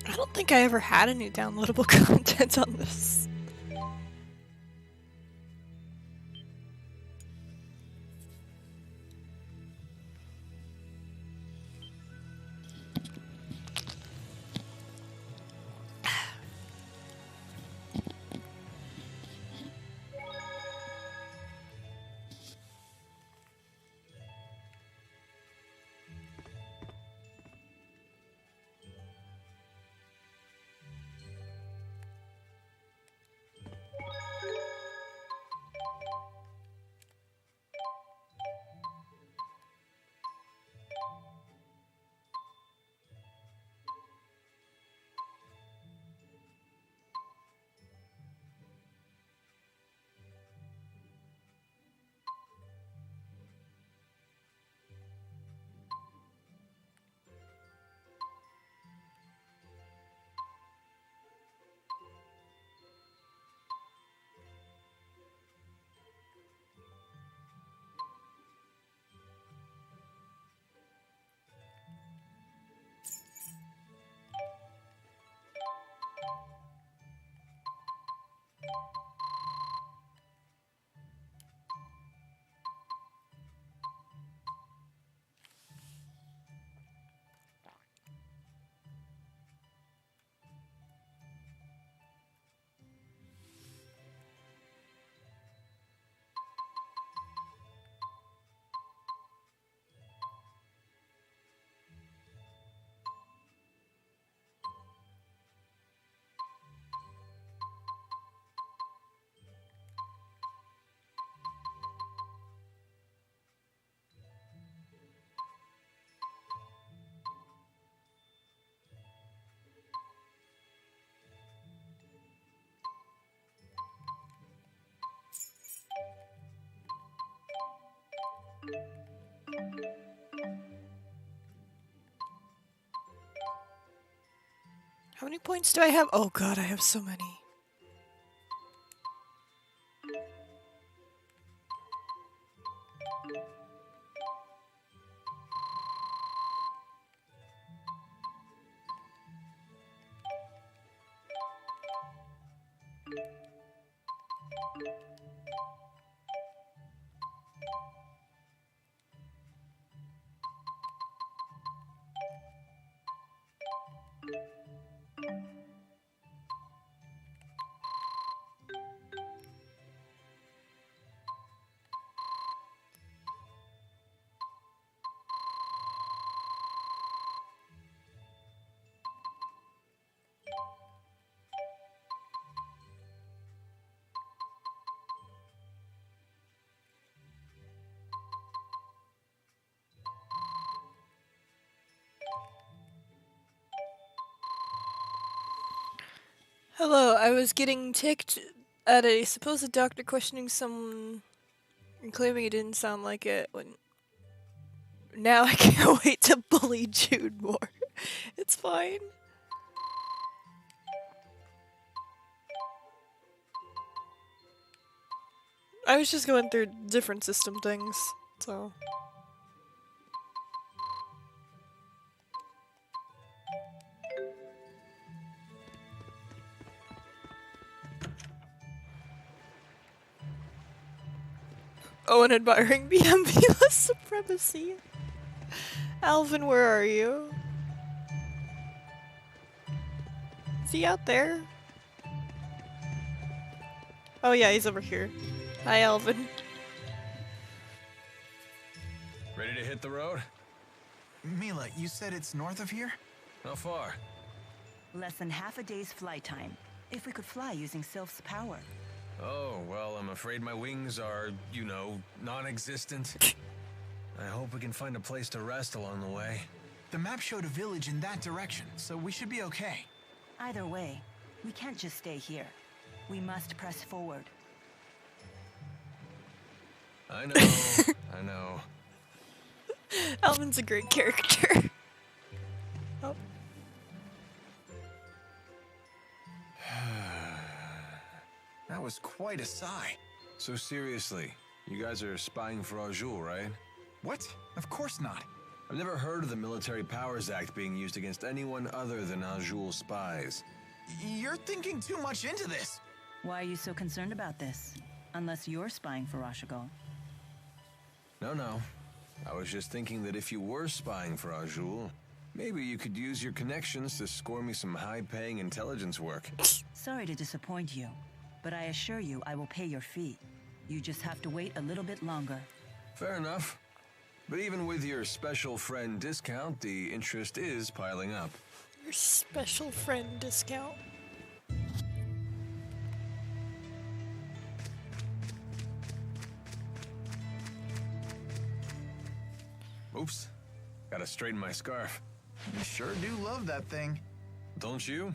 I don't think I ever had any downloadable content on this. How many points do I have? Oh god, I have so many. Hello, I was getting ticked at a supposed doctor questioning someone and claiming it didn't sound like it when now I can't wait to bully Jude more. It's fine. I was just going through different system things, so. Oh, and admiring BMV supremacy. Alvin, where are you? Is he out there? Oh yeah, he's over here. Hi, Alvin. Ready to hit the road? Milla, you said it's north of here? How far? Less than half a day's flight time, if we could fly using Sylph's power. Oh, well, I'm afraid my wings are, you know, non-existent. I hope we can find a place to rest along the way. The map showed a village in that direction, so we should be okay. Either way, we can't just stay here. We must press forward. I know, I know. Alvin's a great character. Oh. That was quite a sigh. So seriously, you guys are spying for Arjul, right? What? Of course not. I've never heard of the Military Powers Act being used against anyone other than Azul spies. You're thinking too much into this. Why are you so concerned about this? Unless you're spying for Rashigal. No. I was just thinking that if you were spying for Azul, maybe you could use your connections to score me some high-paying intelligence work. Sorry to disappoint you, but I assure you I will pay your fee. You just have to wait a little bit longer. Fair enough. But even with your special friend discount, the interest is piling up. Your special friend discount. Oops. Gotta straighten my scarf. You sure do love that thing. Don't you?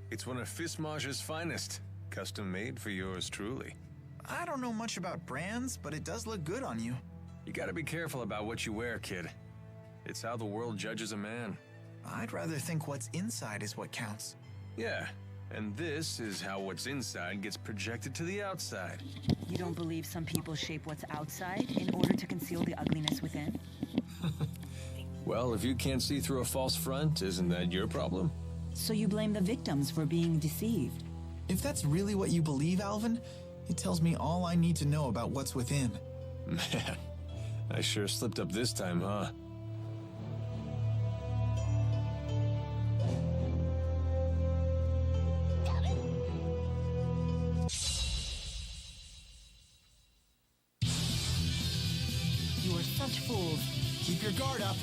It's one of Fismage's finest. Custom made for yours truly. I don't know much about brands, but it does look good on you. You gotta be careful about what you wear, kid. It's how the world judges a man. I'd rather think what's inside is what counts. Yeah, and this is how what's inside gets projected to the outside. You don't believe some people shape what's outside in order to conceal the ugliness within? Well, if you can't see through a false front, isn't that your problem? So you blame the victims for being deceived? If that's really what you believe, Alvin, it tells me all I need to know about what's within. Man, I sure slipped up this time, huh? You are such fools. Keep your guard up.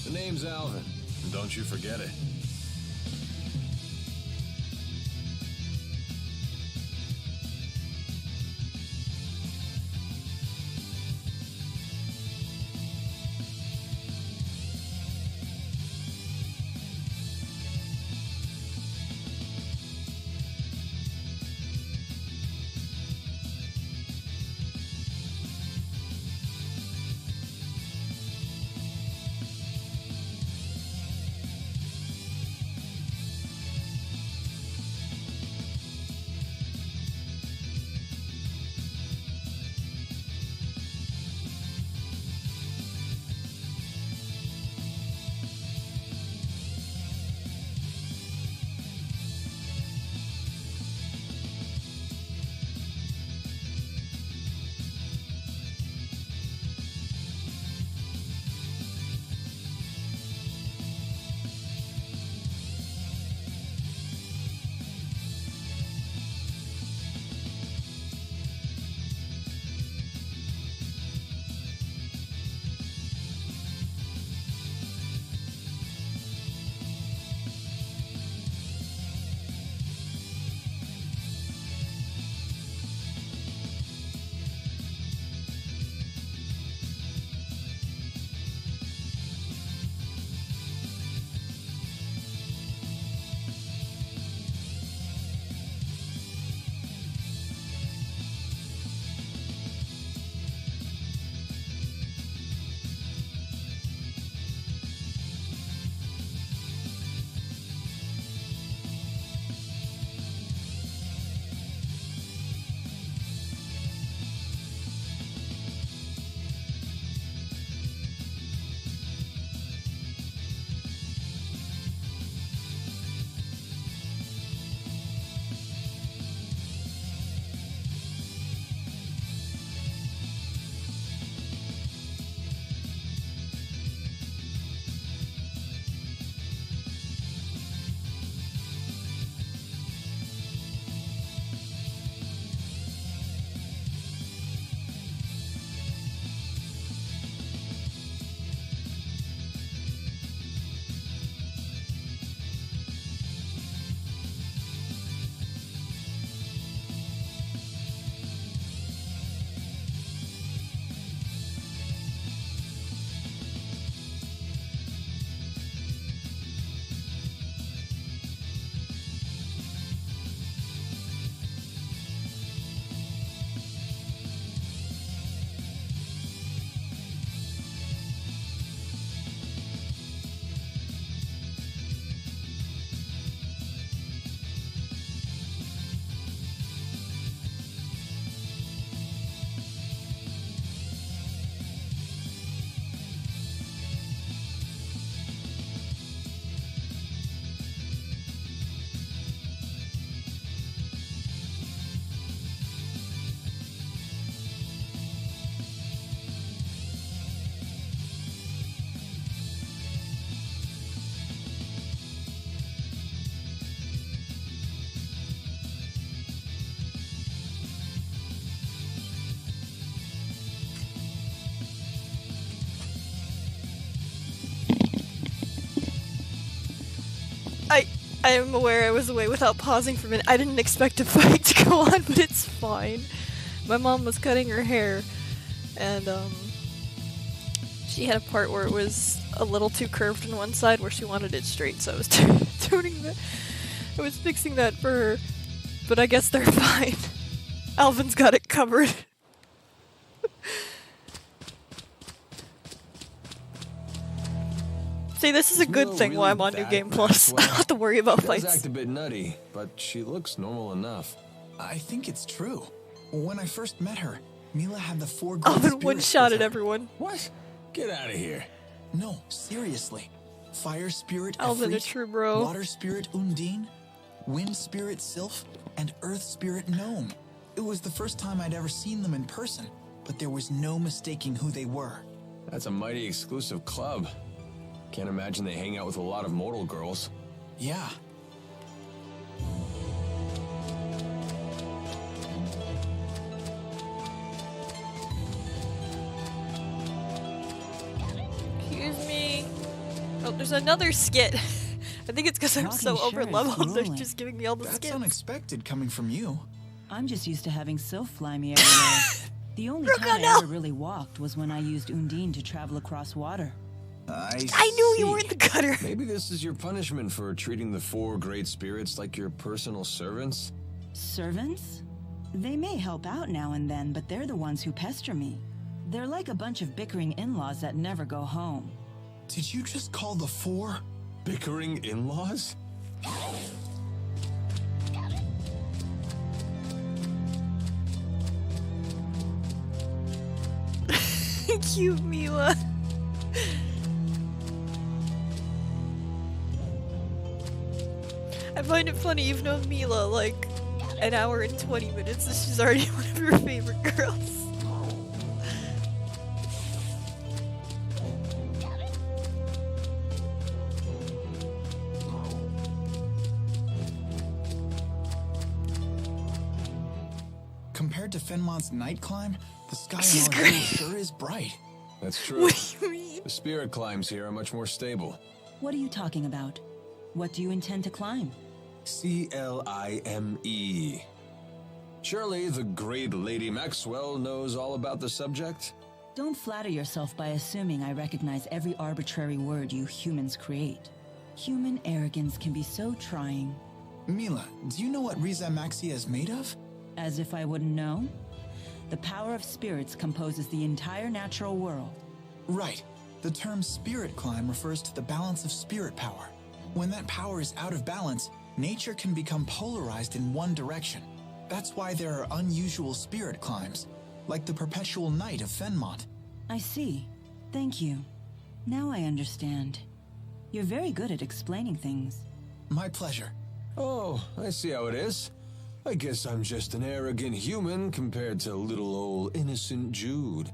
The name's Alvin. Don't you forget it. I am aware I was away without pausing for a minute. I didn't expect a fight to go on, but it's fine. My mom was cutting her hair, and she had a part where it was a little too curved on one side where she wanted it straight, so I was I was fixing that for her. But I guess they're fine. Alvin's got it covered. See, this is a good thing why I'm on New Game Plus. I don't have to worry about fights. She does fights. act a bit nutty, but she looks normal enough. I think it's true. When I first met her, Milla had the 4 great Alvin spirits one-shotted with her. everyone. What? Get out of here. No, seriously. Fire spirit Alvin, a Efreet, true bro. water spirit Undine, wind spirit Sylph, and earth spirit Gnome. It was the first time I'd ever seen them in person, but there was no mistaking who they were. That's a mighty exclusive club. Can't imagine they hang out with a lot of mortal girls. Yeah. Excuse me. Oh, there's another skit. I think it's because I'm so Talking sure is over-leveled, they're grueling. just giving me all the That's skits. unexpected coming from you. I'm just used to having Sylph fly me everywhere. The only Brooke, time no. I ever really walked was when I used Undine to travel across water. I knew you were in the gutter. Maybe this is your punishment for treating the 4 great spirits like your personal servants? Servants? They may help out now and then, but they're the ones who pester me. They're like a bunch of bickering in-laws that never go home. Did you just call the 4? Bickering in-laws? Cute Milla. I find it funny you've known Milla like an hour and 20 minutes and she's already one of your favorite girls. Compared to Fenmont's night climb, the sky She's on great. Argyle sure is bright. That's true. What do you mean? The spirit climbs here are much more stable. What are you talking about? What do you intend to climb? C-L-I-M-E. Surely the great Lady Maxwell knows all about the subject? Don't flatter yourself by assuming I recognize every arbitrary word you humans create. Human arrogance can be so trying. Milla, do you know what Riza Maxia is made of? As if I wouldn't know? The power of spirits composes the entire natural world. Right. The term spirit climb refers to the balance of spirit power. When that power is out of balance, nature can become polarized in one direction. That's why there are unusual spirit climbs, like the perpetual night of Fenmont. I see. Thank you. Now I understand. You're very good at explaining things. My pleasure. Oh, I see how it is. I guess I'm just an arrogant human compared to little old innocent Jude.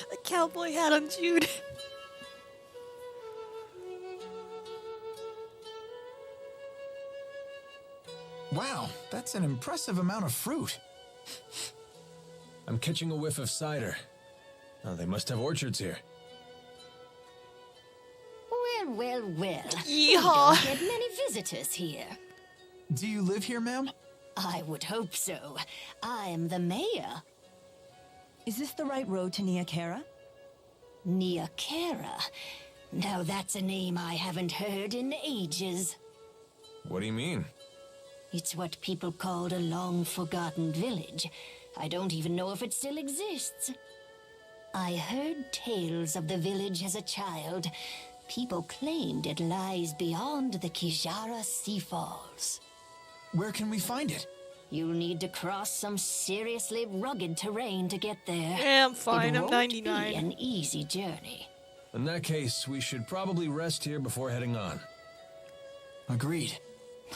The cowboy hat on Jude. Wow, that's an impressive amount of fruit. I'm catching a whiff of cider. Oh, they must have orchards here. Well, well, well. We Yeehaw. don't get many visitors here. Do you live here, ma'am? I would hope so. I am the mayor. Is this the right road to Niakara? Niakara. Now that's a name I haven't heard in ages. What do you mean? It's what people called a long-forgotten village. I don't even know if it still exists. I heard tales of the village as a child. People claimed it lies beyond the Kijara Sea Falls. Where can we find it? You'll need to cross some seriously rugged terrain to get there. Yeah, I'm fine. It I'm won't 99. be an easy journey. In that case, we should probably rest here before heading on. Agreed.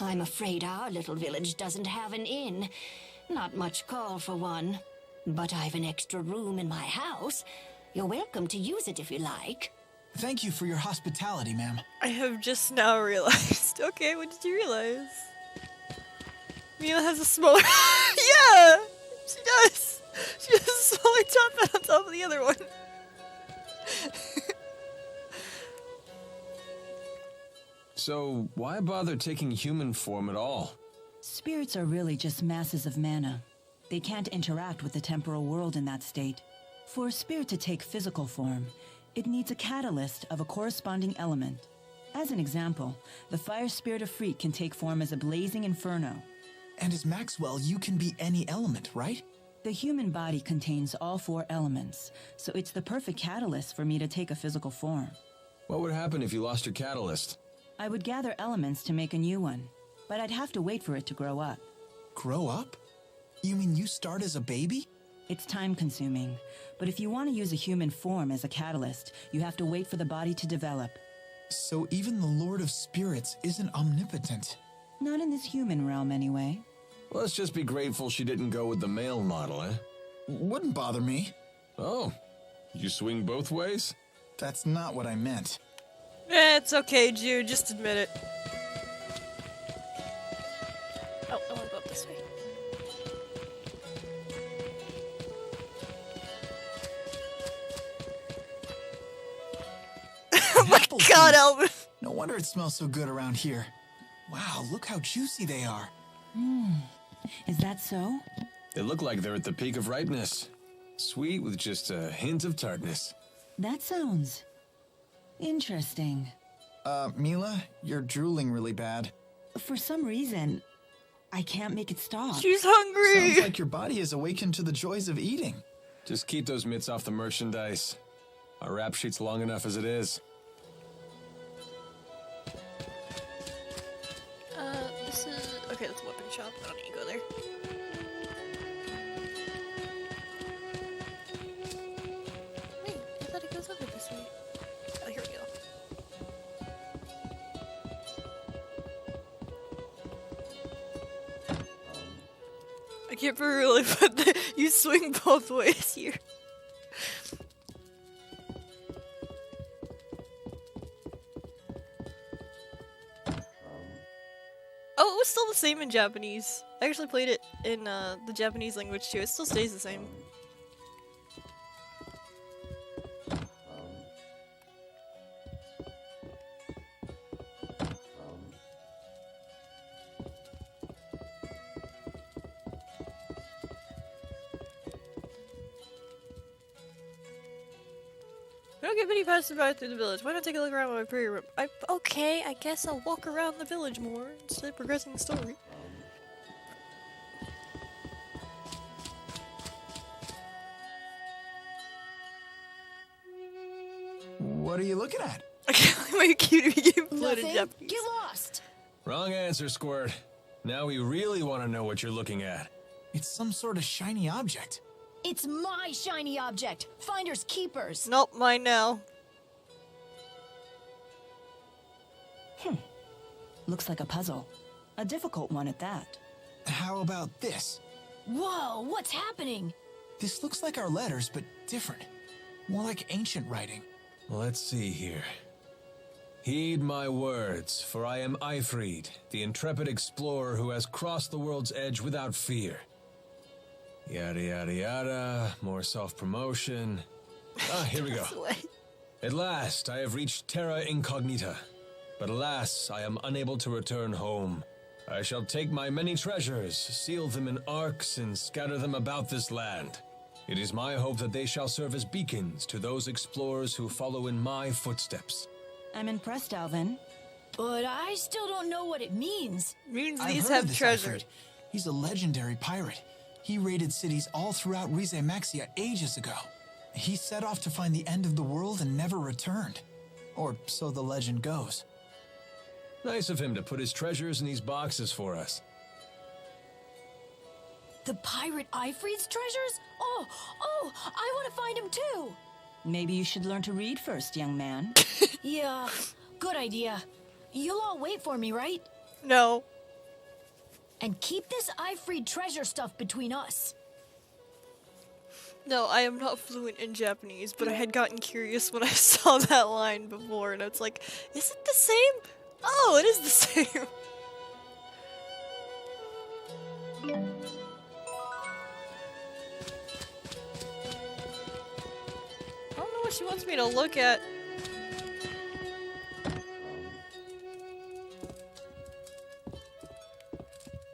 I'm afraid our little village doesn't have an inn. Not much call for one. But I've an extra room in my house. You're welcome to use it if you like. Thank you for your hospitality, ma'am. I have just now realized. Okay, what did you realize? Milla has a smaller. Yeah! She does! She has a smaller top hat on top of the other one. So, why bother taking human form at all? Spirits are really just masses of mana. They can't interact with the temporal world in that state. For a spirit to take physical form, it needs a catalyst of a corresponding element. As an example, the fire spirit of Freak can take form as a blazing inferno. And as Maxwell, you can be any element, right? The human body contains all 4 elements, so it's the perfect catalyst for me to take a physical form. What would happen if you lost your catalyst? I would gather elements to make a new one, but I'd have to wait for it to grow up. Grow up? You mean you start as a baby? It's time-consuming, but if you want to use a human form as a catalyst, you have to wait for the body to develop. So even the Lord of Spirits isn't omnipotent. Not in this human realm, anyway. Let's just be grateful she didn't go with the male model, eh? Wouldn't bother me. Oh, you swing both ways? That's not what I meant. It's okay, Jude. Just admit it. Oh, I want to go up this way. Oh my Apple god, juice. Alvin! No wonder it smells so good around here. Wow, look how juicy they are. Is that so? They look like they're at the peak of ripeness. Sweet with just a hint of tartness. That sounds interesting. Milla, you're drooling really bad. For some reason, I can't make it stop. She's hungry! Sounds like your body has awakened to the joys of eating. Just keep those mitts off the merchandise. Our rap sheet's long enough as it is. This is... Okay, that's a weapon shop. I don't need to go there. Wait, I thought it goes over this way. Oh, here we go. I can't be really, but you swing both ways here. Oh, it was still the same in Japanese. I actually played it in the Japanese language too. It still stays the same. I don't get many passersby through the village. Why not take a look around my prayer room? Okay, I guess I'll walk around the village more instead of progressing the story. What are you looking at? I can't believe my cutie became fluent in Nothing? Japanese. Get lost! Wrong answer, Squirt. Now we really want to know what you're looking at. It's some sort of shiny object. It's my shiny object! Finders keepers! Nope, mine now. Looks like a puzzle. A difficult one at that. How about this? Whoa, what's happening? This looks like our letters, but different. More like ancient writing. Let's see here. Heed my words, for I am Eifried, the intrepid explorer who has crossed the world's edge without fear. Yada yada yada, more self-promotion. Ah, here we go. At last, I have reached Terra Incognita. But alas, I am unable to return home. I shall take my many treasures, seal them in arks, and scatter them about this land. It is my hope that they shall serve as beacons to those explorers who follow in my footsteps. I'm impressed, Alvin. But I still don't know what it means. Means I've these heard of have this treasure. Eifried. He's a legendary pirate. He raided cities all throughout Rize Maxia ages ago. He set off to find the end of the world and never returned. Or so the legend goes. Nice of him to put his treasures in these boxes for us. The pirate Eifried's treasures? Oh, I want to find him too! Maybe you should learn to read first, young man. Yeah, good idea. You'll all wait for me, right? No. And keep this Ifreed treasure stuff between us. No, I am not fluent in Japanese, but I had gotten curious when I saw that line before, and I was like, is it the same? Oh, it is the same. I don't know what she wants me to look at.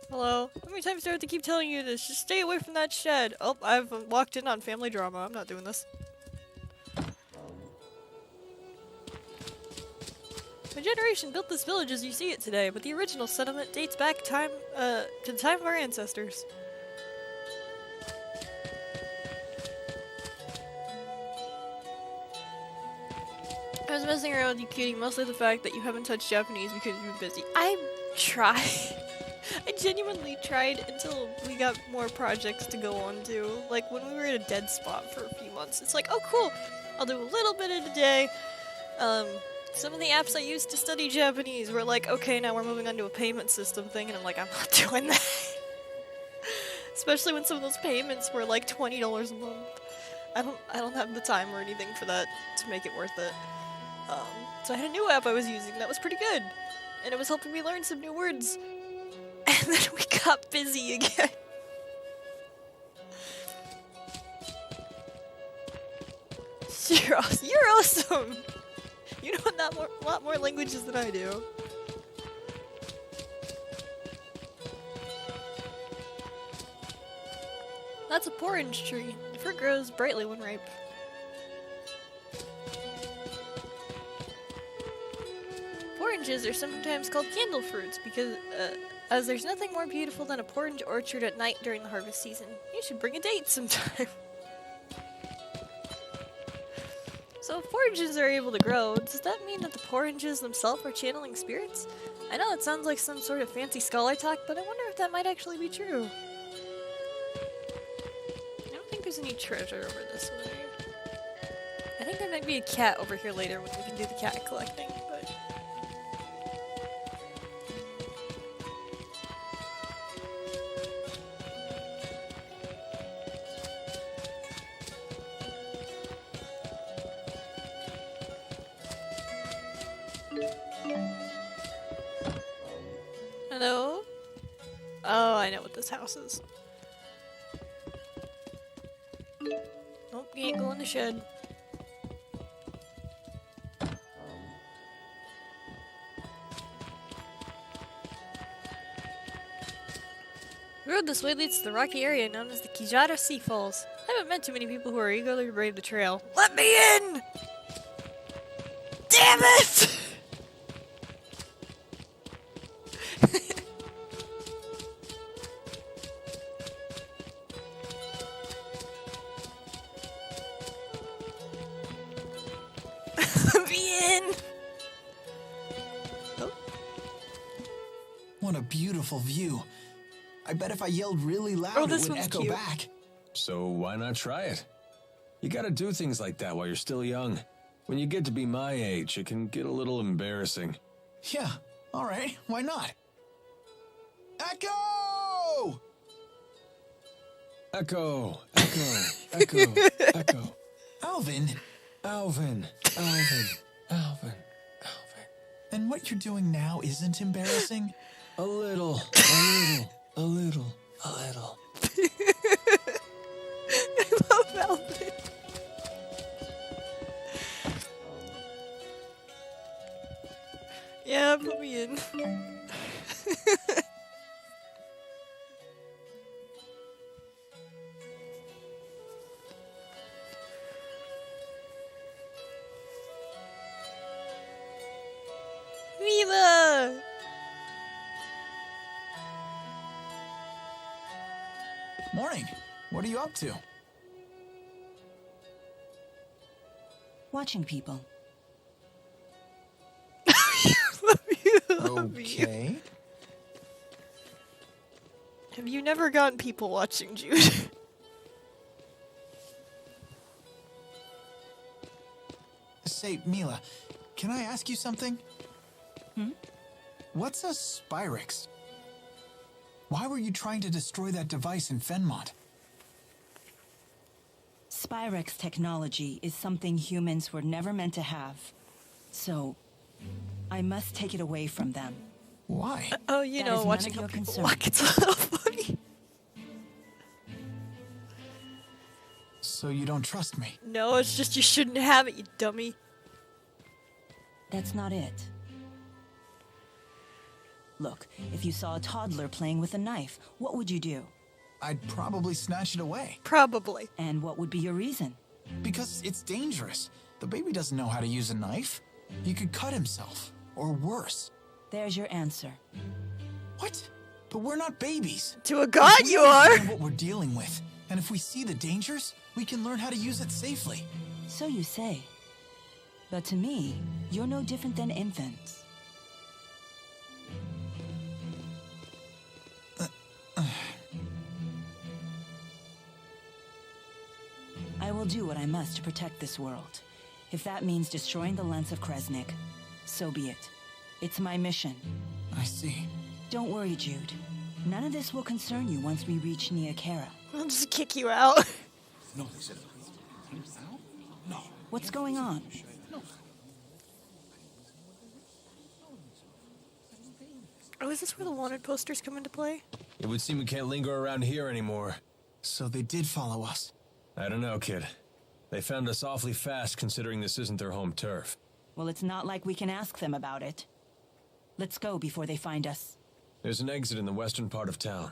Hello? How many times do I have to keep telling you this? Just stay away from that shed. Oh, I've walked in on family drama. I'm not doing this. My generation built this village as you see it today, but the original settlement dates back to the time of our ancestors. I was messing around with you, cutie, mostly the fact that you haven't touched Japanese because you've been busy. I tried. I genuinely tried until we got more projects to go on to. Like, when we were at a dead spot for a few months, it's like, oh cool, I'll do a little bit in a day. Some of the apps I used to study Japanese were like, okay, now we're moving on to a payment system thing, and I'm like, I'm not doing that. Especially when some of those payments were like $20 a month. I don't have the time or anything for that to make it worth it. So I had a new app I was using that was pretty good, and it was helping me learn some new words. And then we got busy again. You're awesome! You know a lot more languages than I do. That's a porridge tree. The fruit grows brightly when ripe. Oranges are sometimes called candle fruits because, as there's nothing more beautiful than a orange orchard at night during the harvest season. You should bring a date sometime. So if oranges are able to grow, does that mean that the oranges themselves are channeling spirits? I know it sounds like some sort of fancy scholar talk, but I wonder if that might actually be true. I don't think there's any treasure over this way. I think there might be a cat over here later when we can do the cat collecting, but... Hello? Oh, I know what this house is. Nope, you ain't go in the shed. The road this way leads to the rocky area known as the Kijara Sea Falls. I haven't met too many people who are eagerly to brave the trail. Let me in! Damn it! Let me in! Oh. What a beautiful view. I bet if I yelled really loud, it would echo cute. back. So why not try it? You gotta do things like that while you're still young. When you get to be my age, it can get a little embarrassing. Yeah, all right, why not? Echo! Echo, echo, echo, echo. Alvin, Alvin, Alvin, Alvin, Alvin. and what you're doing now isn't embarrassing? A little, a little, a little, a little. I love Alvin. Yeah, put me in. Milla! Morning. What are you up to? Watching people. Love you. Okay. Have you never gotten people watching, Jude? Say, Milla, can I ask you something? Hmm? What's a Spyrix? Why were you trying to destroy that device in Fenmont? Spyrex technology is something humans were never meant to have. So, I must take it away from them. Why? Oh, you That know, is none watching of how your people concern. walk, it's a little funny. So you don't trust me? No, it's just you shouldn't have it, you dummy. That's not it. Look, if you saw a toddler playing with a knife, what would you do? I'd probably snatch it away. Probably. And what would be your reason? Because it's dangerous. The baby doesn't know how to use a knife. He could cut himself. Or worse. There's your answer. What? But we're not babies. To a god We you are! understand what we're dealing with. And if we see the dangers, we can learn how to use it safely. So you say. But to me, you're no different than infants. I will do what I must to protect this world. If that means destroying the lens of Kresnik, so be it. It's my mission. I see. Don't worry, Jude. None of this will concern you once we reach Nia Kara. I'll just kick you out. What's going on? Oh, is this where the wanted posters come into play? It would seem we can't linger around here anymore. So they did follow us. I don't know, kid. They found us awfully fast considering this isn't their home turf. Well, it's not like we can ask them about it. Let's go before they find us. There's an exit in the western part of town.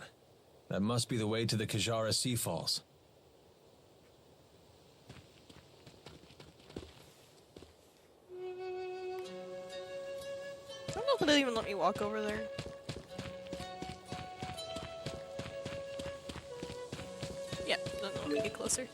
That must be the way to the Kajara Sea Falls. I don't know if it'll even let me walk over there. Yep, doesn't let me get closer.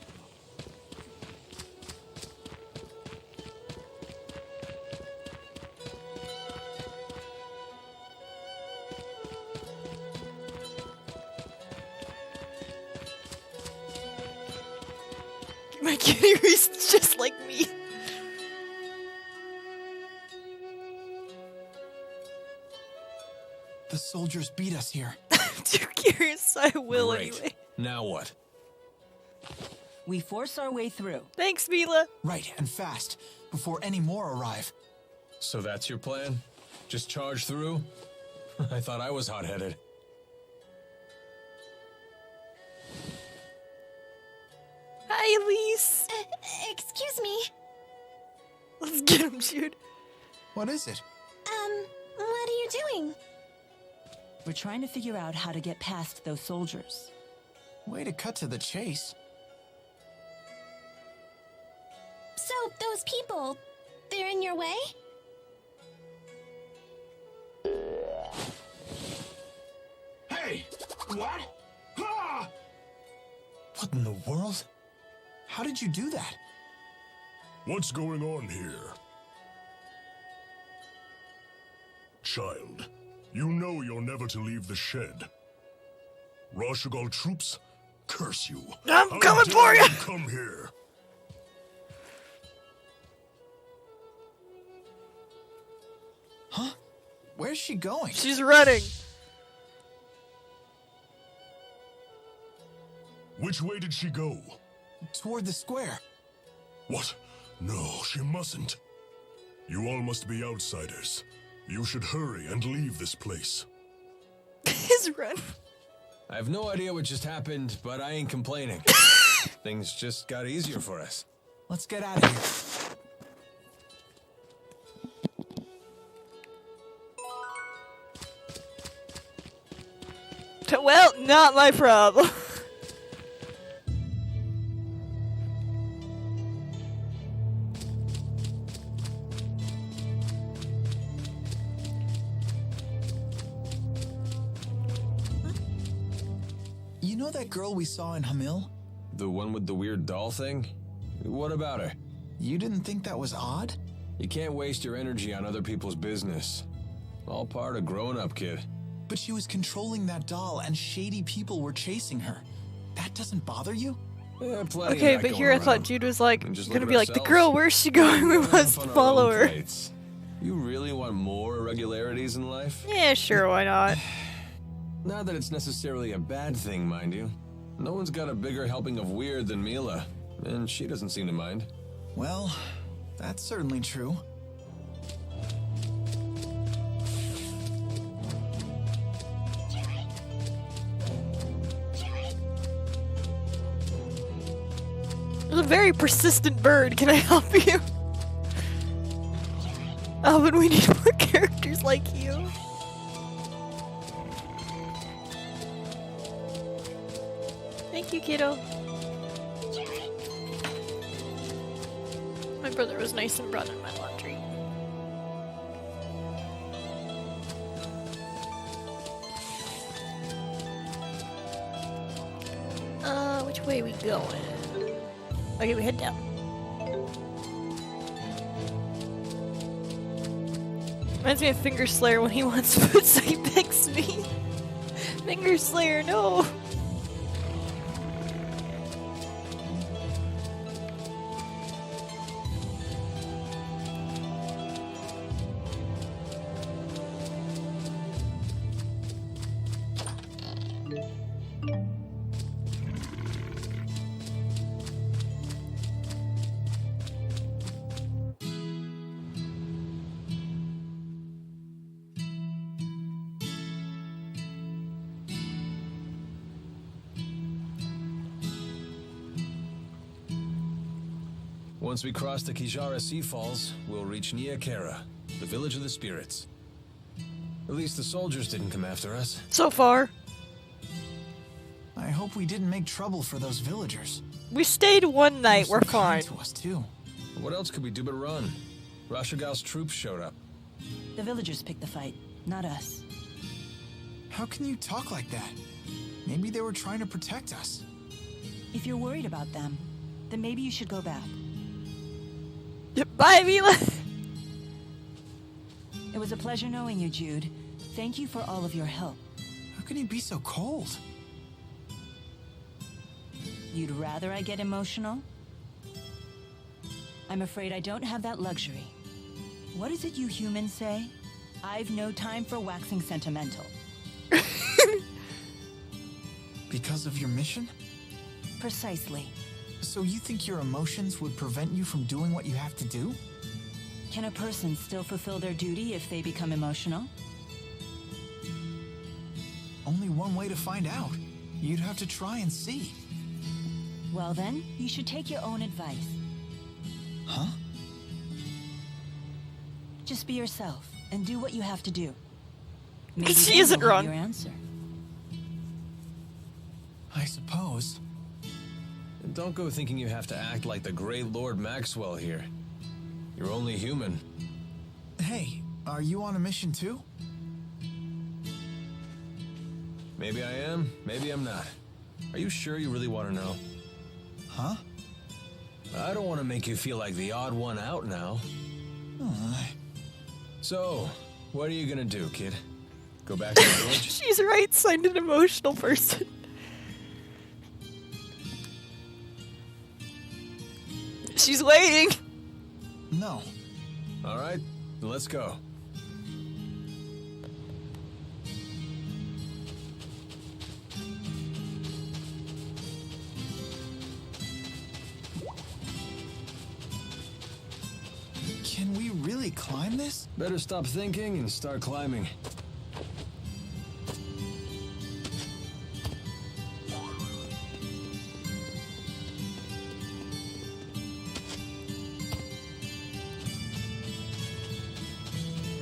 My kitty reasons just like me. The soldiers beat us here. Too curious, I will Great. anyway. Now what? We force our way through. Thanks, Milla. Right, and fast, before any more arrive. So that's your plan? Just charge through? I thought I was hot-headed. Hi, Elise. Excuse me. Let's get him, Jude. What is it? What are you doing? We're trying to figure out how to get past those soldiers. Way to cut to the chase. So, those people, they're in your way? Hey! What? Ah! What in the world? How did you do that? What's going on here? Child, you know you're never to leave the shed. Rashugal troops, curse you. I'm How coming dare for you! Come here. Where's she going? She's running. Which way did she go? Toward the square. What? No, she mustn't. You all must be outsiders. You should hurry and leave this place. His run. I have no idea what just happened, but I ain't complaining. Things just got easier for us. Let's get out of here. Well, not my problem. You know that girl we saw in Hamil? The one with the weird doll thing? What about her? You didn't think that was odd? You can't waste your energy on other people's business. All part of growing up, kid. But she was controlling that doll and shady people were chasing her. That doesn't bother you? Yeah, plenty Okay, of that but going here I thought around. Jude was like And just gonna look be at like, the ourselves. girl, where's she going? We We're must on our follow own her. plates. You really want more irregularities in life? Yeah, sure, why not? Not that it's necessarily a bad thing, mind you. No one's got a bigger helping of weird than Milla, and she doesn't seem to mind. Well, that's certainly true. It's a very persistent bird. Can I help you? Alvin, we need more characters like you. Thank you, kiddo. My brother was nice and brought in my laundry. Which way we going? Okay, we head down. Reminds me of Finger Slayer when he wants food, so he begs me. Finger Slayer, no! Once we cross the Kijara Sea Falls, we'll reach Niakara, the village of the spirits. At least the soldiers didn't come after us. So far. I hope we didn't make trouble for those villagers. We stayed one night, we're They were kind fine. to us too. What else could we do but run? Rashigal's troops showed up. The villagers picked the fight, not us. How can you talk like that? Maybe they were trying to protect us. If you're worried about them, then maybe you should go back. Bye, Milla! It was a pleasure knowing you, Jude. Thank you for all of your help. How can you be so cold? You'd rather I get emotional? I'm afraid I don't have that luxury. What is it you humans say? I've no time for waxing sentimental. Because of your mission? Precisely. So you think your emotions would prevent you from doing what you have to do? Can a person still fulfill their duty if they become emotional? Only one way to find out. You'd have to try and see. Well then, you should take your own advice. Huh? Just be yourself and do what you have to do. Maybe She then isn't you'll have wrong. your answer. I suppose. And don't go thinking you have to act like the great Lord Maxwell here. You're only human. Hey, are you on a mission too? Maybe I am, maybe I'm not. Are you sure you really want to know? Huh? I don't want to make you feel like the odd one out now. So, what are you gonna do, kid? Go back to the village? She's right, signed an emotional person. She's waiting. No. All right, then let's go. Can we really climb this? Better stop thinking and start climbing.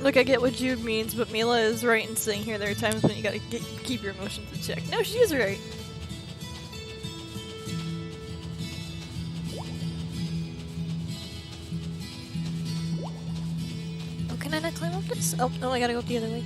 Look, I get what Jude means, but Milla is right in saying here there are times when you gotta keep your emotions in check. No, she is right. Oh, can I not climb up this? Oh, no, I gotta go up the other way.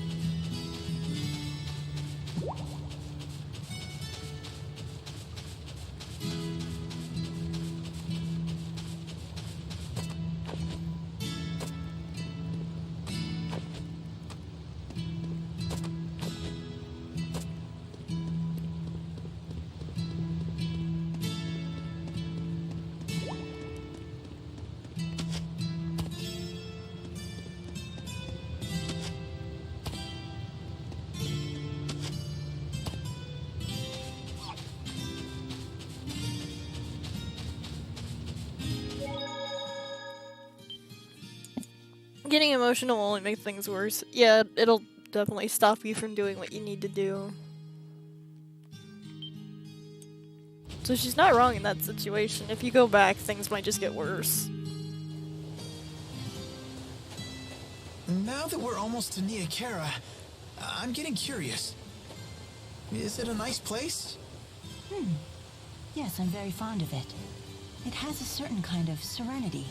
Getting emotional will only make things worse. Yeah, it'll definitely stop you from doing what you need to do. So she's not wrong in that situation. If you go back, things might just get worse. Now that we're almost to Niakara, I'm getting curious. Is it a nice place? Yes, I'm very fond of it. It has a certain kind of serenity.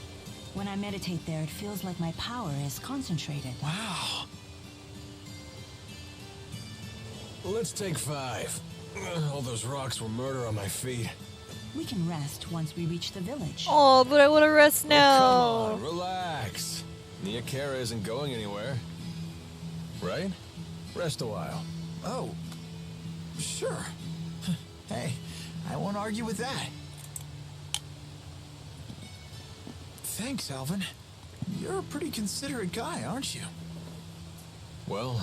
When I meditate there, it feels like my power is concentrated. Wow. Let's take 5. All those rocks were murder on my feet. We can rest once we reach the village. Oh, but I want to rest now. Oh, come on, relax. Niakara isn't going anywhere. Right? Rest a while. Oh, sure. Hey, I won't argue with that. Thanks, Alvin. You're a pretty considerate guy, aren't you? Well,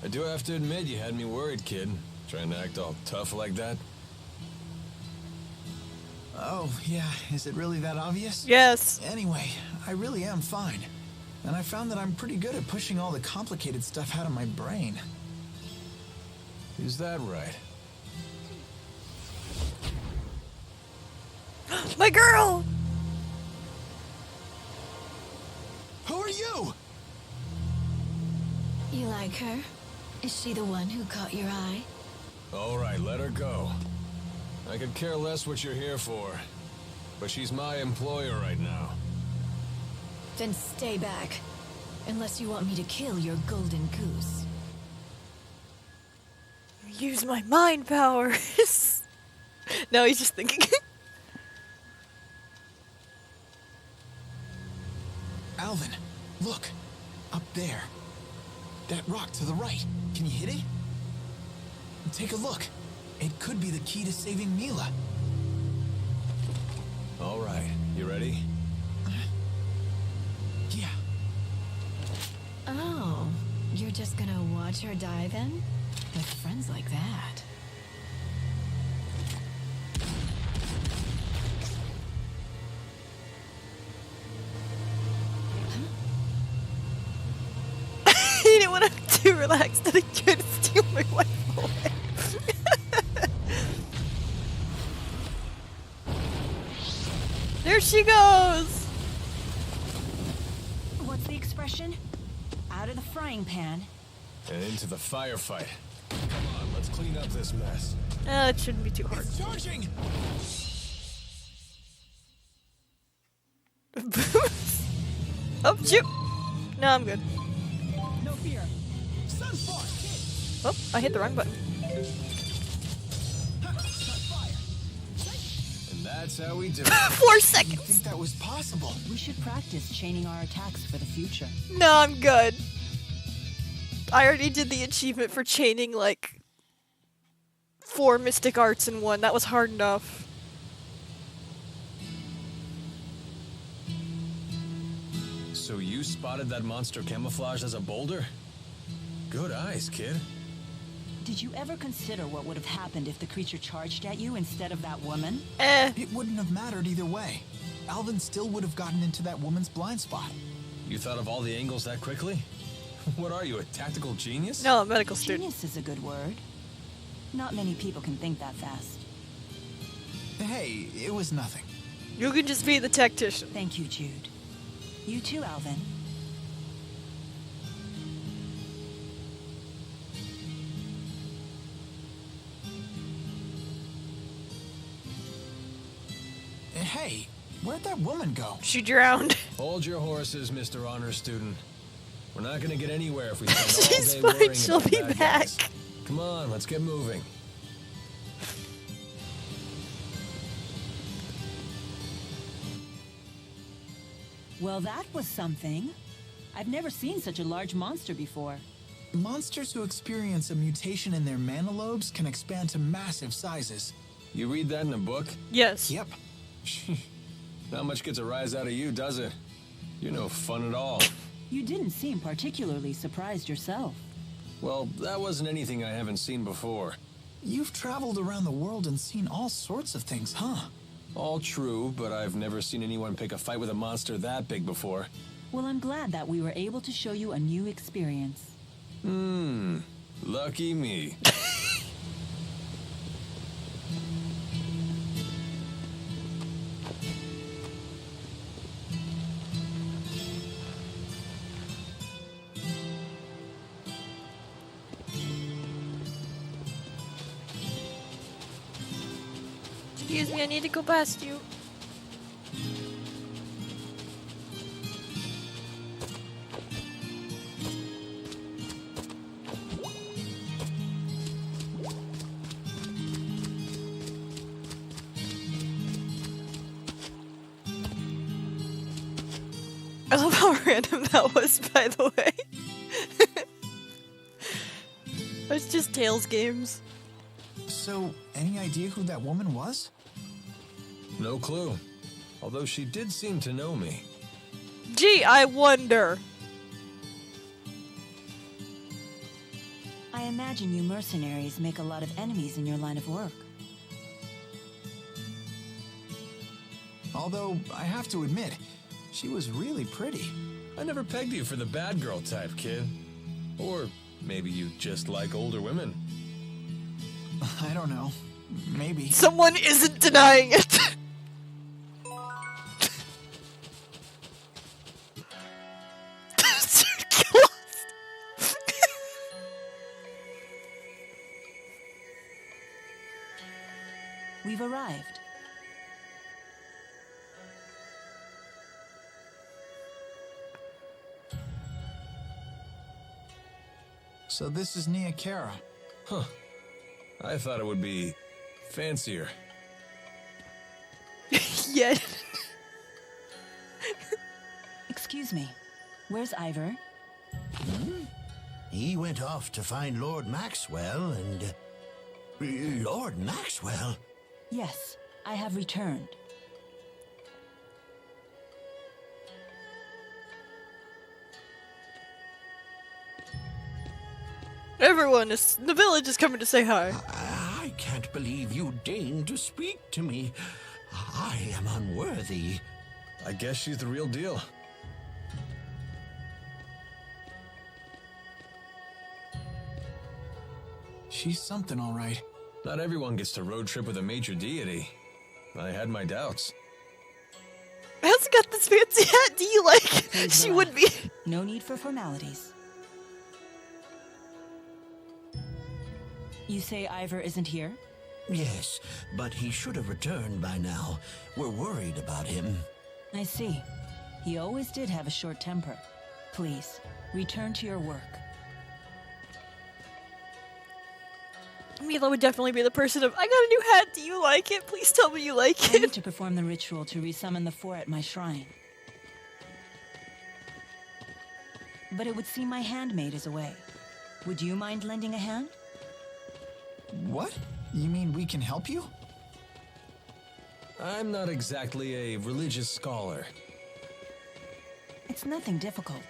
I do have to admit you had me worried, kid. Trying to act all tough like that. Oh, yeah, is it really that obvious? Yes. Anyway, I really am fine. And I found that I'm pretty good at pushing all the complicated stuff out of my brain. Is that right? My girl! Who are you? You like her? Is she the one who caught your eye? All right, let her go. I could care less what you're here for, but she's my employer right now. Then stay back. Unless you want me to kill your golden goose. Use my mind powers. No, he's just thinking. Alvin, look. Up there. That rock to the right. Can you hit it? Take a look. It could be the key to saving Milla. All right, you ready? Yeah. Oh, you're just gonna watch her die then? With friends like that. He didn't want to too relaxed that he could steal my wife away. There she goes! What's the expression? Out of the frying pan. And into the firefight. Come on, let's clean up this mess. It shouldn't be too hard. It's charging! Oh, shoot! No, I'm good. No fear. Sunspark! Oh, I hit the wrong button. And that's how we do it. 4 I seconds! think that was possible. We should practice chaining our attacks for the future. No, I'm good. I already did the achievement for chaining, like, 4 mystic arts in one. That was hard enough. So you spotted that monster camouflaged as a boulder? Good eyes, kid. Did you ever consider what would have happened if the creature charged at you instead of that woman? It wouldn't have mattered either way. Alvin still would have gotten into that woman's blind spot. You thought of all the angles that quickly? What are you, a tactical genius? No, a medical student. Genius is a good word. Not many people can think that fast. Hey, it was nothing. You can just be the tactician. Thank you, Jude. You too, Alvin. Hey, where'd that woman go? She drowned. Hold your horses, Mr. Honor Student. We're not gonna get anywhere if we spend She's all day fine, worrying she'll about be bad back. guys. Come on, let's get moving. Well, that was something. I've never seen such a large monster before. Monsters who experience a mutation in their mana lobes can expand to massive sizes. You read that in a book? Yes. Yep. Not much gets a rise out of you, does it? You're no fun at all. You didn't seem particularly surprised yourself. Well, that wasn't anything I haven't seen before. You've traveled around the world and seen all sorts of things, huh? All true, but I've never seen anyone pick a fight with a monster that big before. Well, I'm glad that we were able to show you a new experience. Lucky me. Excuse me, I need to go past you. I love how random that was, by the way. It's just Tales games. So, any idea who that woman was? No clue. Although she did seem to know me. Gee, I wonder. I imagine you mercenaries make a lot of enemies in your line of work. Although, I have to admit, she was really pretty. I never pegged you for the bad girl type, kid. Or maybe you just like older women. I don't know. Maybe. Someone isn't denying it. We've arrived. So this is Nia Kara. Huh. I thought it would be fancier. Yeah. Excuse me. Where's Ivor? He went off to find Lord Maxwell and... Lord Maxwell? Yes, I have returned. Everyone is the village is coming to say hi. I can't believe you deigned to speak to me. I am unworthy. I guess she's the real deal. She's something, all right. Not everyone gets to road trip with a major deity. I had my doubts. Has got this fancy hat. Do you like? Please She relax. would be. No need for formalities. You say Ivor isn't here? Yes, but he should have returned by now. We're worried about him. I see. He always did have a short temper. Please, return to your work. Milla would definitely be the person of, I got a new hat. Do you like it? Please tell me you like I need it. to perform the ritual to resummon the four at my shrine. But it would seem my handmaid is away. Would you mind lending a hand? What? You mean we can help you? I'm not exactly a religious scholar. It's nothing difficult.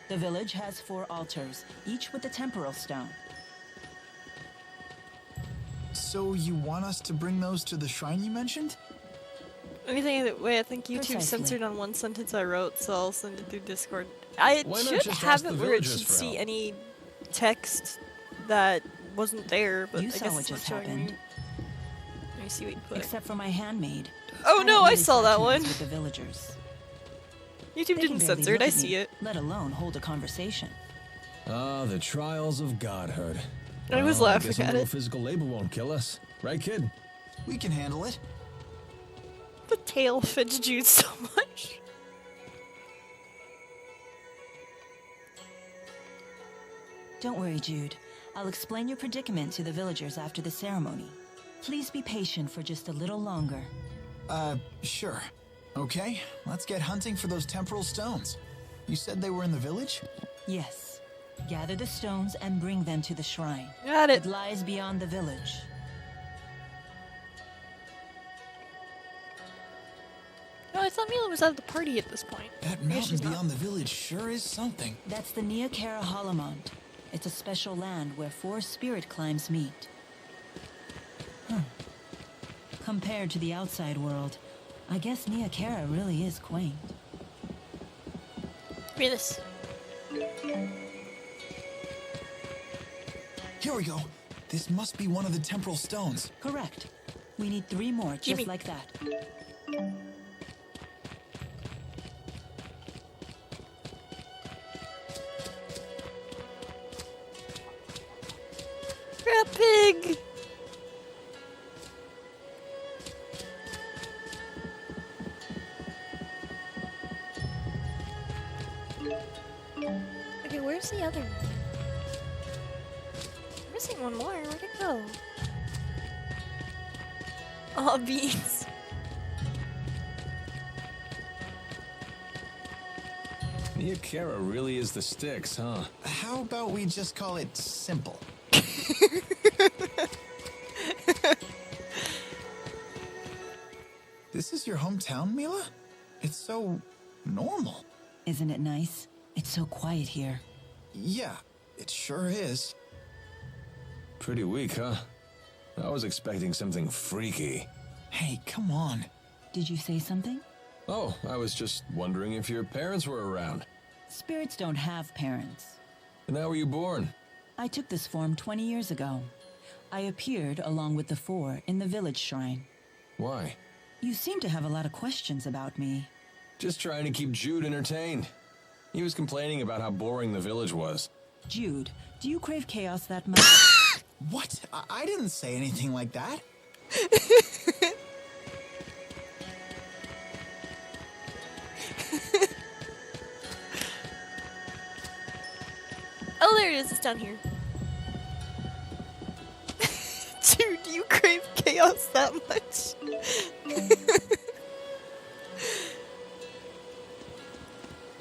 The village has 4 altars, each with a temporal stone. So you want us to bring those to the shrine you mentioned? Anything that way, I think YouTube Precisely. censored on one sentence I wrote, so I'll send it through Discord. I Why not should just have ask it the where it villagers should for see help? any text that wasn't there, but You I saw guess what it's not just showing happened. me. Let me see what you put. Except for my handmaid. Oh no, I don't saw that fraternize one. With the villagers. YouTube They can didn't barely censor it, look I at see me, it. let alone hold a conversation. Ah, the trials of godhood. I was Well, laughing guess a at little it. physical labor won't kill us. Right, kid? We can handle it. The tail fidgets you so much. Don't worry, Jude. I'll explain your predicament to the villagers after the ceremony. Please be patient for just a little longer. Sure. Okay, let's get hunting for those temporal stones. You said they were in the village? Yes. Gather the stones and bring them to the shrine. Got it. It lies beyond the village. No, I thought Milla was at the party at this point. That Yeah, mountain she's not. beyond the village sure is something. That's the Nia Kara Holomont. It's a special land where 4 spirit climes meet. Compared to the outside world, I guess Nia Kara really is quaint. Read this. Here we go. This must be one of the temporal stones. Correct. We need 3 more, just Gimme. like that. Crap pig! Okay, where's the other one? I'm missing one more. Where'd it go? Oh, beans. Niakara really is the sticks, huh? How about we just call it simple? This is your hometown, Milla? It's so normal. Isn't it nice? It's so quiet here. Yeah, it sure is. Pretty weak, huh? I was expecting something freaky. Hey, come on. Did you say something? Oh, I was just wondering if your parents were around. Spirits don't have parents. And how were you born? I took this form 20 years ago. I appeared along with the 4 in the village shrine. Why? You seem to have a lot of questions about me. Just trying to keep Jude entertained. He was complaining about how boring the village was. Jude, do you crave chaos that much? What? I didn't say anything like that. Oh, there it is. It's down here. Dude, do you crave chaos that much?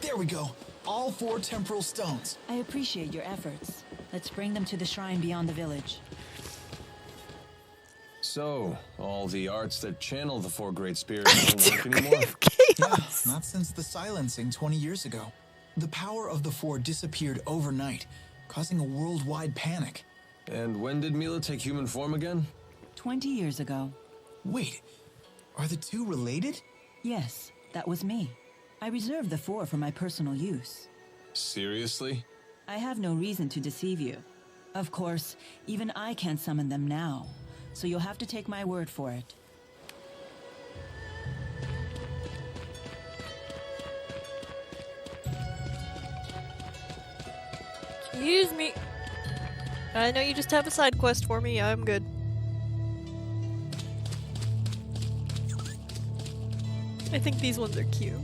There we go. All 4 temporal stones. I appreciate your efforts. Let's bring them to the shrine beyond the village. So, all the arts that channel the 4 great spirits don't work anymore? Yeah, Chaos. not since the silencing 20 years ago. The power of the 4 disappeared overnight, causing a worldwide panic. And when did Milla take human form again? 20 years ago. Wait, are the 2 related? Yes, that was me. I reserved the 4 for my personal use. Seriously? I have no reason to deceive you. Of course, even I can't summon them now, so you'll have to take my word for it. Excuse me. I know you just have a side quest for me. I'm good. I think these ones are cute.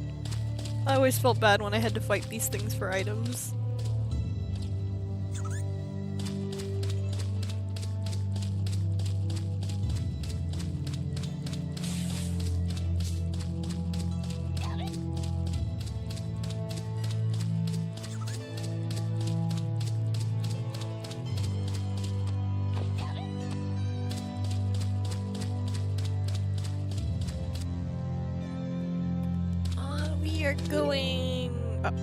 I always felt bad when I had to fight these things for items. We are going up.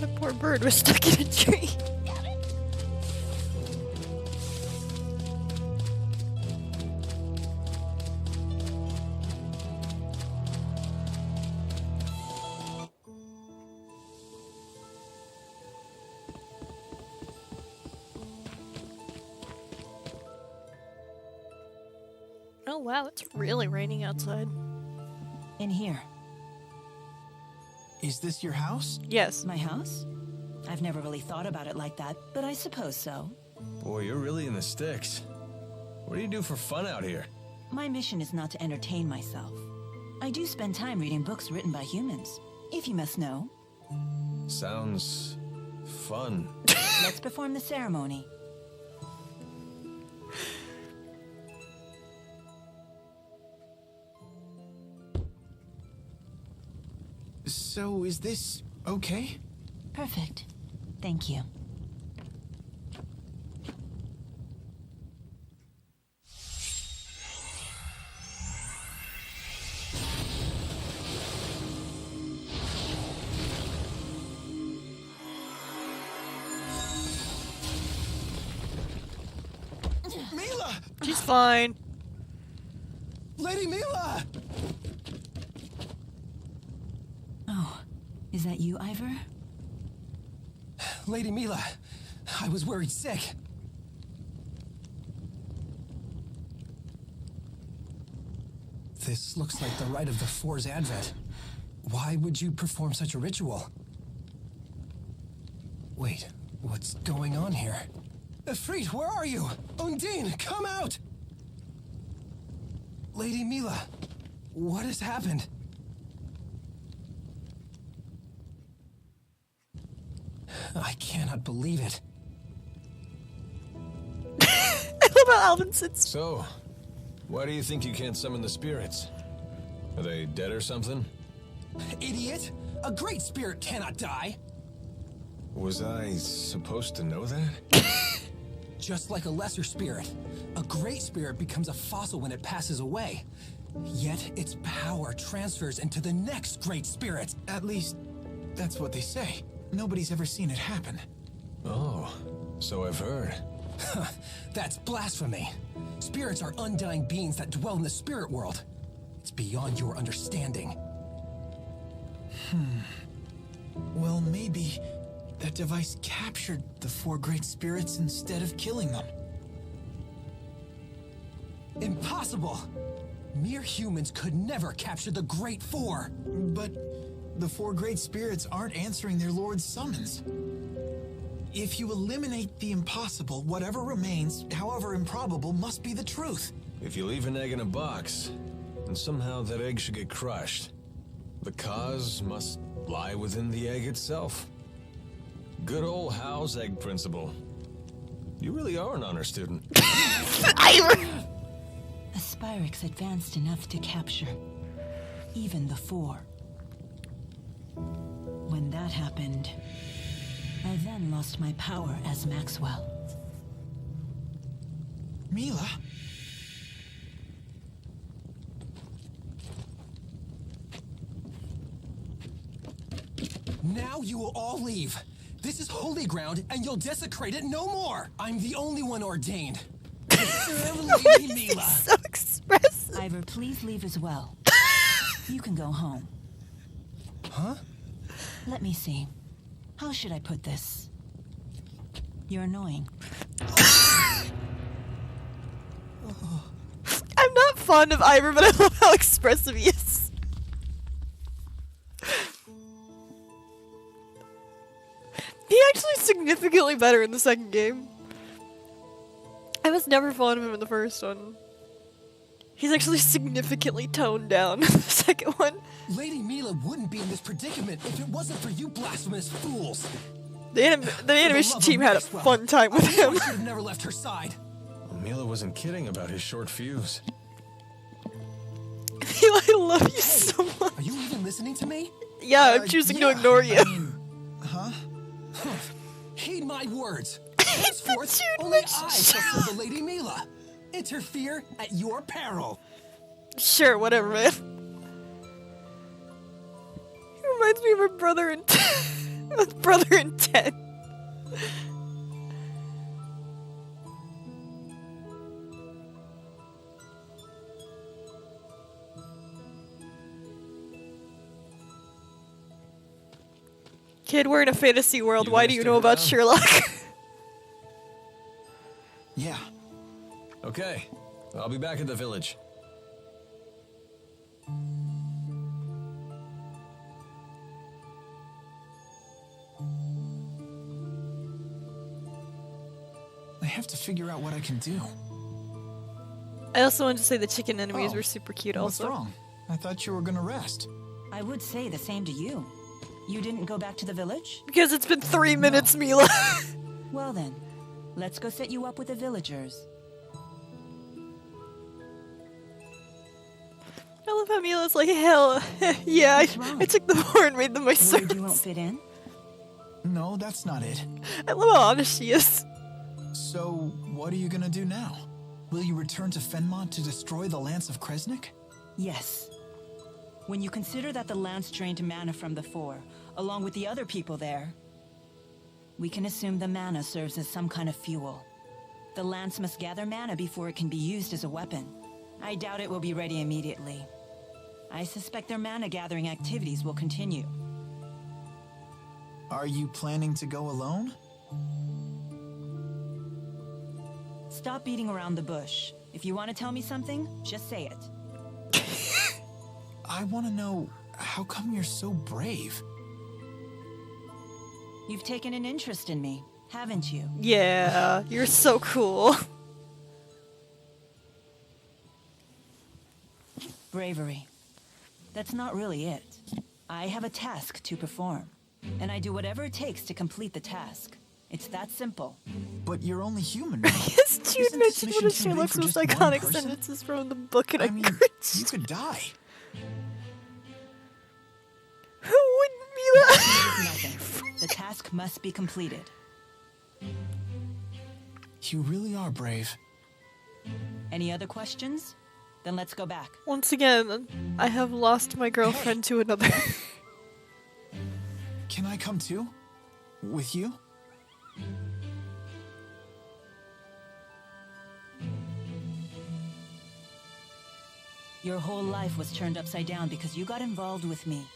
The poor bird was stuck in a tree. Oh wow, it's really raining outside. In here. Is this your house? Yes. My house? I've never really thought about it like that, but I suppose so. Boy, you're really in the sticks. What do you do for fun out here? My mission is not to entertain myself. I do spend time reading books written by humans, if you must know. Sounds fun. Let's perform the ceremony. So is this okay? Perfect. Thank you. She's fine. Lady Milla! Oh, is that you, Ivor? Lady Milla, I was worried sick. This looks like the rite of the Four's advent. Why would you perform such a ritual? Wait, what's going on here? Ifrit, where are you? Undine, come out! Lady Milla, what has happened? I cannot believe it. I love how Alvin sits. So, why do you think you can't summon the spirits? Are they dead or something? Idiot! A great spirit cannot die! Was I supposed to know that? Just like a lesser spirit, a great spirit becomes a fossil when it passes away. Yet its power transfers into the next great spirit. At least, that's what they say. Nobody's ever seen it happen. Oh, so I've heard. That's blasphemy. Spirits are undying beings that dwell in the spirit world. It's beyond your understanding. Well, maybe that device captured the four great spirits instead of killing them. Impossible! Mere humans could never capture the Great Four. But the four great spirits aren't answering their lord's summons. If you eliminate the impossible, whatever remains, however improbable, must be the truth. If you leave an egg in a box, and somehow that egg should get crushed, the cause must lie within the egg itself. Good old Howe's egg principle. You really are an honor student. A Spyrix advanced enough to capture even the Four. When that happened, I then lost my power as Maxwell. Milla? Now you will all leave. This is holy ground, and you'll desecrate it no more. I'm the only one ordained. Lady Milla. So expressive. Ivor, please leave as well. You can go home. Huh? Let me see. How should I put this? You're annoying. I'm not fond of Ivor, but I love how expressive he is. He actually significantly better in the second game. I was never fond of him in the first one. He's actually significantly toned down in the second one. Lady Milla wouldn't be in this predicament if it wasn't for you blasphemous fools. The animation team had a fun time with him. I should have never left her side. Milla wasn't kidding about his short fuse. Milla, I love you so much. Are you even listening to me? Yeah, I'm choosing to ignore you. I mean, huh? Heed my words. the Henceforth, dude only I makes shall serve the Lady Milla. Interfere at your peril. Sure, whatever, man. He reminds me of my brother in brother in 10. Kid, we're in a fantasy world. Why do you know about Sherlock? Yeah. Okay, I'll be back at the village. I have to figure out what I can do. I also wanted to say the chicken enemies Oh, were super cute What's also. wrong? I thought you were gonna rest. I would say the same to you. You didn't go back to the village? Because it's been 3 minutes, Milla. Well then, let's go set you up with the villagers. I love how Mila's like, hell, yeah, What's wrong? I took them over and made them my Worried you won't servants. fit in? No, that's not it. I love how honest she is. So, what are you gonna do now? Will you return to Fenmont to destroy the Lance of Kresnik? Yes. When you consider that the lance drained mana from the Four, along with the other people there, we can assume the mana serves as some kind of fuel. The lance must gather mana before it can be used as a weapon. I doubt it will be ready immediately. I suspect their mana gathering activities will continue. Are you planning to go alone? Stop beating around the bush. If you want to tell me something, just say it. I want to know, how come you're so brave? You've taken an interest in me, haven't you? Yeah, you're so cool. Bravery. That's not really it. I have a task to perform, and I do whatever it takes to complete the task. It's that simple. But you're only human, right? Yes, Jude Isn't this mentioned one of mission too big Sherlock's for most just one iconic person? sentences from the book, and I I mean, cringed. you could die. Who wouldn't be that? Nothing. The task must be completed. You really are brave. Any other questions? Then let's go back. Once again, I have lost my girlfriend to another. Can I come too? With you? Your whole life was turned upside down because you got involved with me.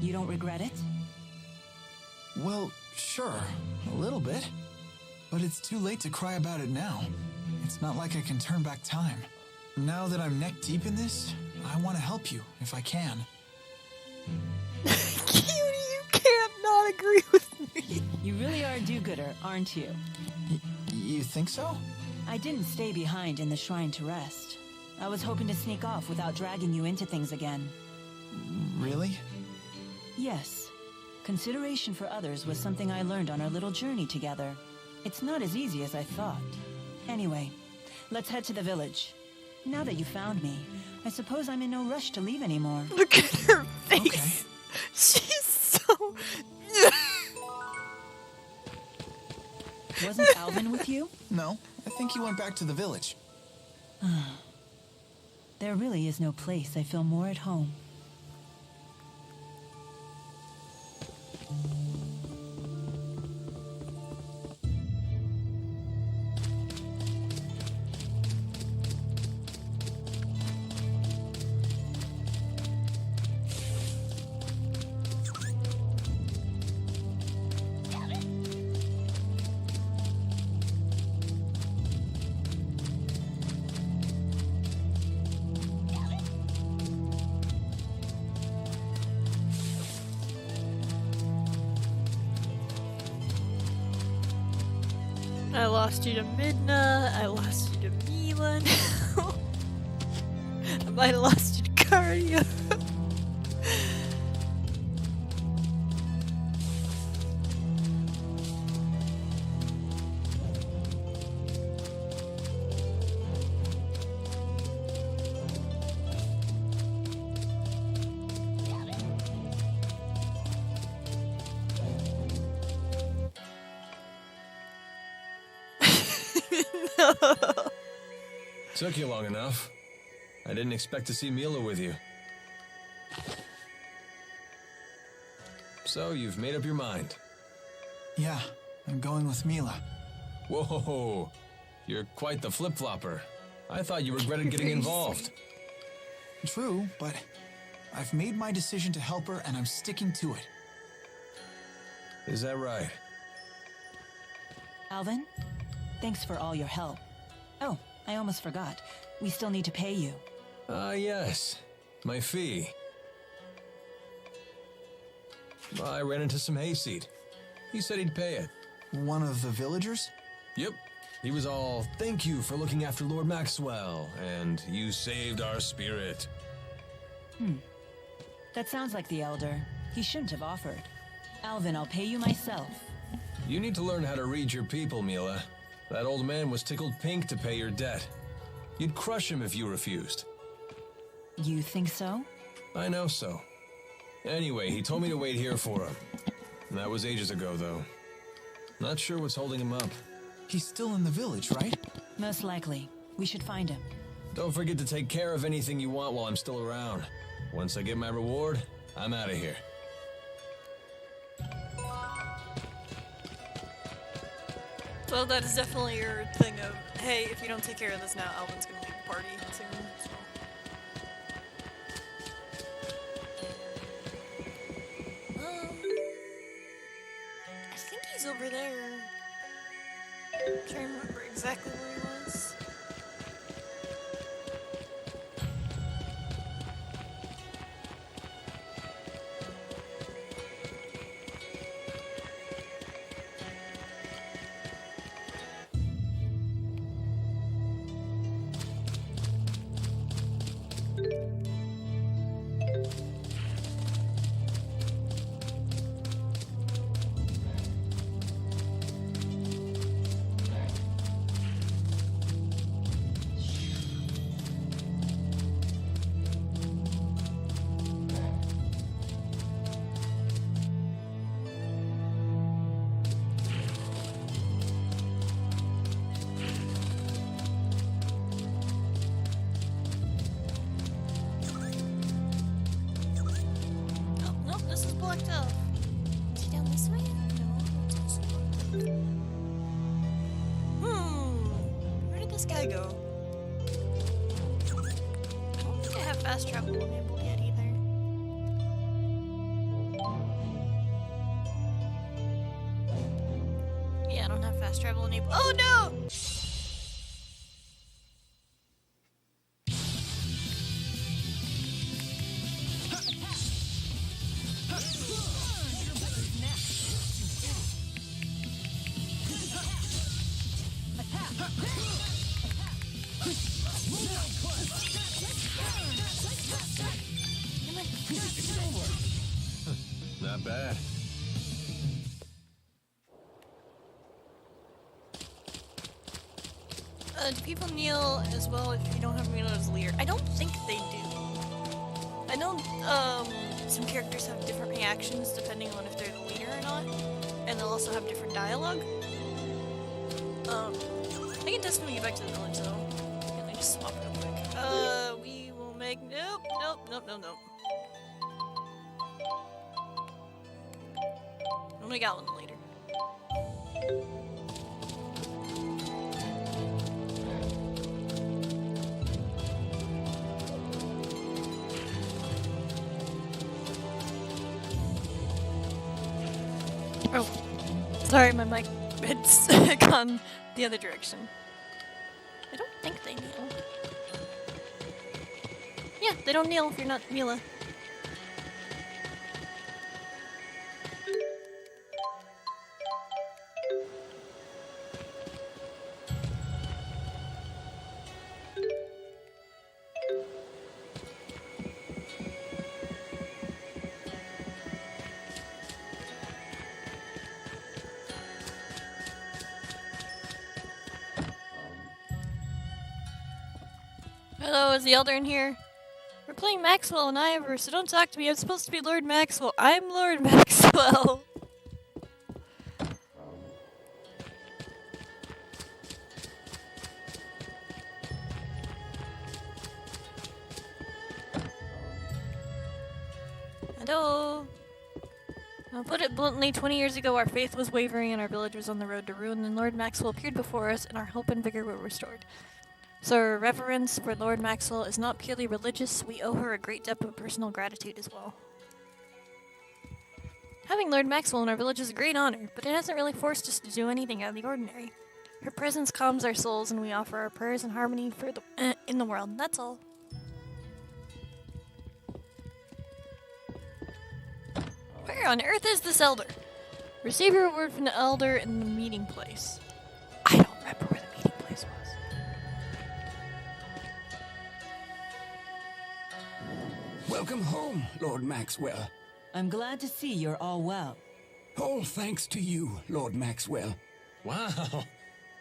You don't regret it? Well, sure, a little bit. But it's too late to cry about it now. It's not like I can turn back time. Now that I'm neck deep in this, I want to help you if I can. Cutie, you can't not agree with me. You really are a do-gooder, aren't you? You think so? I didn't stay behind in the shrine to rest. I was hoping to sneak off without dragging you into things again. Really? Yes. Consideration for others was something I learned on our little journey together. It's not as easy as I thought. Anyway, let's head to the village. Now that you found me, I suppose I'm in no rush to leave anymore. Look at her face. Okay. She's so... Wasn't Alvin with you? No, I think he went back to the village. There really is no place I feel more at home. I lost you to Midna, I lost you to Milla now. I might have lost you to Cardia. Took you long enough. I didn't expect to see Milla with you. So, you've made up your mind. Yeah, I'm going with Milla. Whoa, you're quite the flip-flopper. I thought you regretted getting involved. True, but I've made my decision to help her and I'm sticking to it. Is that right? Alvin, thanks for all your help. Oh, I almost forgot. We still need to pay you. Yes. My fee. I ran into some hayseed. He said he'd pay it. One of the villagers? Yep. He was all, "Thank you for looking after Lord Maxwell, and you saved our spirit." That sounds like the Elder. He shouldn't have offered. Alvin, I'll pay you myself. You need to learn how to read your people, Milla. That old man was tickled pink to pay your debt. You'd crush him if you refused. You think so? I know so. Anyway, he told me to wait here for him. That was ages ago, though. Not sure what's holding him up. He's still in the village, right? Most likely. We should find him. Don't forget to take care of anything you want while I'm still around. Once I get my reward, I'm out of here. Well, that is definitely your thing of, hey, if you don't take care of this now, Alvin's gonna leave the party soon. So. I think he's over there. I'm trying to remember exactly where he was. Oh, nope, this is blocked off. Is he down this way? Where did this guy go? I don't think I have fast travel enabled yet either. Yeah, I don't have fast travel enabled. Oh no! Not bad. Do people kneel as well if you don't have Milla as leader? I don't think they do. I know some characters have different reactions depending on if they're the leader or not, and they'll also have different dialogue. I can test when we get back to the village though. Let me just swap real quick. We will make nope. Only got one the leader. Oh, sorry, my mic had gone the other direction. I don't think they kneel. Yeah, they don't kneel if you're not Milla. Hello, is the Elder in here? We're playing Maxwell and Ivor, so don't talk to me. I'm supposed to be Lord Maxwell. I'm Lord Maxwell. Hello. I'll put it bluntly, 20 years ago our faith was wavering and our village was on the road to ruin, and Lord Maxwell appeared before us and our hope and vigor were restored. So our reverence for Lord Maxwell is not purely religious, we owe her a great debt of personal gratitude as well. Having Lord Maxwell in our village is a great honor, but it hasn't really forced us to do anything out of the ordinary. Her presence calms our souls and we offer our prayers and harmony for in the world, that's all. Where on earth is this elder? Receive your word from the elder in the meeting place. I don't remember where the meeting place was. Welcome home, Lord Maxwell. I'm glad to see you're all well. All thanks to you, Lord Maxwell. Wow.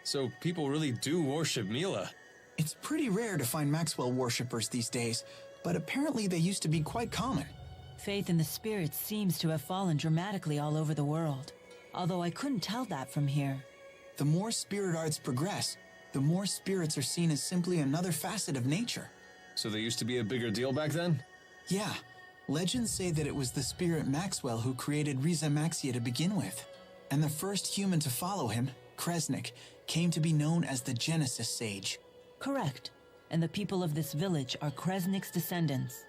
So people really do worship Milla. It's pretty rare to find Maxwell worshippers these days, but apparently they used to be quite common. Faith in the spirits seems to have fallen dramatically all over the world, although I couldn't tell that from here. The more spirit arts progress, the more spirits are seen as simply another facet of nature. So they used to be a bigger deal back then? Yeah, legends say that it was the spirit Maxwell who created Riza Maxia to begin with, and the first human to follow him, Kresnik, came to be known as the Genesis Sage. Correct. And the people of this village are Kresnik's descendants.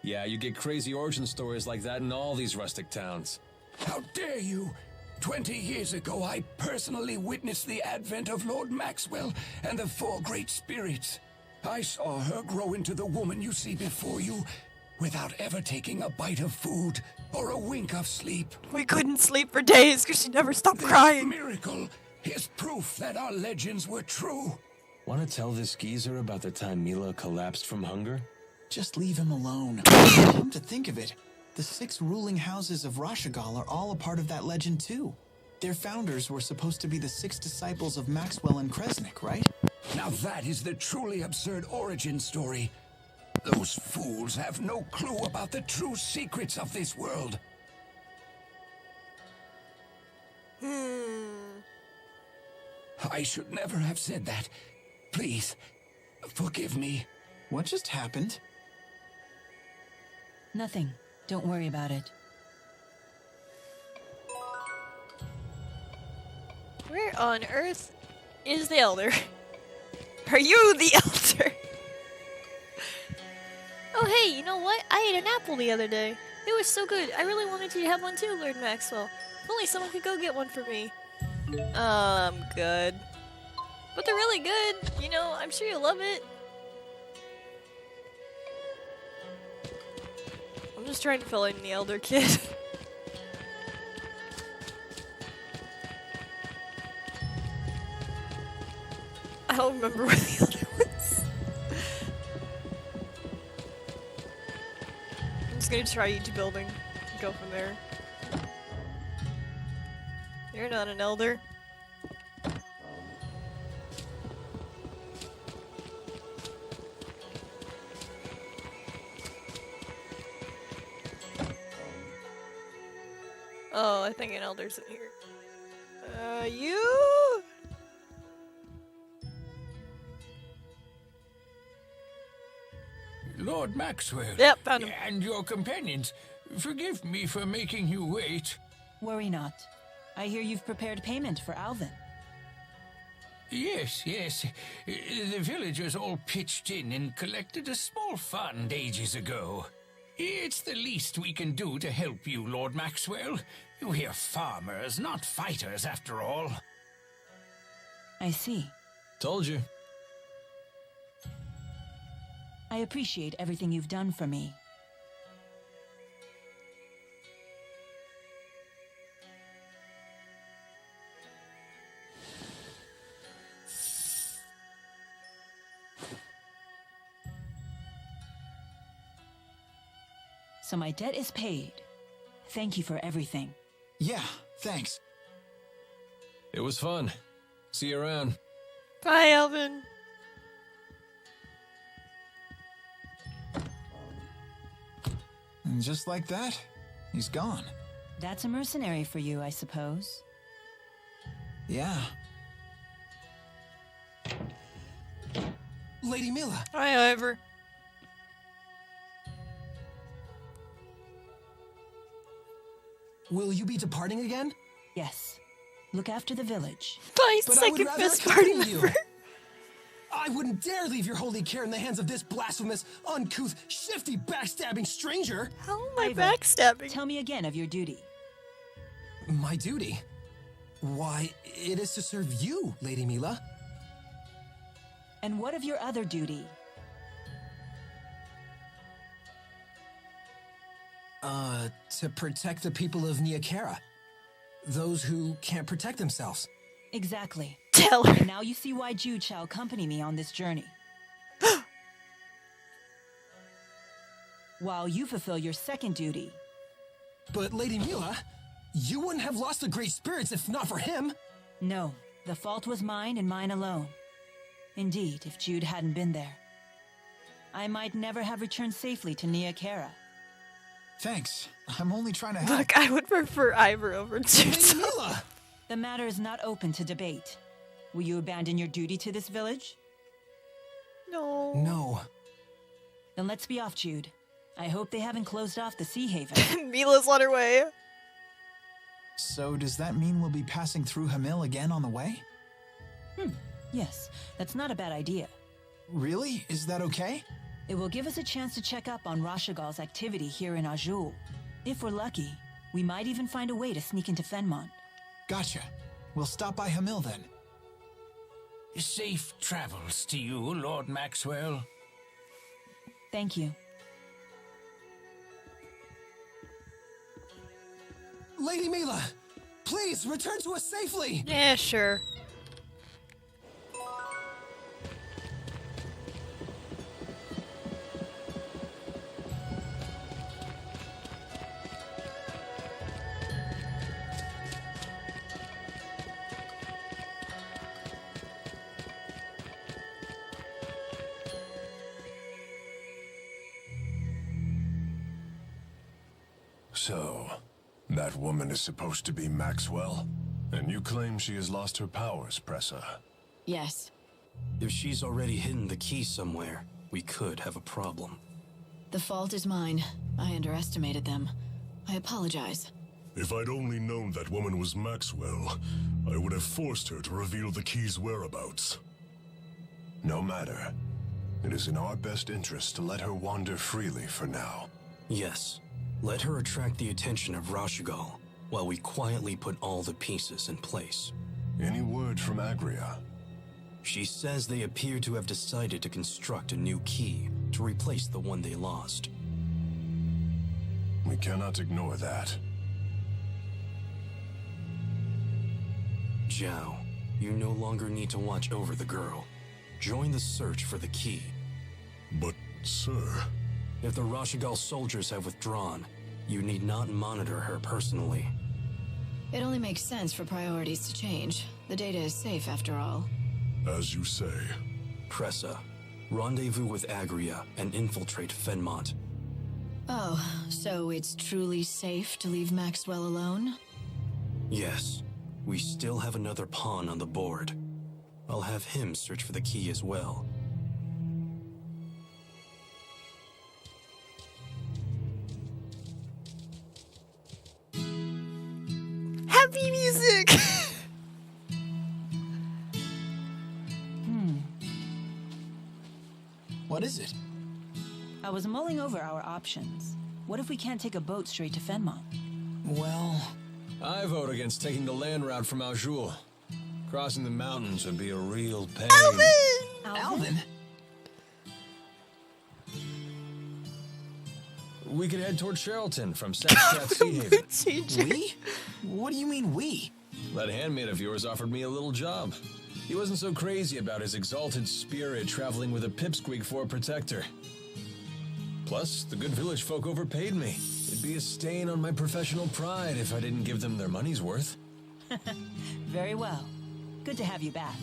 Yeah, you get crazy origin stories like that in all these rustic towns. How dare you! 20 years ago, I personally witnessed the advent of Lord Maxwell and the four great spirits. I saw her grow into the woman you see before you, without ever taking a bite of food or a wink of sleep. We couldn't sleep for days because she never stopped This crying. miracle is proof that our legends were true. Want to tell this geezer about the time Milla collapsed from hunger? Just leave him alone. Come to think of it, the 6 ruling houses of Rashagal are all a part of that legend too. Their founders were supposed to be the 6 disciples of Maxwell and Kresnik, right? Now that is the truly absurd origin story. Those fools have no clue about the true secrets of this world. I should never have said that. Please, forgive me. What just happened? Nothing. Don't worry about it. Where on earth is the elder? Are you the elder? Oh hey, you know what? I ate an apple the other day. It was so good. I really wanted you to have one too, Lord Maxwell. If only someone could go get one for me. I'm good. But they're really good. You know, I'm sure you'll love it. I'm just trying to fill in the elder kid. I don't remember where the other was. I'm just gonna try each building and go from there. You're not an elder. Oh, I think an elder's in here. You? Lord Maxwell. Yep, found him. And your companions. Forgive me for making you wait. Worry not. I hear you've prepared payment for Alvin. Yes. The villagers all pitched in and collected a small fund ages ago. It's the least we can do to help you, Lord Maxwell. We're farmers, not fighters, after all. I see. Told you. I appreciate everything you've done for me. So my debt is paid. Thank you for everything. Yeah, thanks. It was fun. See you around. Bye, Alvin. And just like that, he's gone. That's a mercenary for you, I suppose. Yeah. Lady Milla, Hi, Ivor. will you be departing again? Yes. Look after the village. My But I would second rather best party accompany you. member. I wouldn't dare leave your holy care in the hands of this blasphemous, uncouth, shifty, backstabbing stranger. How am I Ivor, backstabbing? Tell me again of your duty. My duty? Why, it is to serve you, Lady Milla. And what of your other duty? To protect the people of Niakara. Those who can't protect themselves. Exactly. Tell her. And now you see why Jude shall accompany me on this journey. While you fulfill your second duty. But Lady Milla, you wouldn't have lost the Great Spirits if not for him. No, the fault was mine and mine alone. Indeed, if Jude hadn't been there, I might never have returned safely to Niakara. Thanks. I'm only trying to help. Look, I would prefer Ivor over Lady Jude. Milla! The matter is not open to debate. Will you abandon your duty to this village? No. No. Then let's be off, Jude. I hope they haven't closed off the Sea Haven. Mila's on her way. So does that mean we'll be passing through Hamil again on the way? Yes, that's not a bad idea. Really? Is that okay? It will give us a chance to check up on Rashagal's activity here in Azul. If we're lucky, we might even find a way to sneak into Fenmont. Gotcha. We'll stop by Hamil then. Safe travels to you, Lord Maxwell. Thank you. Lady Milla, please return to us safely! Yeah, sure. So, that woman is supposed to be Maxwell? And you claim she has lost her powers, Pressa? Yes. If she's already hidden the key somewhere, we could have a problem. The fault is mine. I underestimated them. I apologize. If I'd only known that woman was Maxwell, I would have forced her to reveal the key's whereabouts. No matter. It is in our best interest to let her wander freely for now. Yes. Let her attract the attention of Rashagal, while we quietly put all the pieces in place. Any word from Agria? She says they appear to have decided to construct a new key to replace the one they lost. We cannot ignore that. Zhao, you no longer need to watch over the girl. Join the search for the key. But, sir... If the Rashagal soldiers have withdrawn, you need not monitor her personally. It only makes sense for priorities to change. The data is safe after all. As you say. Pressa, rendezvous with Agria and infiltrate Fenmont. Oh, so it's truly safe to leave Maxwell alone? Yes. We still have another pawn on the board. I'll have him search for the key as well. Happy music! What is it? I was mulling over our options. What if we can't take a boat straight to Fenmont? Well... I vote against taking the land route from Azul. Crossing the mountains would be a real pain. Alvin? We could head toward Sherrilton from Sackstrath Sea Haven. We? What do you mean, we? That handmaid of yours offered me a little job. He wasn't so crazy about his exalted spirit traveling with a pipsqueak for a protector. Plus, the good village folk overpaid me. It'd be a stain on my professional pride if I didn't give them their money's worth. Very well. Good to have you back.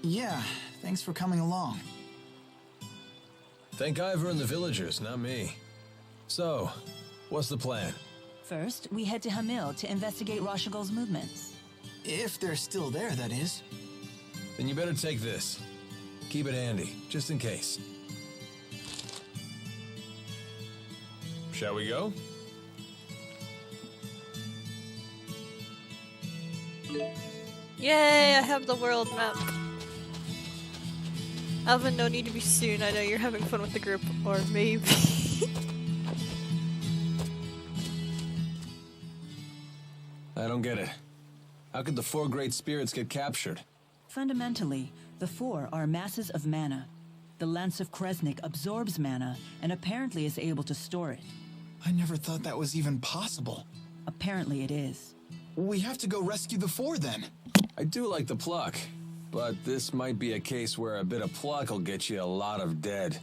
Yeah, thanks for coming along. Thank Ivor and the villagers, not me. So, what's the plan? First, we head to Hamil to investigate Rashagal's movements. If they're still there, that is. Then you better take this. Keep it handy, just in case. Shall we go? Yay, I have the world map. Alvin, no need to be soon. I know you're having fun with the group, or maybe. I don't get it. How could the four great spirits get captured? Fundamentally, the four are masses of mana. The Lance of Kresnik absorbs mana and apparently is able to store it. I never thought that was even possible. Apparently it is. We have to go rescue the four then. I do like the pluck, but this might be a case where a bit of pluck will get you a lot of dead.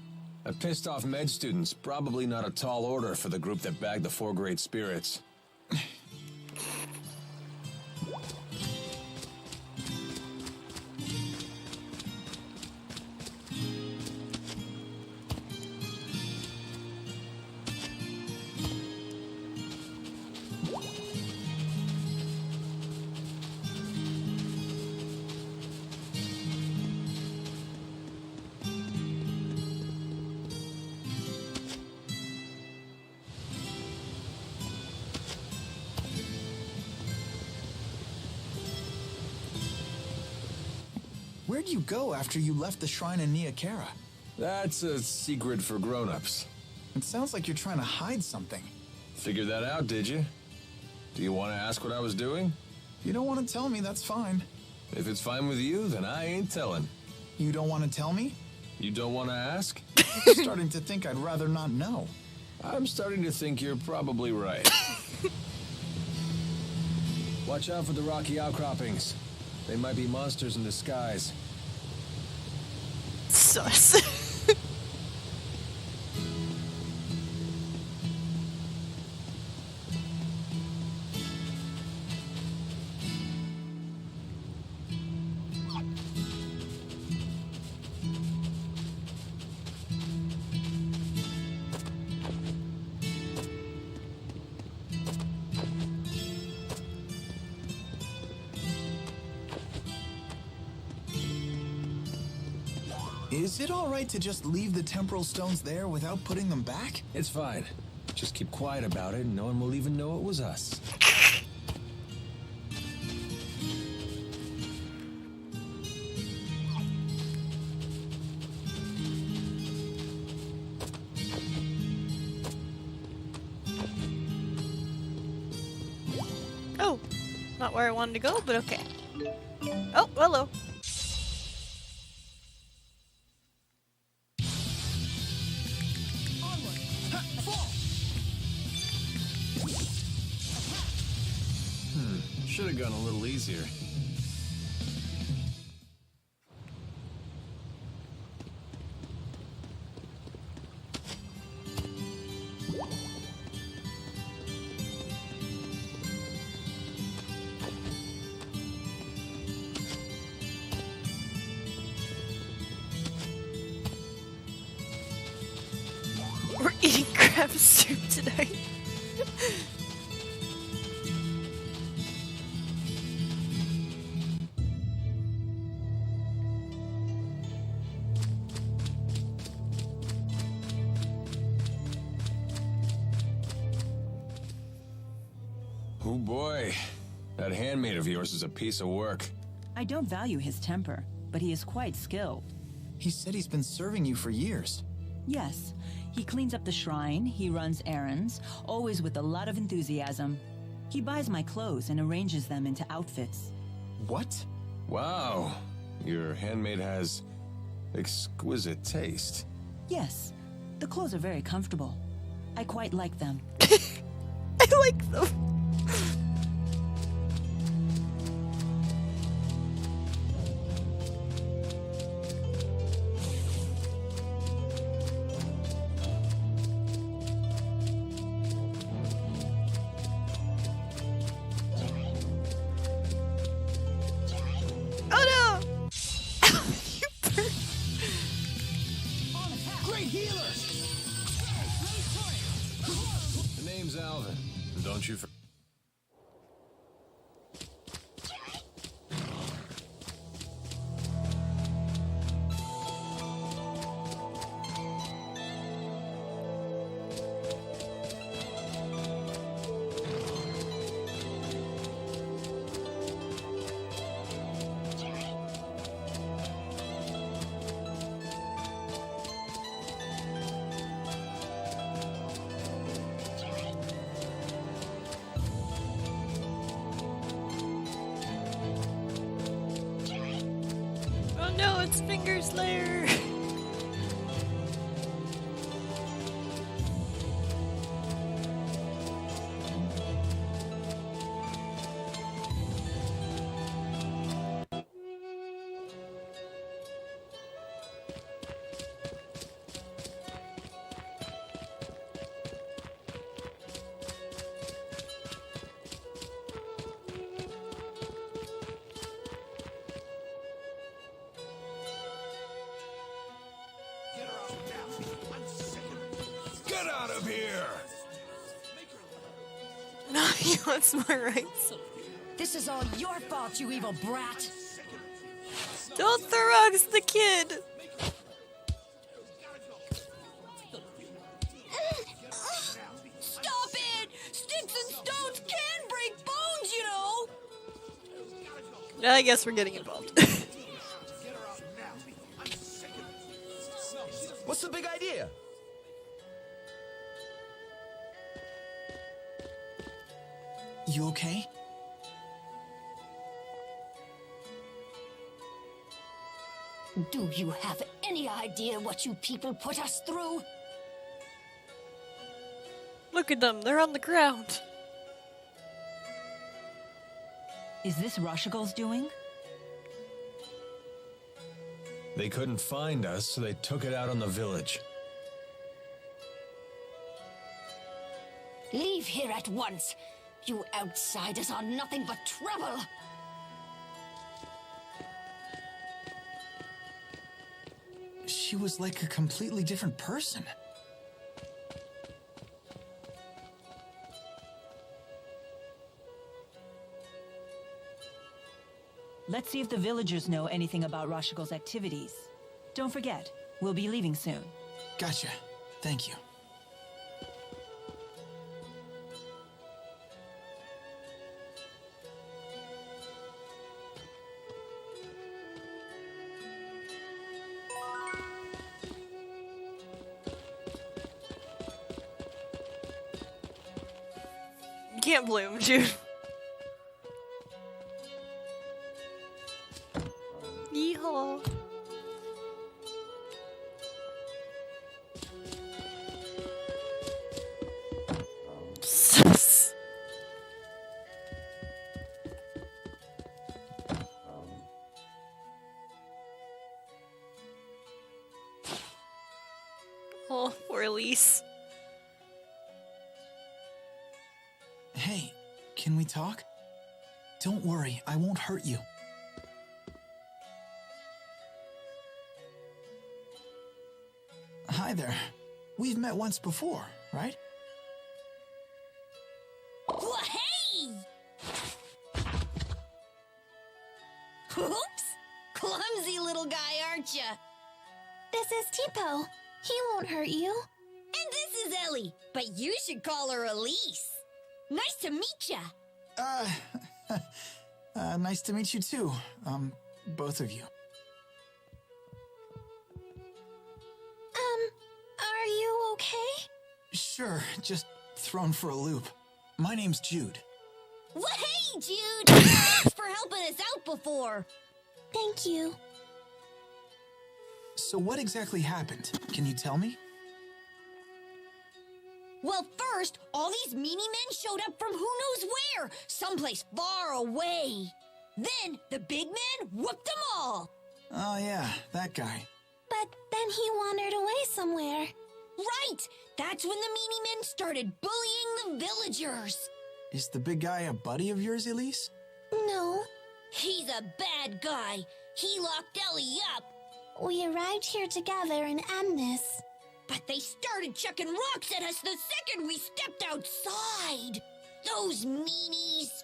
A pissed off med student's probably not a tall order for the group that bagged the four great spirits. Where'd you go after you left the shrine in Niakara? That's a secret for grown-ups. It sounds like you're trying to hide something. Figured that out, did you? Do you want to ask what I was doing? You don't want to tell me, that's fine. If it's fine with you, then I ain't telling. You don't want to tell me? You don't want to ask? I'm starting to think I'd rather not know. I'm starting to think you're probably right. Watch out for the rocky outcroppings. They might be monsters in disguise. Sus. Is it all right to just leave the temporal stones there without putting them back? It's fine. Just keep quiet about it and no one will even know it was us. Oh, not where I wanted to go, but okay. Oh, hello. Should have gone a little easier. We're eating crab soup tonight. Oh boy, that handmaid of yours is a piece of work. I don't value his temper, but he is quite skilled. He said he's been serving you for years. Yes, he cleans up the shrine, he runs errands, always with a lot of enthusiasm. He buys my clothes and arranges them into outfits. What? Wow, your handmaid has exquisite taste. Yes, the clothes are very comfortable. I quite like them. I like them. Oh no! You burnt. Great healers! The name's Alvin, and don't you forget. Oh no, it's Finger Slayer. Get out of here! No, he wants more rights. This is all your fault, you evil brat. Don't throw rocks at the kid. Stop it! Sticks and stones can break bones, you know! I guess we're getting involved. What's the big idea? You okay? Do you have any idea what you people put us through? Look at them, they're on the ground. Is this Rashigal's doing? They couldn't find us, so they took it out on the village. Leave here at once. You outsiders are nothing but trouble. She was like a completely different person. Let's see if the villagers know anything about Rashigal's activities. Don't forget, we'll be leaving soon. Gotcha. Thank you. You can't blame him, Jude. Yeehaw. Oh, poor Elise. Hey, can we talk? Don't worry, I won't hurt you. Hi there. We've met once before, right? Well, hey! Oops! Clumsy little guy, aren't ya? This is Tipo. He won't hurt you. And this is Ellie, but you should call her Elise. Nice to meet ya. Nice to meet you too. Both of you. Are you okay? Sure, just thrown for a loop. My name's Jude. Well, hey, Jude! Thanks for helping us out before. Thank you. So what exactly happened? Can you tell me? Well, first, all these meanie men showed up from who knows where, someplace far away. Then, the big man whooped them all. Oh yeah, that guy. But then he wandered away somewhere. Right! That's when the meanie men started bullying the villagers. Is the big guy a buddy of yours, Elise? No. He's a bad guy. He locked Ellie up. We arrived here together in Amnis. But they started chucking rocks at us the second we stepped outside. Those meanies.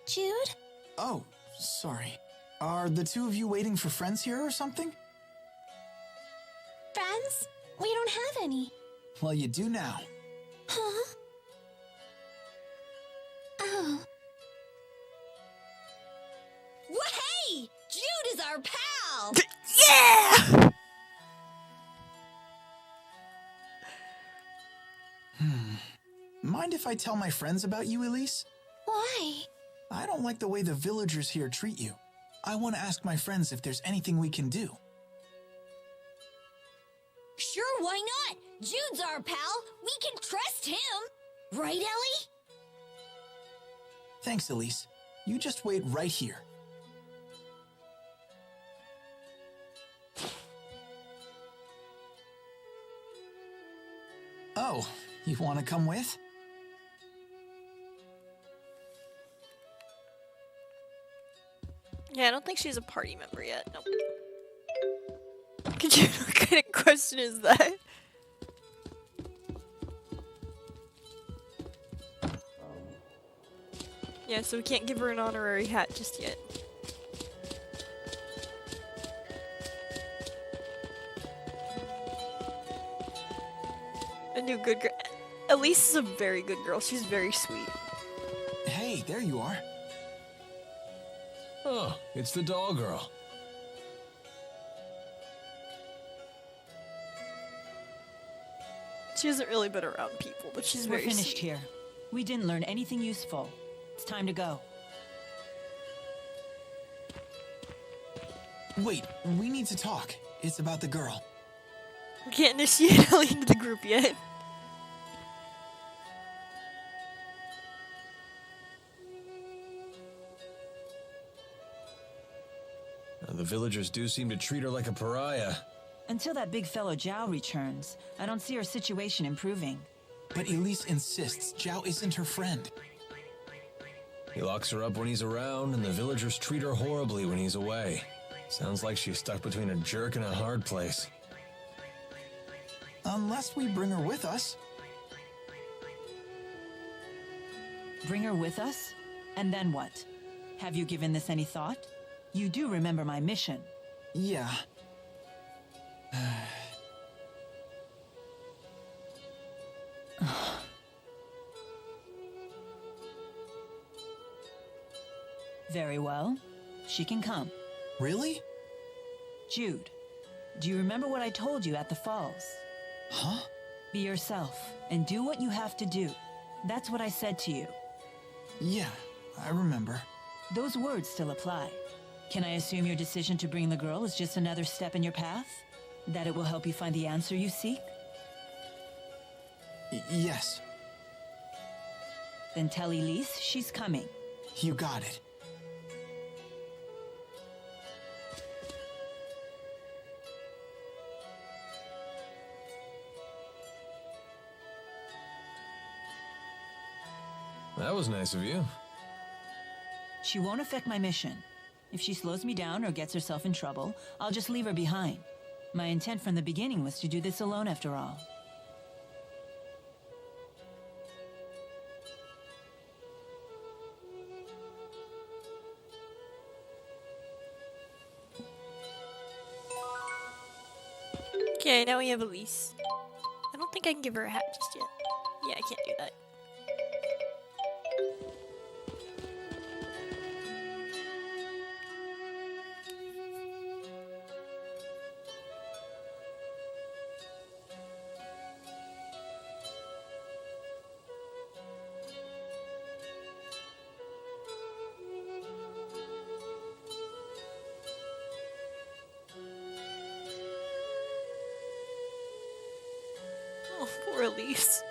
Jude? Oh, sorry. Are the two of you waiting for friends here or something? Friends? We don't have any. Well, you do now. Huh? Oh. Well, hey! Jude is our pal! Yeah! Mind if I tell my friends about you, Elise? Why? I don't like the way the villagers here treat you. I want to ask my friends if there's anything we can do. Sure, why not? Jude's our pal. We can trust him. Right, Ellie? Thanks, Elise. You just wait right here. Oh, you want to come with? Yeah, I don't think she's a party member yet. Nope. Could you? What kind of question is that? Yeah, so we can't give her an honorary hat just yet. A new good girl. Elise is a very good girl. She's very sweet. Hey, there you are. Oh, it's the doll girl. She hasn't really been around people, but she's We're very finished sweet. here. We didn't learn anything useful. It's time to go. Wait, we need to talk. It's about the girl. We can't initiate Ellie into the group yet. The villagers do seem to treat her like a pariah. Until that big fellow Zhao returns, I don't see her situation improving. But Elise insists Zhao isn't her friend. He locks her up when he's around, and the villagers treat her horribly when he's away. Sounds like she's stuck between a jerk and a hard place. Unless we bring her with us. Bring her with us? And then what? Have you given this any thought? You do remember my mission. Yeah. Very well. She can come. Really? Jude, do you remember what I told you at the falls? Huh? Be yourself and do what you have to do. That's what I said to you. Yeah, I remember. Those words still apply. Can I assume your decision to bring the girl is just another step in your path? That it will help you find the answer you seek? Yes. Then tell Elise she's coming. You got it. That was nice of you. She won't affect my mission. If she slows me down or gets herself in trouble, I'll just leave her behind. My intent from the beginning was to do this alone after all. Okay, now we have Elise. I don't think I can give her a hat just yet. Yeah, I can't do that. Oh, poor Elise.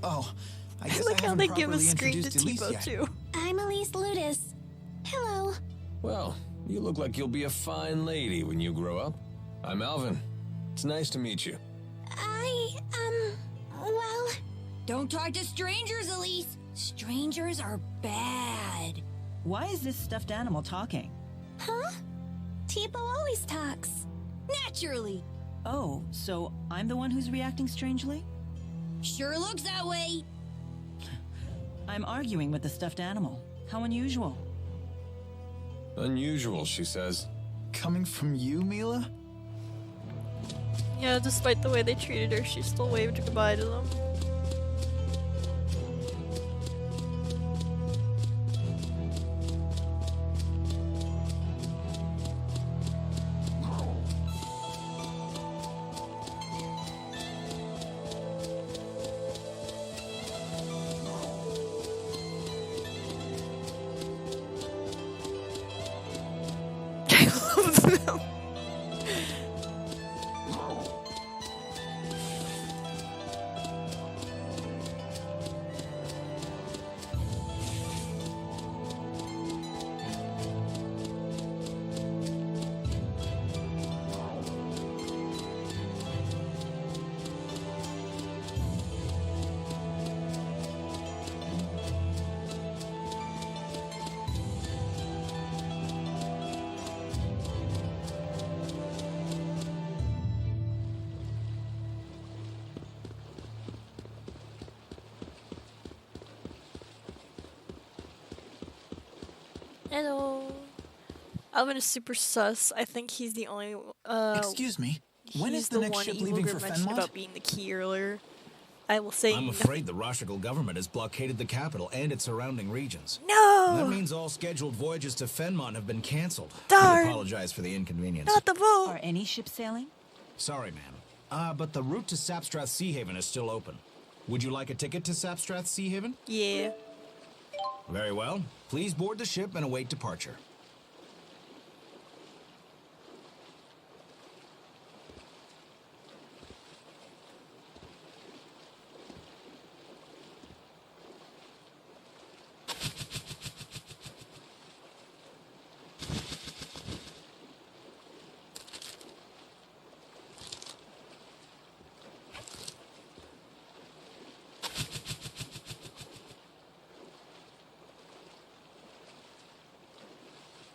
Oh, I I guess like I how haven't they give a properly screen to introduced Elise Tipo yet. too. I'm Elise Ludus. Hello. Well, you look like you'll be a fine lady when you grow up. I'm Alvin. It's nice to meet you. Well... Don't talk to strangers, Elise. Strangers are bad. Why is this stuffed animal talking? Huh? Tipo always talks. Naturally. Oh, so I'm the one who's reacting strangely? Sure looks that way. I'm arguing with the stuffed animal. How unusual. Unusual, she says. Coming from you, Milla? Yeah, despite the way they treated her, she still waved goodbye to them. I love them. Hello. Alvin is super sus. I think he's the only. Excuse me. When he's is the next one ship evil leaving group for mentioned Fenmont? about being the key earlier. I will say. I'm afraid the Rashigal government has blockaded the capital and its surrounding regions. No! That means all scheduled voyages to Fenmont have been canceled. Darn! We apologize for the inconvenience. Not the vote! Are any ships sailing? Sorry, ma'am. But the route to Sapstrath Sea Haven is still open. Would you like a ticket to Sapstrath Sea Haven? Yeah. Very well. Please board the ship and await departure.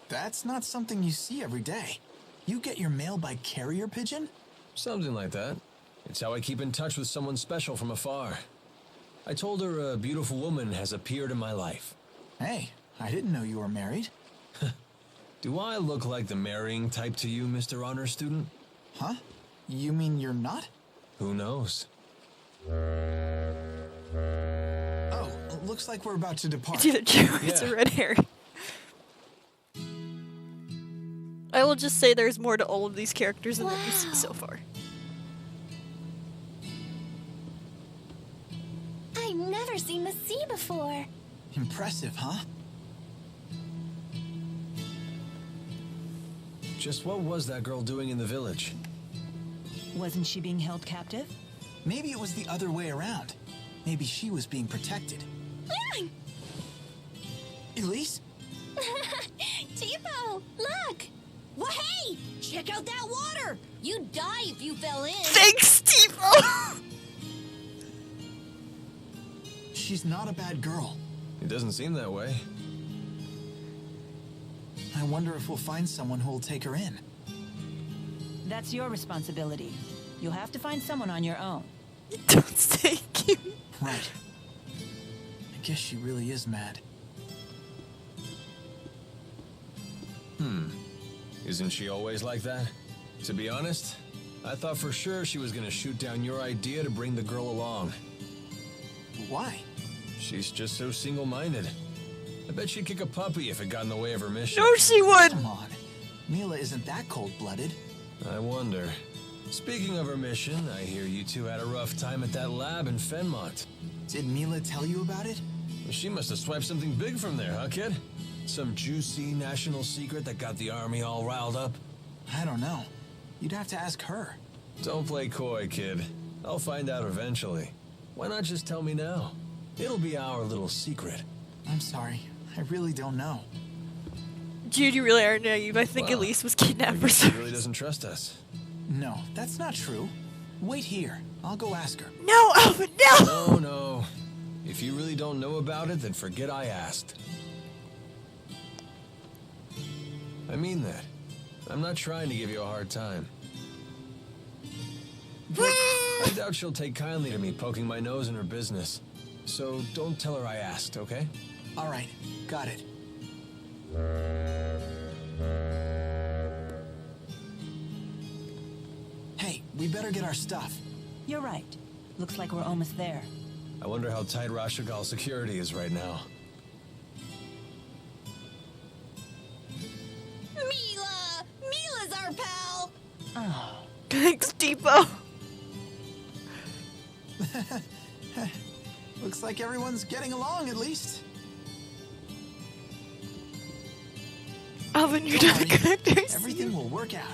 That's not something you see every day. You get your mail by carrier pigeon? Something like that. It's how I keep in touch with someone special from afar. I told her a beautiful woman has appeared in my life. Hey, I didn't know you were married. Do I look like the marrying type to you, Mr. Honor Student? Huh? You mean you're not? Who knows? Oh, looks like we're about to depart. It's either true or it's a red herring. I will just say there's more to all of these characters than what you see so far. I've never seen the sea before. Impressive, huh? Just what was that girl doing in the village? Wasn't she being held captive? Maybe it was the other way around. Maybe she was being protected. Elise? Tipo, look! Well, hey! Check out that water! You'd die if you fell in. Thanks, Tipo! She's not a bad girl. It doesn't seem that way. I wonder if we'll find someone who'll take her in. That's your responsibility. You'll have to find someone on your own. Don't stay cute. Right. I guess she really is mad. Isn't she always like that? To be honest, I thought for sure she was gonna shoot down your idea to bring the girl along. Why? She's just so single-minded. I bet she'd kick a puppy if it got in the way of her mission. No, she would! Come on. Milla isn't that cold-blooded. I wonder. Speaking of her mission, I hear you two had a rough time at that lab in Fenmont. Did Milla tell you about it? She must have swiped something big from there, huh, kid? Some juicy national secret that got the army all riled up? I don't know. You'd have to ask her. Don't play coy, kid. I'll find out eventually. Why not just tell me now? It'll be our little secret. I'm sorry. I really don't know. Dude, you really are naive. I think Elise was kidnapped for She some really doesn't trust us. No, that's not true. Wait here. I'll go ask her. No, Alvin, no! No. If you really don't know about it, then forget I asked. I mean that. I'm not trying to give you a hard time. But I doubt she'll take kindly to me poking my nose in her business. So don't tell her I asked, okay? All right. Got it. Hey, we better get our stuff. You're right. Looks like we're almost there. I wonder how tight Rashigal security is right now. Milla! Milla's our pal! Oh. Thanks, Tipo. Looks like everyone's getting along, at least. Alvin, you're Don't not worry. good actors. Everything will work out.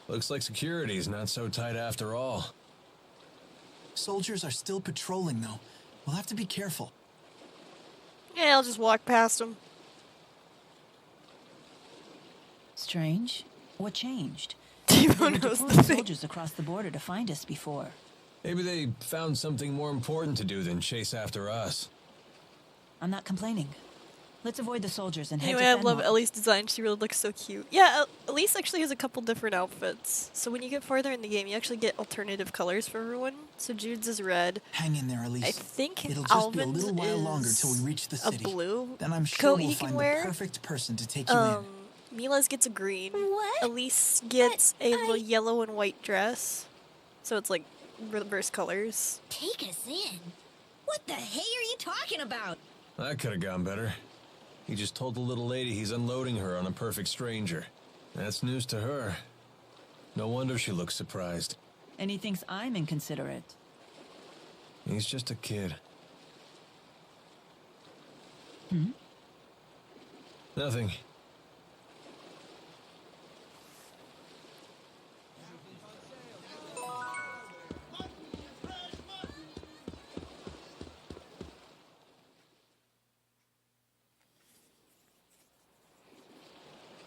Looks like security's not so tight after all. Soldiers are still patrolling, though. We'll have to be careful. Yeah, I'll just walk past him. Strange. What changed? Tipo They knows deployed the thing. soldiers across the border to find us before. Maybe they found something more important to do than chase after us. I'm not complaining. Let's avoid the soldiers and head Anyway, to I Fenwell. love Ellie's design. She really looks so cute. Yeah, Elise actually has a couple different outfits. So when you get farther in the game, you actually get alternative colors for everyone. So Jude's is red. Hang in there, Elise. I think It'll just be a Alvin's little while longer is till we reach the a city. blue Then I'm sure coat we'll you can find wear. the perfect person to take you in. Mila's gets a green. What? Elise gets a little yellow and white dress. So it's like reverse colors. Take us in. What the hey are you talking about? That could have gone better. He just told the little lady he's unloading her on a perfect stranger. That's news to her. No wonder she looks surprised. And he thinks I'm inconsiderate. He's just a kid. Hmm? Nothing.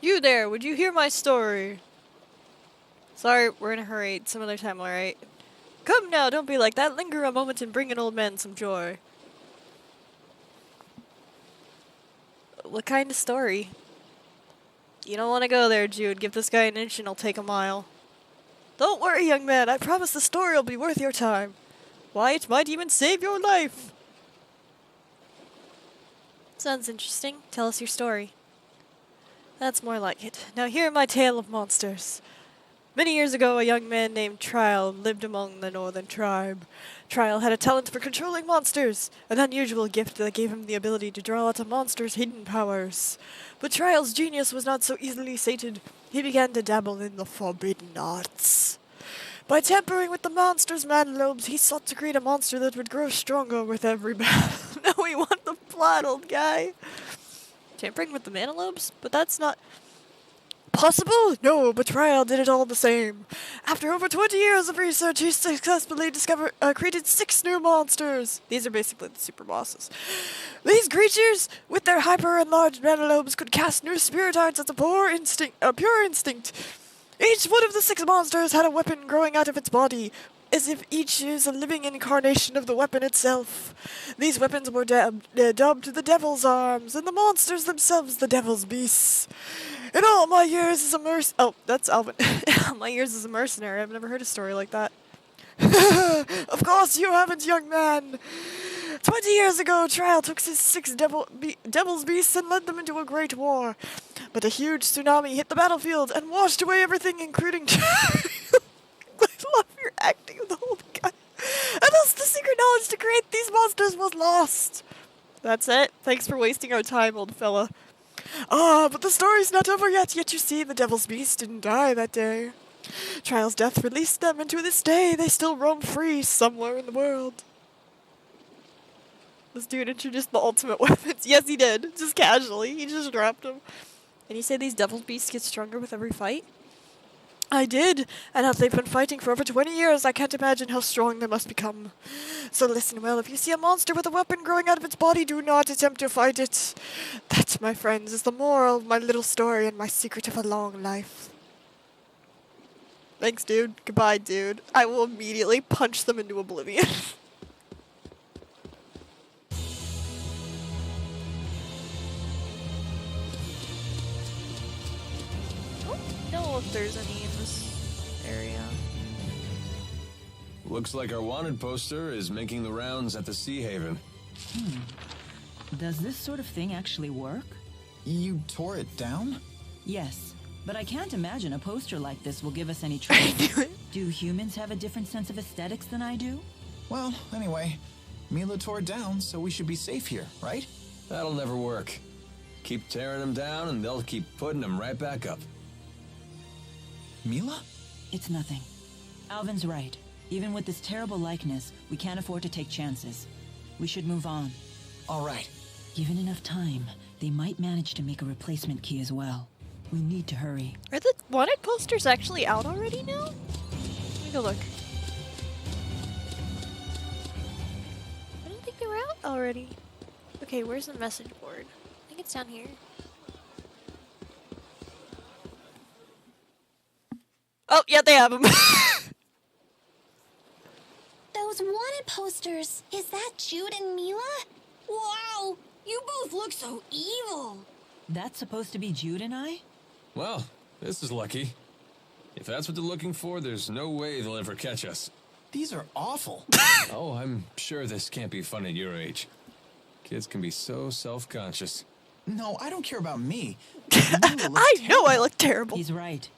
You there, would you hear my story? Sorry, we're in a hurry. Some other time, alright? Come now, don't be like that. Linger a moment and bring an old man some joy. What kind of story? You don't want to go there, Jude. Give this guy an inch and he'll take a mile. Don't worry, young man. I promise the story will be worth your time. Why, it might even save your life. Sounds interesting. Tell us your story. That's more like it. Now hear my tale of monsters. Many years ago, a young man named Trial lived among the northern tribe. Trial had a talent for controlling monsters, an unusual gift that gave him the ability to draw out a monster's hidden powers. But Trial's genius was not so easily sated. He began to dabble in the forbidden arts. By tampering with the monster's manlobes, he sought to create a monster that would grow stronger with every battle. No, we want the plot, old guy. Tampering with the manlobes? But that's not possible? No, but Trial did it all the same. After over 20 years of research, he successfully created 6 new monsters. These are basically the super bosses. These creatures, with their hyper-enlarged manlobes, could cast new spirit arts as a pure instinct. Each one of the 6 monsters had a weapon growing out of its body, as if each is a living incarnation of the weapon itself. These weapons were dubbed the Devil's Arms, and the monsters themselves the Devil's Beasts. In all my years as a oh, that's Alvin. In all my years as a mercenary, I've never heard a story like that. Of course you haven't, young man. 20 years ago, Trial took his 6 Devil's Beasts and led them into a great war. But a huge tsunami hit the battlefield and washed away everything, including I love your acting of the whole guy. And thus the secret knowledge to create these monsters was lost. That's it. Thanks for wasting our time, old fella. Ah, but the story's not over yet. Yet you see, the Devil's Beast didn't die that day. Trial's death released them, and to this day, they still roam free somewhere in the world. This dude introduced the ultimate weapons. Yes, he did. Just casually. He just dropped them. And you say these Devil's Beasts get stronger with every fight? I did, and as they've been fighting for over 20 years, I can't imagine how strong they must become. So listen well, if you see a monster with a weapon growing out of its body, do not attempt to fight it. That, my friends, is the moral of my little story and my secret of a long life. Thanks, dude. Goodbye, dude. I will immediately punch them into oblivion. I don't know if there's any in this area. Looks like our wanted poster is making the rounds at the Sea Haven. Does this sort of thing actually work? You tore it down? Yes, but I can't imagine a poster like this will give us any trouble. Do humans have a different sense of aesthetics than I do? Well, anyway, Milla tore it down, so we should be safe here, right? That'll never work. Keep tearing them down and they'll keep putting them right back up. Milla? It's nothing. Alvin's right. Even with this terrible likeness, we can't afford to take chances. We should move on. All right. Given enough time, they might manage to make a replacement key as well. We need to hurry. Are the wanted posters actually out already now? Let me go look. I didn't think they were out already. Okay, where's the message board? I think it's down here. Oh, yeah, they have them. Those wanted posters. Is that Jude and Milla? Wow! You You both look so evil. That's supposed to be Jude and I? Well, this is lucky. If that's what they're looking for, there's no way they'll ever catch us. These are awful. Oh, I'm sure this can't be fun at your age. Kids can be so self-conscious. No, I don't care about me. I know I look terrible. He's right.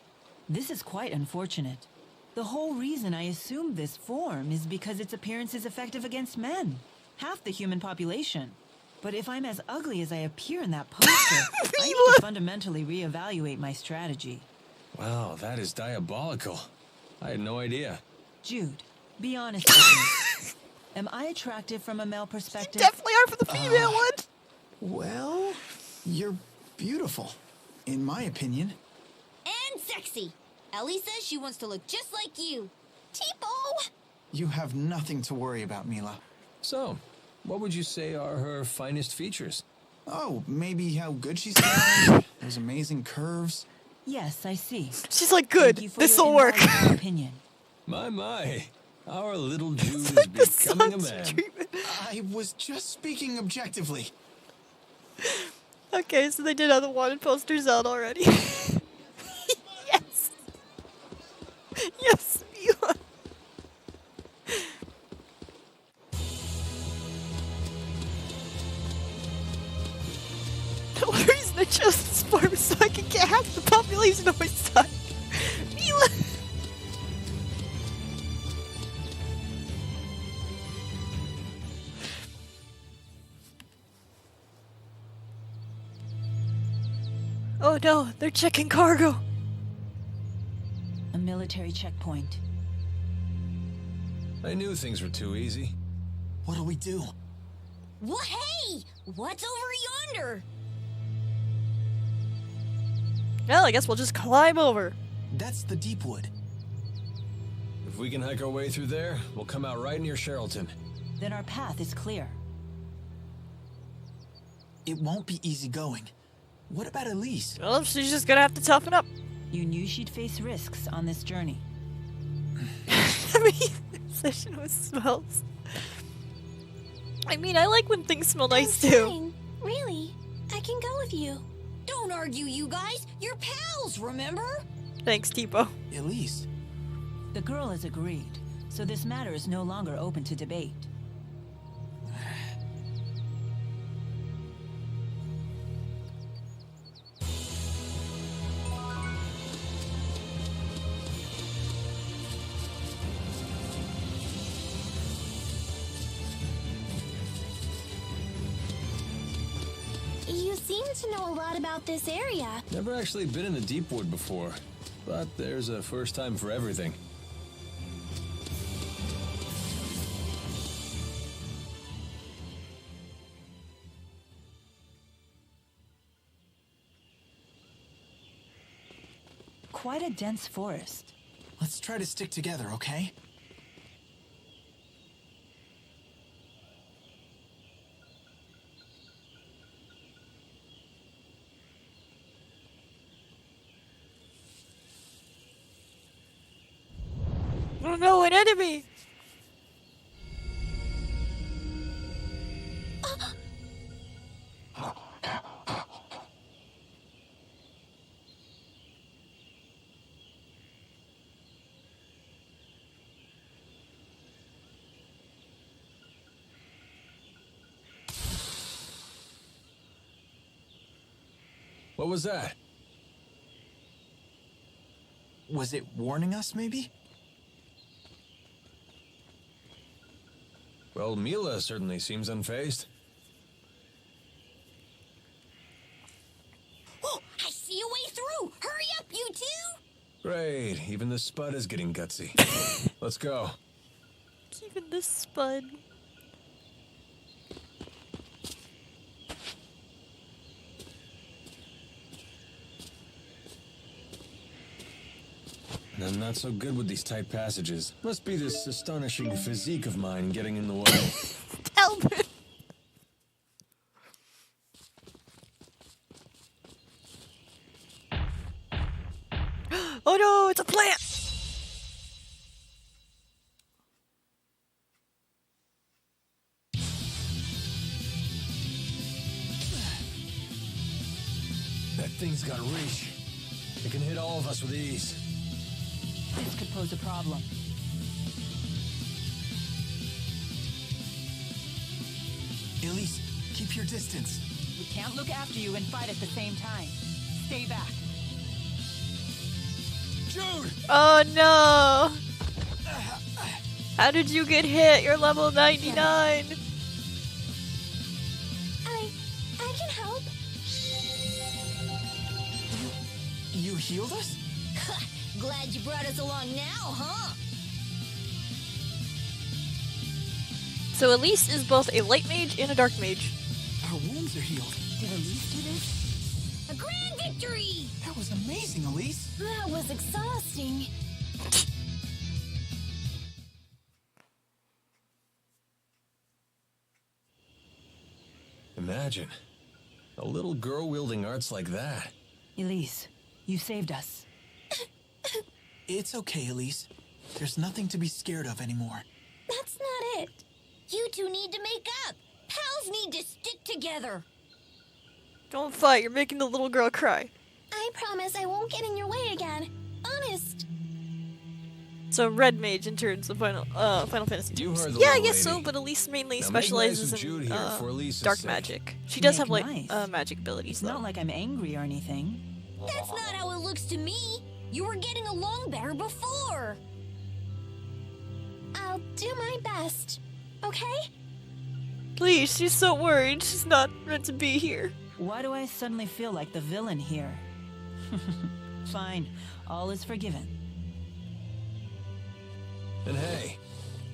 This is quite unfortunate. The whole reason I assumed this form is because its appearance is effective against men. Half the human population. But if I'm as ugly as I appear in that poster, I need to fundamentally reevaluate my strategy. Wow, that is diabolical. I had no idea. Jude, be honest with me. Am I attractive from a male perspective? You definitely are for the female one. Well, you're beautiful, in my opinion. And sexy. Ellie says she wants to look just like you. Tipo! You have nothing to worry about, Milla. So, what would you say are her finest features? Oh, maybe how good she's doing, those amazing curves. Yes, I see. She's like, good, this'll work. Opinion. My. Our little Jude is becoming a man. I was just speaking objectively. Okay, so they did have the wanted posters out already. Yes. Yes, Milla. The only reason I chose this farm is so I can get half the population on my side. Milla. Oh no, they're checking cargo. A military checkpoint. I knew things were too easy. What'll we do? Well, hey! What's over yonder? Well, I guess we'll just climb over. That's the Deepwood. If we can hike our way through there, we'll come out right near Sherrilton. Then our path is clear. It won't be easy going. What about Elise? Well, she's just gonna have to toughen up. You knew she'd face risks on this journey. I mean, obsession with smells. I mean, I like when things smell nice too. Fine. Really? I can go with you. Don't argue, you guys. You're pals, remember? Thanks, Tipo. Elise. The girl has agreed, so this matter is no longer open to debate. You seem to know a lot about this area. Never actually been in the Deepwood before, but there's a first time for everything. Quite a dense forest. Let's try to stick together, okay? Oh no, an enemy! What was that? Was it warning us, maybe? Well, Milla certainly seems unfazed. Oh, I see a way through. Hurry up, you two. Great, even the Spud is getting gutsy. Let's go. Even the Spud. I'm not so good with these tight passages. Must be this astonishing physique of mine getting in the way. Albert! Oh no, it's a plant! thing's got reach. It can hit all of us with ease. This could pose a problem. Elise, keep your distance. We can't look after you and fight at the same time. Stay back. Jude! Oh no! How did you get hit? You're level 99! I can help. You healed us? Glad you brought us along now, huh? So Elise is both a light mage and a dark mage. Our wounds are healed. Did Elise do this? A grand victory! That was amazing, Elise. That was exhausting. Imagine. A little girl wielding arts like that. Elise, you saved us. It's okay, Elise. There's nothing to be scared of anymore. That's not it. You two need to make up. Pals need to stick together. Don't fight, you're making the little girl cry. I promise I won't get in your way again. Honest. So red mage enters the Final Fantasy. You heard the Yeah, I little guess so, lady. but Elise mainly Now make nice specializes with Jude in here for Elise's dark sake. magic. She does Make have like nice. magic abilities It's though. not like I'm angry or anything. That's not how it looks to me. You were getting along better before. I'll do my best. Okay? Please, she's so worried. She's not meant to be here. Why do I suddenly feel like the villain here? Fine, all is forgiven. And hey,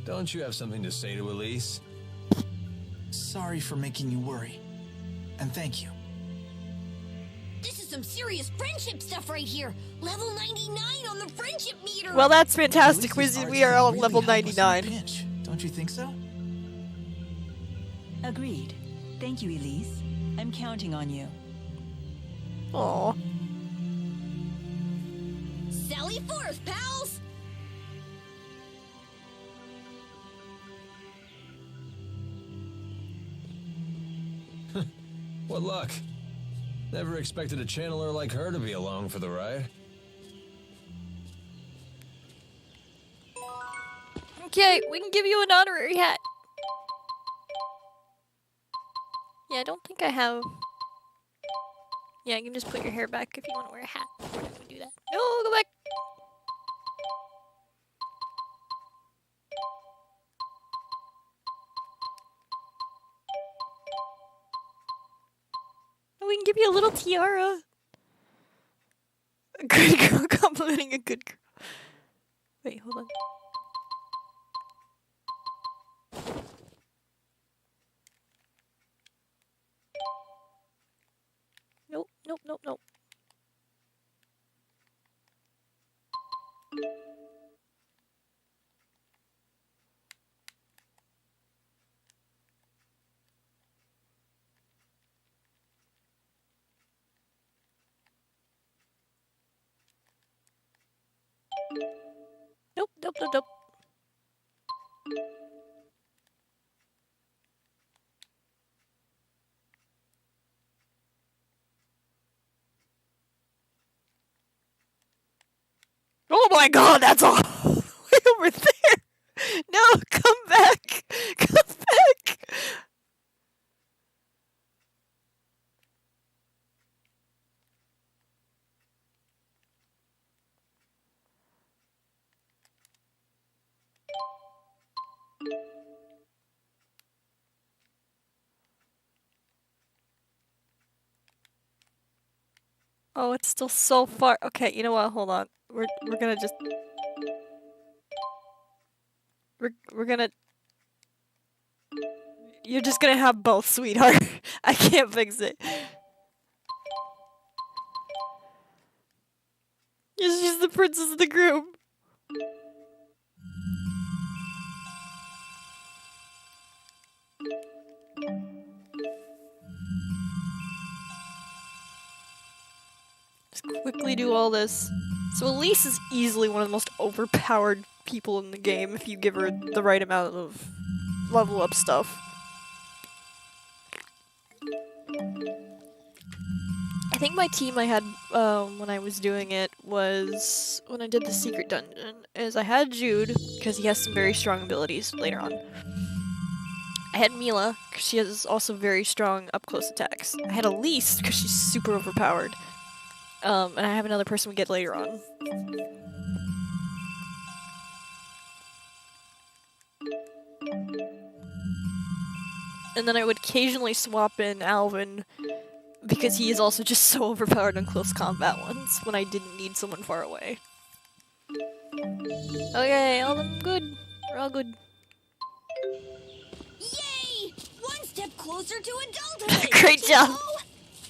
don't you have something to say to Elise? Sorry for making you worry. And thank you. This is some serious friendship stuff right here. Level 99 on the friendship meter. Well, that's fantastic. Elise's arts We are can all really level help us in a 99. pinch. Don't you think so? Agreed. Thank you, Elise. I'm counting on you. Aww. Sally forth, pals. What luck. Never expected a channeler like her to be along for the ride. Okay, we can give you an honorary hat. Yeah, I don't think I have... Yeah, you can just put your hair back if you want to wear a hat. We're not gonna do that. No, go back! Oh, we can give you a little tiara. A good girl complimenting a good girl. Wait, hold on. Nope, nope, nope, nope. Nope, nope, nope, nope. Oh my god, that's all way over there! No, come back! Come back! Oh, it's still so far. Okay, you know what? Hold on. We're gonna just we're gonna You're just gonna have both, sweetheart. I can't fix it. She's the princess of the group. Just quickly do all this. So Elise is easily one of the most overpowered people in the game if you give her the right amount of level up stuff. I think my team I had when I was doing it was when I did the secret dungeon is I had Jude because he has some very strong abilities later on. I had Milla because she has also very strong up close attacks. I had Elise because she's super overpowered. And I have another person we get later on. And then I would occasionally swap in Alvin because he is also just so overpowered on close combat ones when I didn't need someone far away. Okay, all them good. We're all good. Yay! One step closer to adulthood! Great job! Oh,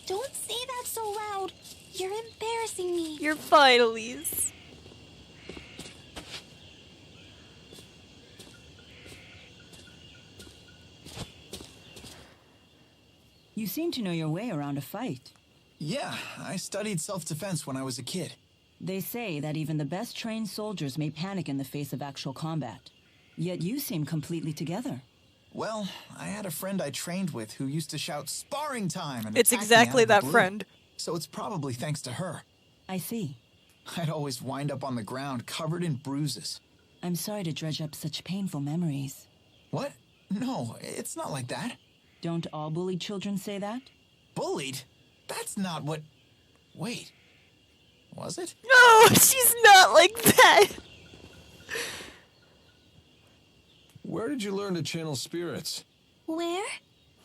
don't say that so loud. You're embarrassing me. You're fine, Elise. You seem to know your way around a fight. Yeah, I studied self-defense when I was a kid. They say that even the best trained soldiers may panic in the face of actual combat. Yet you seem completely together. Well, I had a friend I trained with who used to shout sparring time and it's attack me exactly out of the that blue. friend. So it's probably thanks to her. I see. I'd always wind up on the ground covered in bruises. I'm sorry to dredge up such painful memories. What? No, it's not like that. Don't all bullied children say that? Bullied? That's not what... Wait. Was it? No, she's not like that! Where did you learn to channel spirits? Where?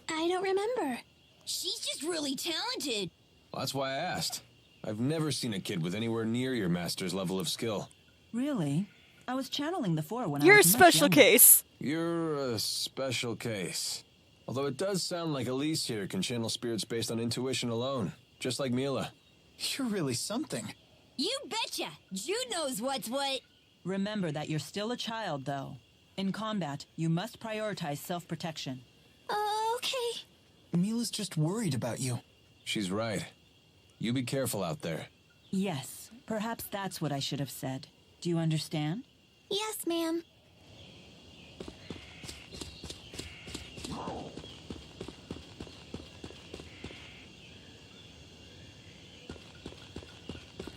I don't remember. She's just really talented. Well, that's why I asked. I've never seen a kid with anywhere near your master's level of skill. Really? I was channeling the four when You're I a was much special younger. case. You're a special case. Although it does sound like Elise here can channel spirits based on intuition alone, just like Milla. You're really something. You betcha! Jude knows what's what. Remember that you're still a child, though. In combat, you must prioritize self-protection. Okay. Mila's just worried about you. She's right. You be careful out there. Yes, perhaps that's what I should have said. Do you understand? Yes, ma'am.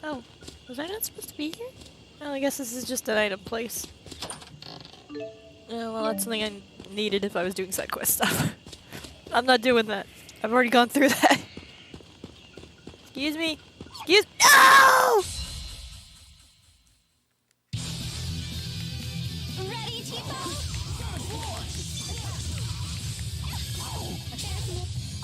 Oh, was I not supposed to be here? Oh, I guess this is just an item place. Oh, well, that's something I needed if I was doing side quest stuff. I'm not doing that. I've already gone through that. Excuse me. Excuse- No! Ready, Tipo?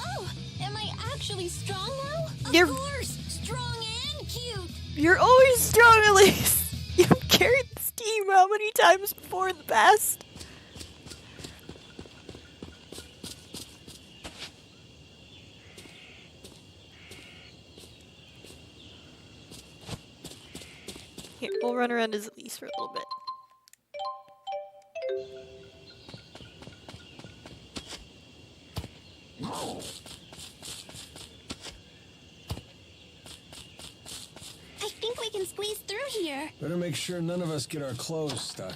Oh, am I actually strong now? Of You're- course, strong and cute. You're always strong, Elise! You've carried this team how many times before in the past? Here, we'll run around as Elise for a little bit. I think we can squeeze through here. Better make sure none of us get our clothes stuck.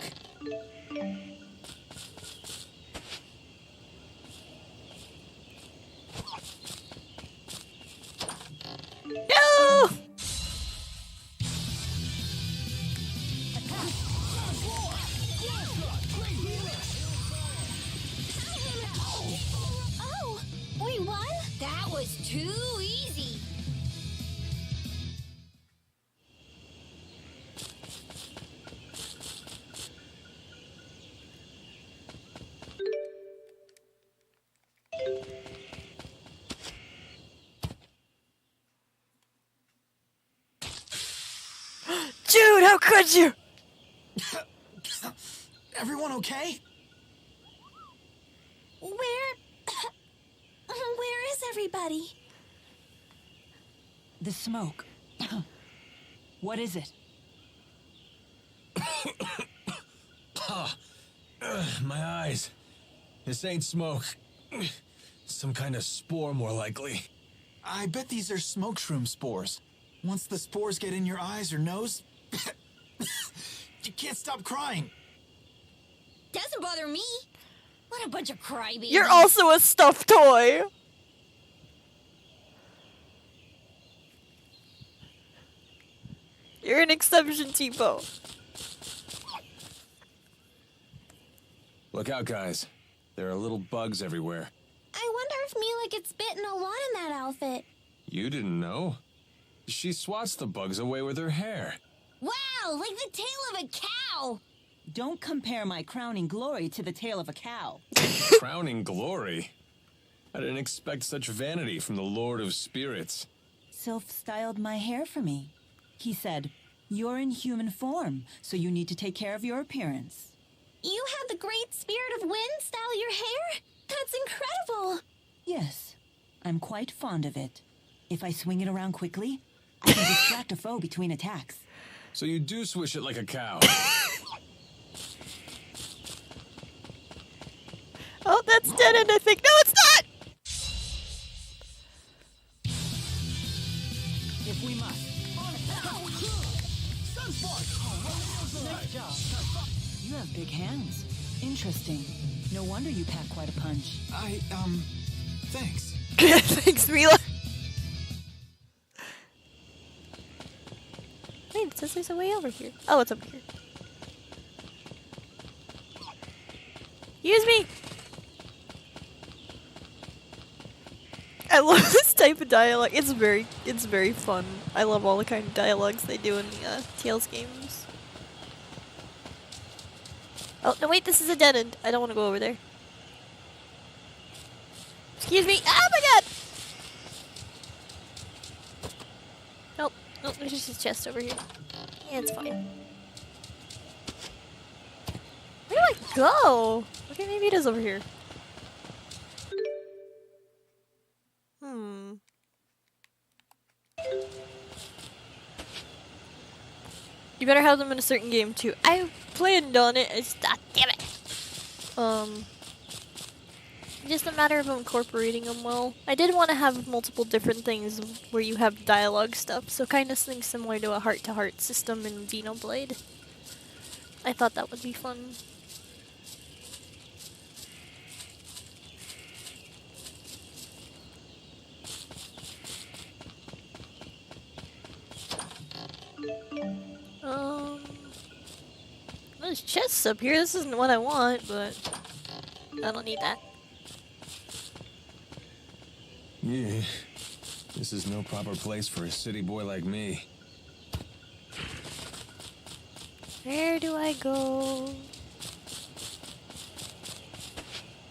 No! Oh, we won? That was too easy. Jude, how could you? Everyone okay? Where is everybody? The smoke. What is it? My eyes. This ain't smoke. Some kind of spore, more likely. I bet these are smoke shroom spores. Once the spores get in your eyes or nose, you can't stop crying. Doesn't bother me. What a bunch of crybabies. You're also a stuffed toy. You're an exception, Tipo. Look out, guys. There are little bugs everywhere. I wonder if Milla gets bitten a lot in that outfit. You didn't know? She swats the bugs away with her hair. Wow, like the tail of a cow! Don't compare my crowning glory to the tail of a cow. Crowning glory? I didn't expect such vanity from the Lord of Spirits. Sylph styled my hair for me. He said, "You're in human form, so you need to take care of your appearance." You had the great spirit of wind style your hair? That's incredible! Yes, I'm quite fond of it. If I swing it around quickly, I can distract a foe between attacks. So you do swish it like a cow. Oh, that's dead end, I think. No, it's not! If we must. Nice job. You have big hands. Interesting. No wonder you pack quite a punch. Thanks. Thanks, Milla. Wait, it says there's a way over here. Oh, it's over here. Use me! I love this type of dialogue. It's very fun. I love all the kind of dialogues they do in Tales games. Oh, no wait, this is a dead end. I don't want to go over there. Excuse me! Oh my god! Nope, nope, there's just a chest over here. Yeah, it's fine. Where do I go? Okay, maybe it is over here. You better have them in a certain game too. I planned on it. It's damn it. Just a matter of incorporating them well. I did want to have multiple different things where you have dialogue stuff, so kind of something similar to a heart-to-heart system in Xenoblade. I thought that would be fun. There's chests up here. This isn't what I want, but I don't need that. Yeah, this is no proper place for a city boy like me. Where do I go?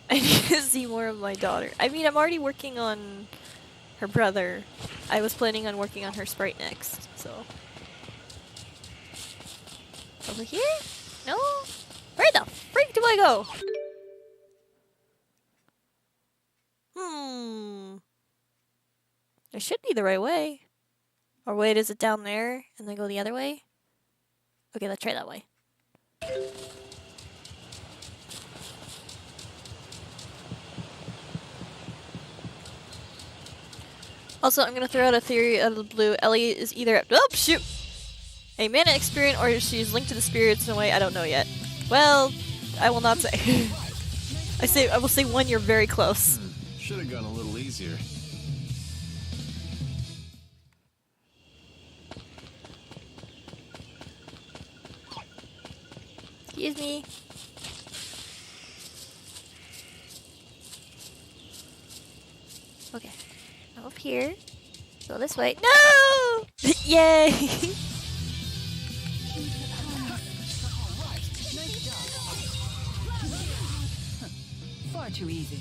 I need to see more of my daughter. I mean, I'm already working on her brother. I was planning on working on her sprite next, so. Over here? No? Where the freak do I go? It should be the right way. Or wait, is it down there and then go the other way? Okay, let's try that way. Also, I'm gonna throw out a theory out of the blue. Ellie is either oh shoot, a mana experience, or she's linked to the spirits in a way I don't know yet. Well, I will not say. I will say one. You're very close. Should have gone a little easier. Excuse me. Okay. Up here. Go this way. No! Yay! Far too easy.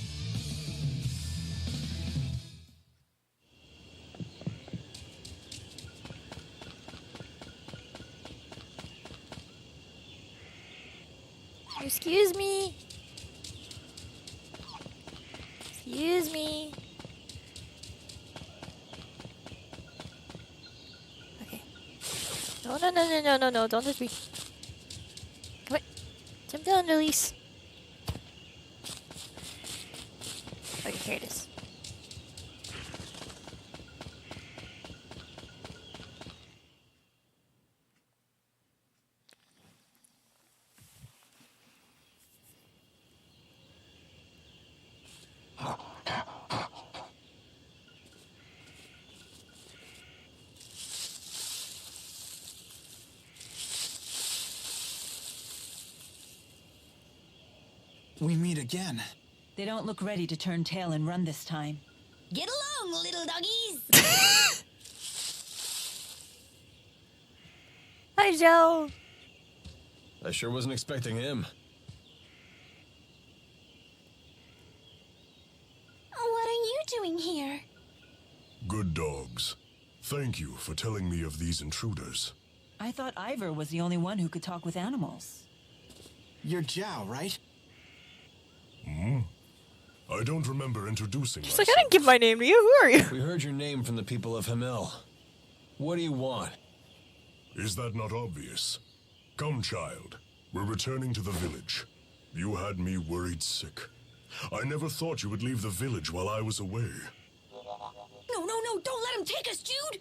Excuse me. Excuse me. Okay. No, don't touch me. Come on. Jump down, release. Okay, here it is. we meet again. They don't look ready to turn tail and run this time. Get along, little doggies! Hi, Joe. I sure wasn't expecting him. What are you doing here? Good dogs. Thank you for telling me of these intruders. I thought Ivor was the only one who could talk with animals. You're Zhao, right? I don't remember introducing She's myself. like, I didn't give my name to you. Who are you? We heard your name from the people of Hamil. What do you want? Is that not obvious? Come, child. We're returning to the village. You had me worried sick. I never thought you would leave the village while I was away. No, don't let him take us, Jude!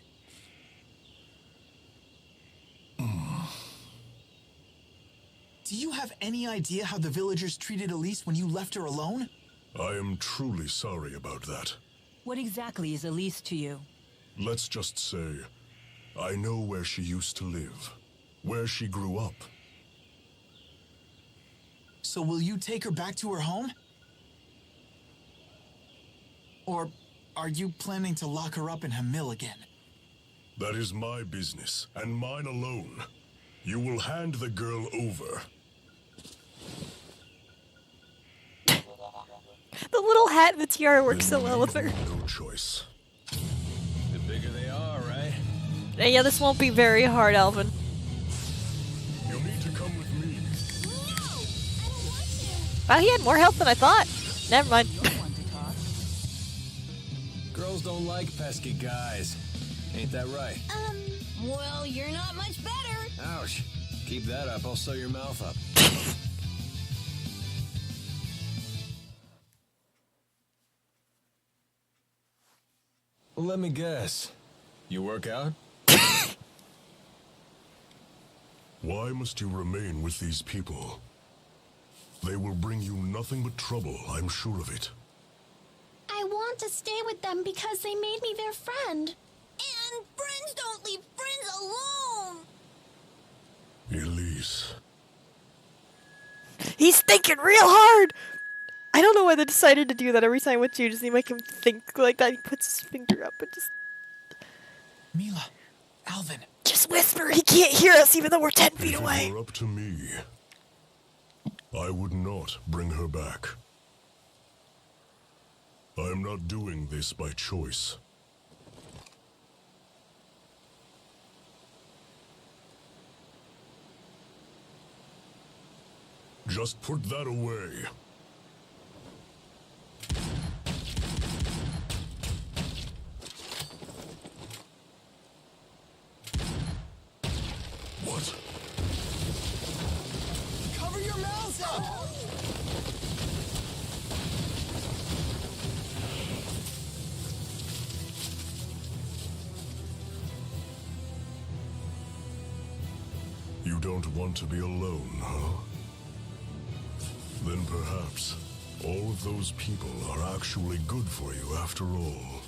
Do you have any idea how the villagers treated Elise when you left her alone? I am truly sorry about that. What exactly is Elise to you? Let's just say, I know where she used to live, where she grew up. So will you take her back to her home? Or are you planning to lock her up in Hamil again? That is my business, and mine alone. You will hand the girl over. The little hat and the tiara works so well with her. No choice. The bigger they are, right? Yeah, this won't be very hard, Alvin. You need to come with me. Wow, he had more health than I thought. Never mind. Girls don't like pesky guys. Ain't that right? Well, you're not much better. Ouch. Keep that up, I'll sew your mouth up. Let me guess. You work out? Why must you remain with these people? They will bring you nothing but trouble, I'm sure of it. I want to stay with them because they made me their friend. And friends don't leave friends alone. Elise. He's thinking real hard! I don't know why they decided to do that every time with Jude. Does he make him think like that? He puts his finger up and just... Milla, Alvin. Just whisper, he can't hear us even though we're 10 feet away. If it were up to me, I would not bring her back. I am not doing this by choice. Just put that away. What? Cover your mouths up! You don't want to be alone, huh? Then perhaps all of those people are actually good for you after all.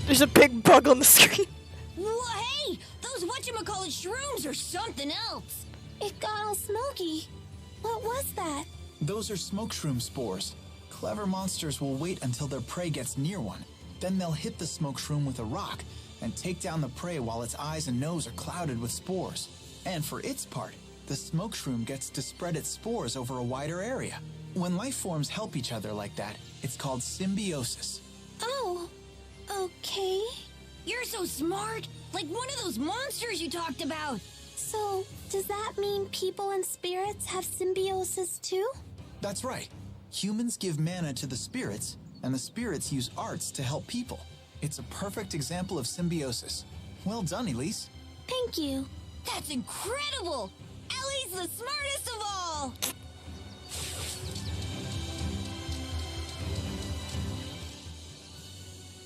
There's a big bug on the screen. Well, hey! Those whatchamacallit shrooms are something else. It got all smoky. What was that? Those are smoke shroom spores. Clever monsters will wait until their prey gets near one. Then they'll hit the smoke shroom with a rock and take down the prey while its eyes and nose are clouded with spores. And for its part, the smoke shroom gets to spread its spores over a wider area. When life forms help each other like that, it's called symbiosis. Oh, okay. You're so smart, like one of those monsters you talked about. So, does that mean people and spirits have symbiosis too? That's right. Humans give mana to the spirits, and the spirits use arts to help people. It's a perfect example of symbiosis. Well done, Elise. Thank you. That's incredible! Ellie's the smartest of all!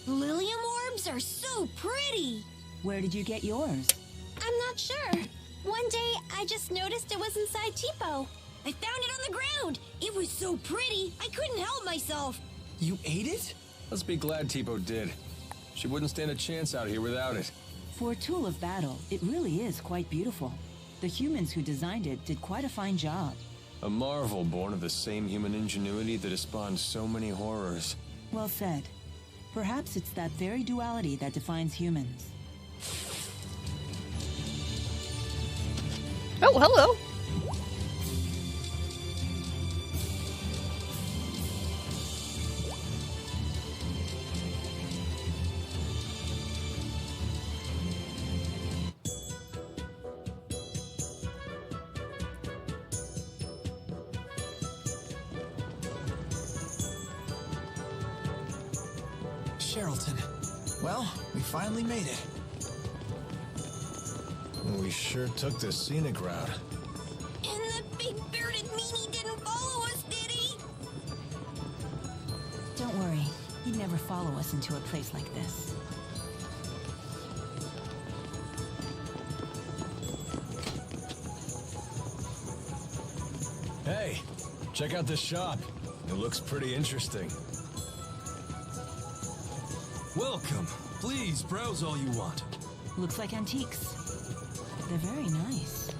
Lilium orbs are so pretty! Where did you get yours? I'm not sure. One day, I just noticed it was inside Tipo. I found it on the ground. It was so pretty, I couldn't help myself. You ate it? Let's be glad Tipo did. She wouldn't stand a chance out here without it. For a tool of battle, it really is quite beautiful. The humans who designed it did quite a fine job. A marvel born of the same human ingenuity that has spawned so many horrors. Well said. Perhaps it's that very duality that defines humans. Oh, hello. Sherrilton. Well, we finally made it. We sure took the scenic route. And the big bearded meanie didn't follow us, did he? Don't worry, he'd never follow us into a place like this. Hey, check out this shop. It looks pretty interesting. Welcome. Please browse all you want. Looks like antiques. They're very nice.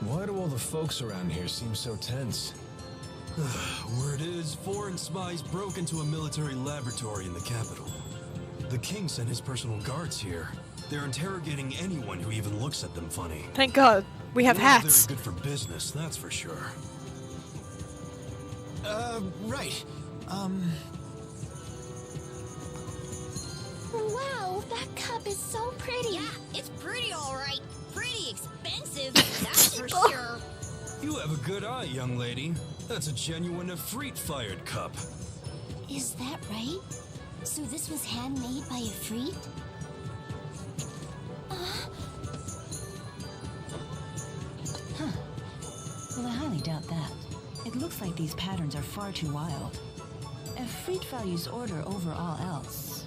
Why do all the folks around here seem so tense? Word is, foreign spies broke into a military laboratory in the capital. The king sent his personal guards here. They're interrogating anyone who even looks at them funny. Thank God. We have They're not hats. very good for business, that's for sure. Right. Wow, that cup is so pretty. Yeah, it's pretty alright. Pretty expensive, that's for sure. You have a good eye, young lady. That's a genuine Efreet-fired cup. Is that right? So this was handmade by Efreet? Well, I highly doubt that. It looks like these patterns are far too wild. Efreet values order over all else.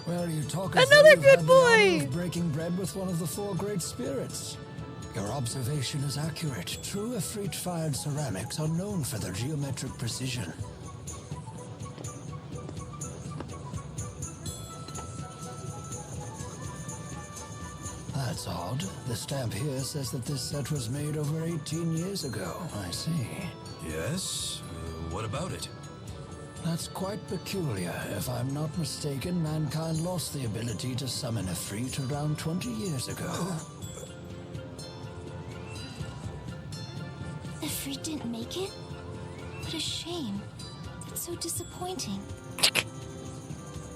Well, you talk Another as though good you've had the honor boy! of breaking bread with one of the four great spirits. Your observation is accurate. True Efreet-fired ceramics are known for their geometric precision. That's odd. The stamp here says that this set was made over 18 years ago. I see. Yes? What about it? That's quite peculiar. If I'm not mistaken, mankind lost the ability to summon Efreet around 20 years ago. Efreet didn't make it? What a shame. That's so disappointing.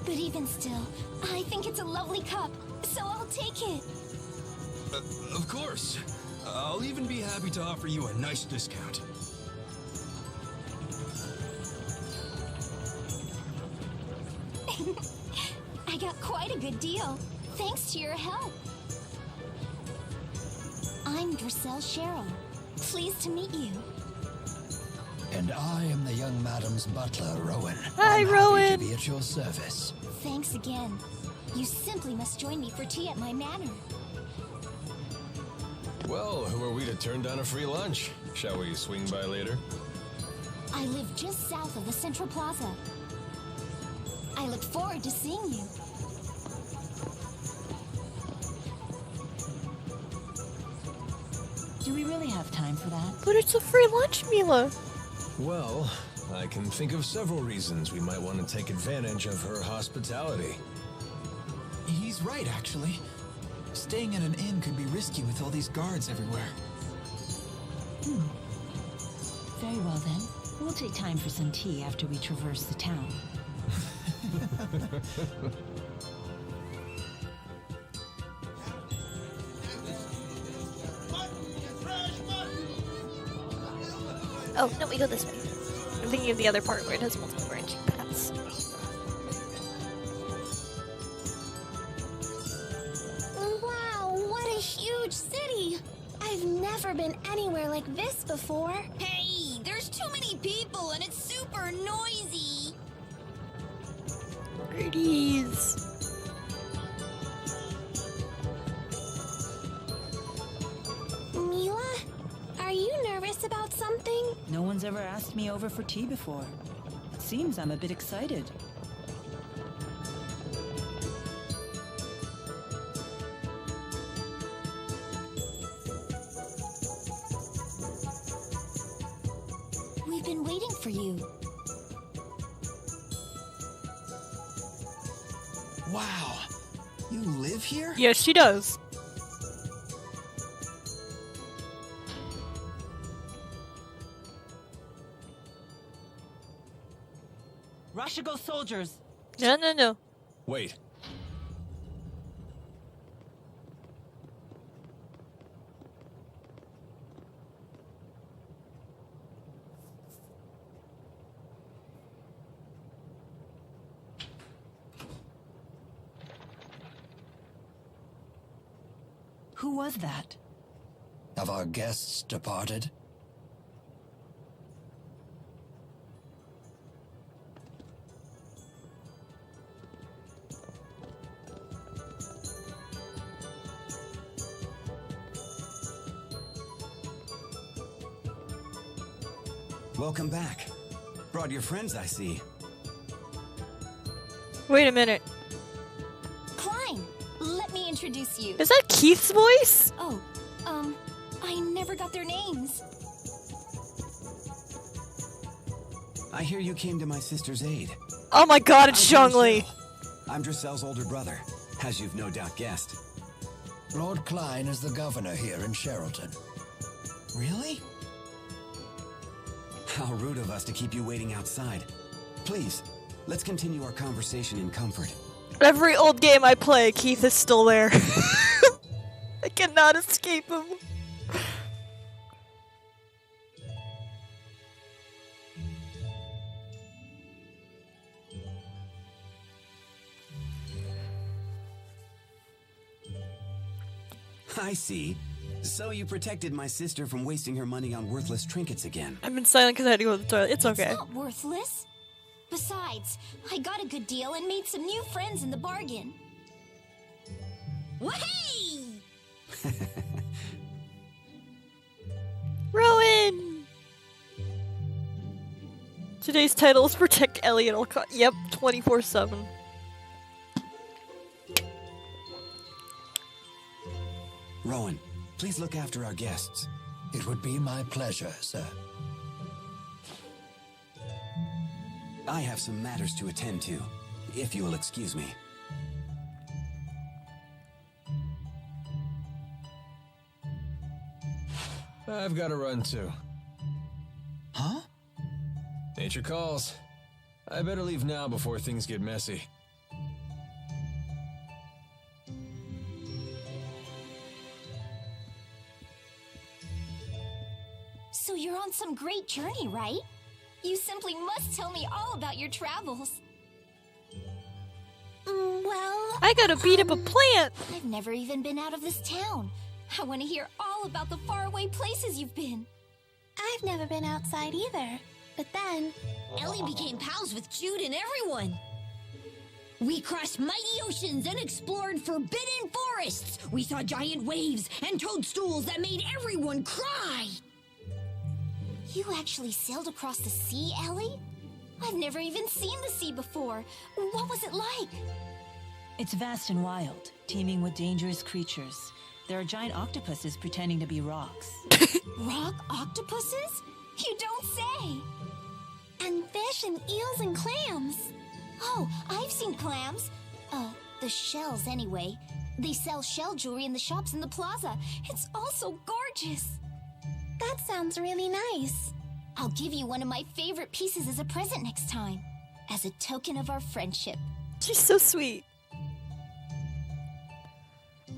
But even still, I think it's a lovely cup, so I'll take it. Of course. I'll even be happy to offer you a nice discount. I got quite a good deal, thanks to your help. I'm Drissel Cheryl. Pleased to meet you. And I am the young madam's butler, Rowan. Hi, I'm Rowan. happy to be at your service. Thanks again. You simply must join me for tea at my manor. Well, who are we to turn down a free lunch? Shall we swing by later? I live just south of the Central Plaza. I look forward to seeing you. Do we really have time for that? But it's a free lunch, Milla. Well, I can think of several reasons we might want to take advantage of her hospitality. He's right, actually. Staying at an inn could be risky with all these guards everywhere. Very well then. We'll take time for some tea after we traverse the town. Oh, no, we go this way. I'm thinking of the other part where it has multiple branching paths. Wow, what a huge city! I've never been anywhere like this before. Hey, there's too many people and it's super noisy. Birdies. Milla, are you nervous about something? something? No one's ever asked me over for tea before. It seems I'm a bit excited. We've been waiting for you. Wow. You live here? Yes, she does. Rashigo soldiers! No, no, no. Wait. Who was that? Have our guests departed? Welcome back. Brought your friends, I see. Wait a minute. Klein, let me introduce you. Is that Keith's voice? Oh, I never got their names. I hear you came to my sister's aid. Oh my god, it's Zhongli. I'm Drissel's older brother, as you've no doubt guessed. Lord Klein is the governor here in Sherrilton. Really? How rude of us to keep you waiting outside. Please, let's continue our conversation in comfort. Every old game I play, Keith is still there. I cannot escape him. I see. So you protected my sister from wasting her money on worthless trinkets again. I've been silent because I had to go to the toilet. It's okay. It's not worthless. Besides, I got a good deal and made some new friends in the bargain. Wahey! Rowan! Today's title is Protect Ellie at all costs. Yep, 24/7. Rowan, please look after our guests. It would be my pleasure, sir. I have some matters to attend to, if you will excuse me. I've got to run too. Huh? Nature calls. I better leave now before things get messy. So you're on some great journey, right? You simply must tell me all about your travels. Well... I gotta beat up a plant! I've never even been out of this town. I want to hear all about the faraway places you've been. I've never been outside either. But then... Ellie became pals with Jude and everyone. We crossed mighty oceans and explored forbidden forests. We saw giant waves and toadstools that made everyone cry. You actually sailed across the sea, Ellie? I've never even seen the sea before. What was it like? It's vast and wild, teeming with dangerous creatures. There are giant octopuses pretending to be rocks. Rock octopuses? You don't say! And fish and eels and clams. Oh, I've seen clams. The shells anyway. They sell shell jewelry in the shops in the plaza. It's all so gorgeous. That sounds really nice. I'll give you one of my favorite pieces as a present next time. As a token of our friendship. She's so sweet.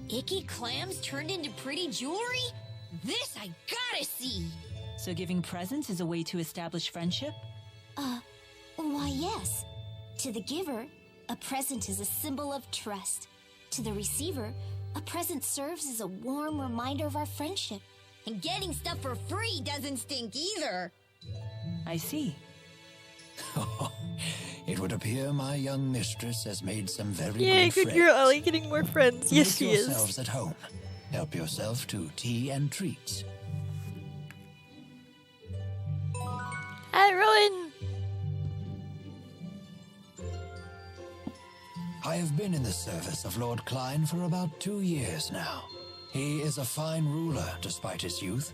Icky clams turned into pretty jewelry? This I gotta see! So giving presents is a way to establish friendship? Why yes. To the giver, a present is a symbol of trust. To the receiver, a present serves as a warm reminder of our friendship. And getting stuff for free doesn't stink either. I see. It would appear my young mistress has made some very Yay, good good girl, Ellie, getting more friends. Yes, she Make is. yourselves at home. Help yourself to tea and treats. Hi, Rowan! I have been in the service of Lord Klein for about 2 years now. He is a fine ruler, despite his youth.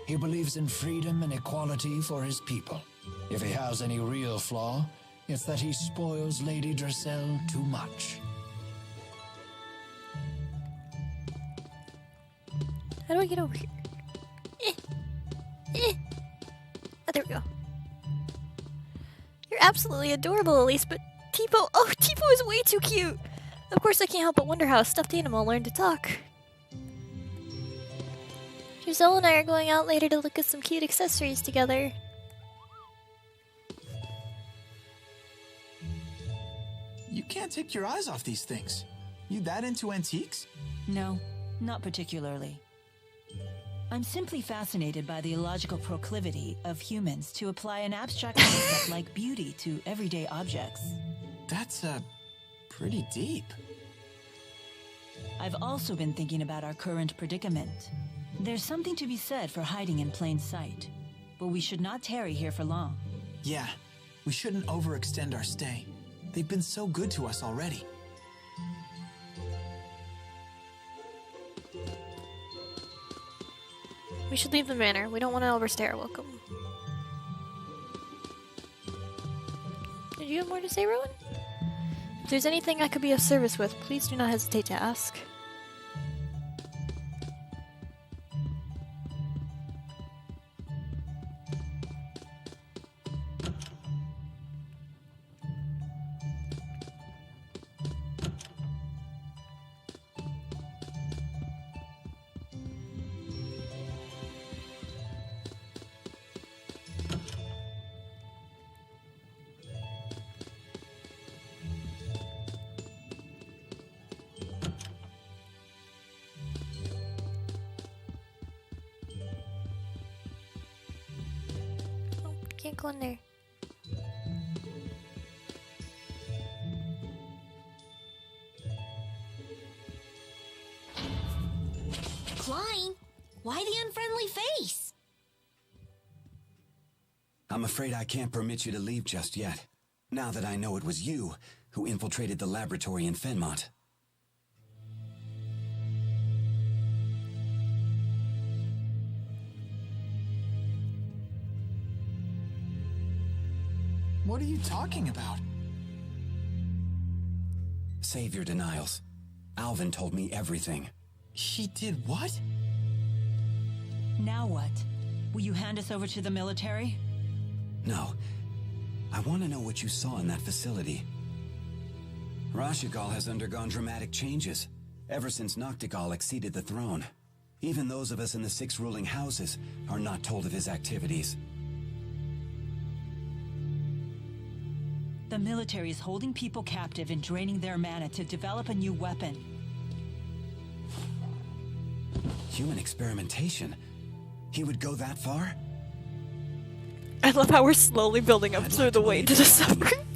He believes in freedom and equality for his people. If he has any real flaw, it's that he spoils Lady Dressel too much. How do I get over here? Oh, there we go. You're absolutely adorable, Elise, but Tipo... Oh, Tipo is way too cute! Of course, I can't help but wonder how a stuffed animal learned to talk. Giselle and I are going out later to look at some cute accessories together. You can't take your eyes off these things. You that into antiques? No, not particularly. I'm simply fascinated by the illogical proclivity of humans to apply an abstract concept like beauty to everyday objects. That's, pretty deep. I've also been thinking about our current predicament. There's something to be said for hiding in plain sight, but we should not tarry here for long. Yeah, we shouldn't overextend our stay. They've been so good to us already. We should leave the manor. We don't want to overstay our welcome. Did you have more to say, Rowan? If there's anything I could be of service with, please do not hesitate to ask. Can't go in there. Klein, why the unfriendly face? I'm afraid I can't permit you to leave just yet, now that I know it was you who infiltrated the laboratory in Fenmont. What are you talking about? Save your denials. Alvin told me everything. She did what? Now what? Will you hand us over to the military? No. I want to know what you saw in that facility. Rashigal has undergone dramatic changes, ever since Noctigal acceded the throne. Even those of us in the 6 ruling houses are not told of his activities. The military is holding people captive and draining their mana to develop a new weapon. Human experimentation? He would go that far? I love how we're slowly building up through the way to the suffering.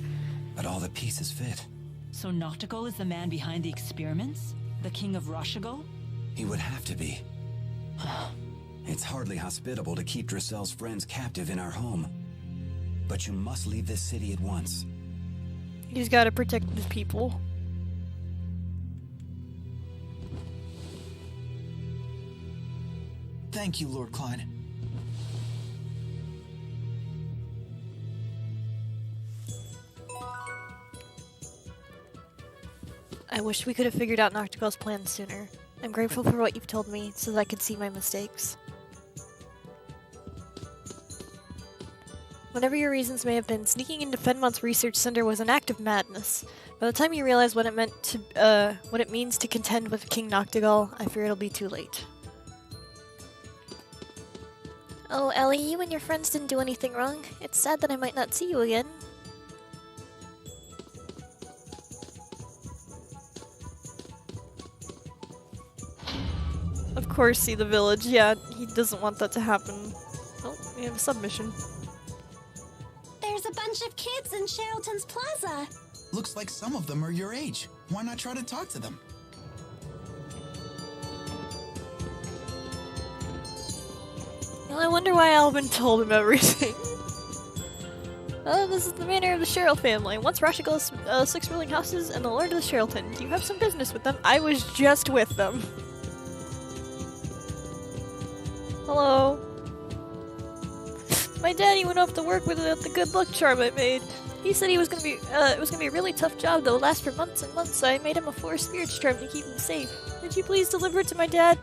But all the pieces fit. So Noctigal is the man behind the experiments? The king of Rashigal? He would have to be. It's hardly hospitable to keep Dressel's friends captive in our home. But you must leave this city at once. He's got to protect his people. Thank you, Lord Klein. I wish we could have figured out Noctigal's plan sooner. I'm grateful for what you've told me so that I could see my mistakes. Whatever your reasons may have been, sneaking into Fenmont's research center was an act of madness. By the time you realize what it means to contend with King Noctigal, I fear it'll be too late. Oh, Ellie, you and your friends didn't do anything wrong. It's sad that I might not see you again. Of course, see the village. Yeah, he doesn't want that to happen. Oh, we have a submission. There's a bunch of kids in Sheraton's Plaza. Looks like some of them are your age. Why not try to talk to them? Well, I wonder why Alvin told him everything. This is the manor of the Cheryl family. Once Rashigal's 6 ruling houses and the Lord of the Cherylton. Do you have some business with them? I was just with them. Hello. My daddy went off to work with the good luck charm I made. He said he was gonna be, it was gonna be a really tough job that would last for months and months, so I made him a 4 spirits charm to keep him safe. Would you please deliver it to my dad?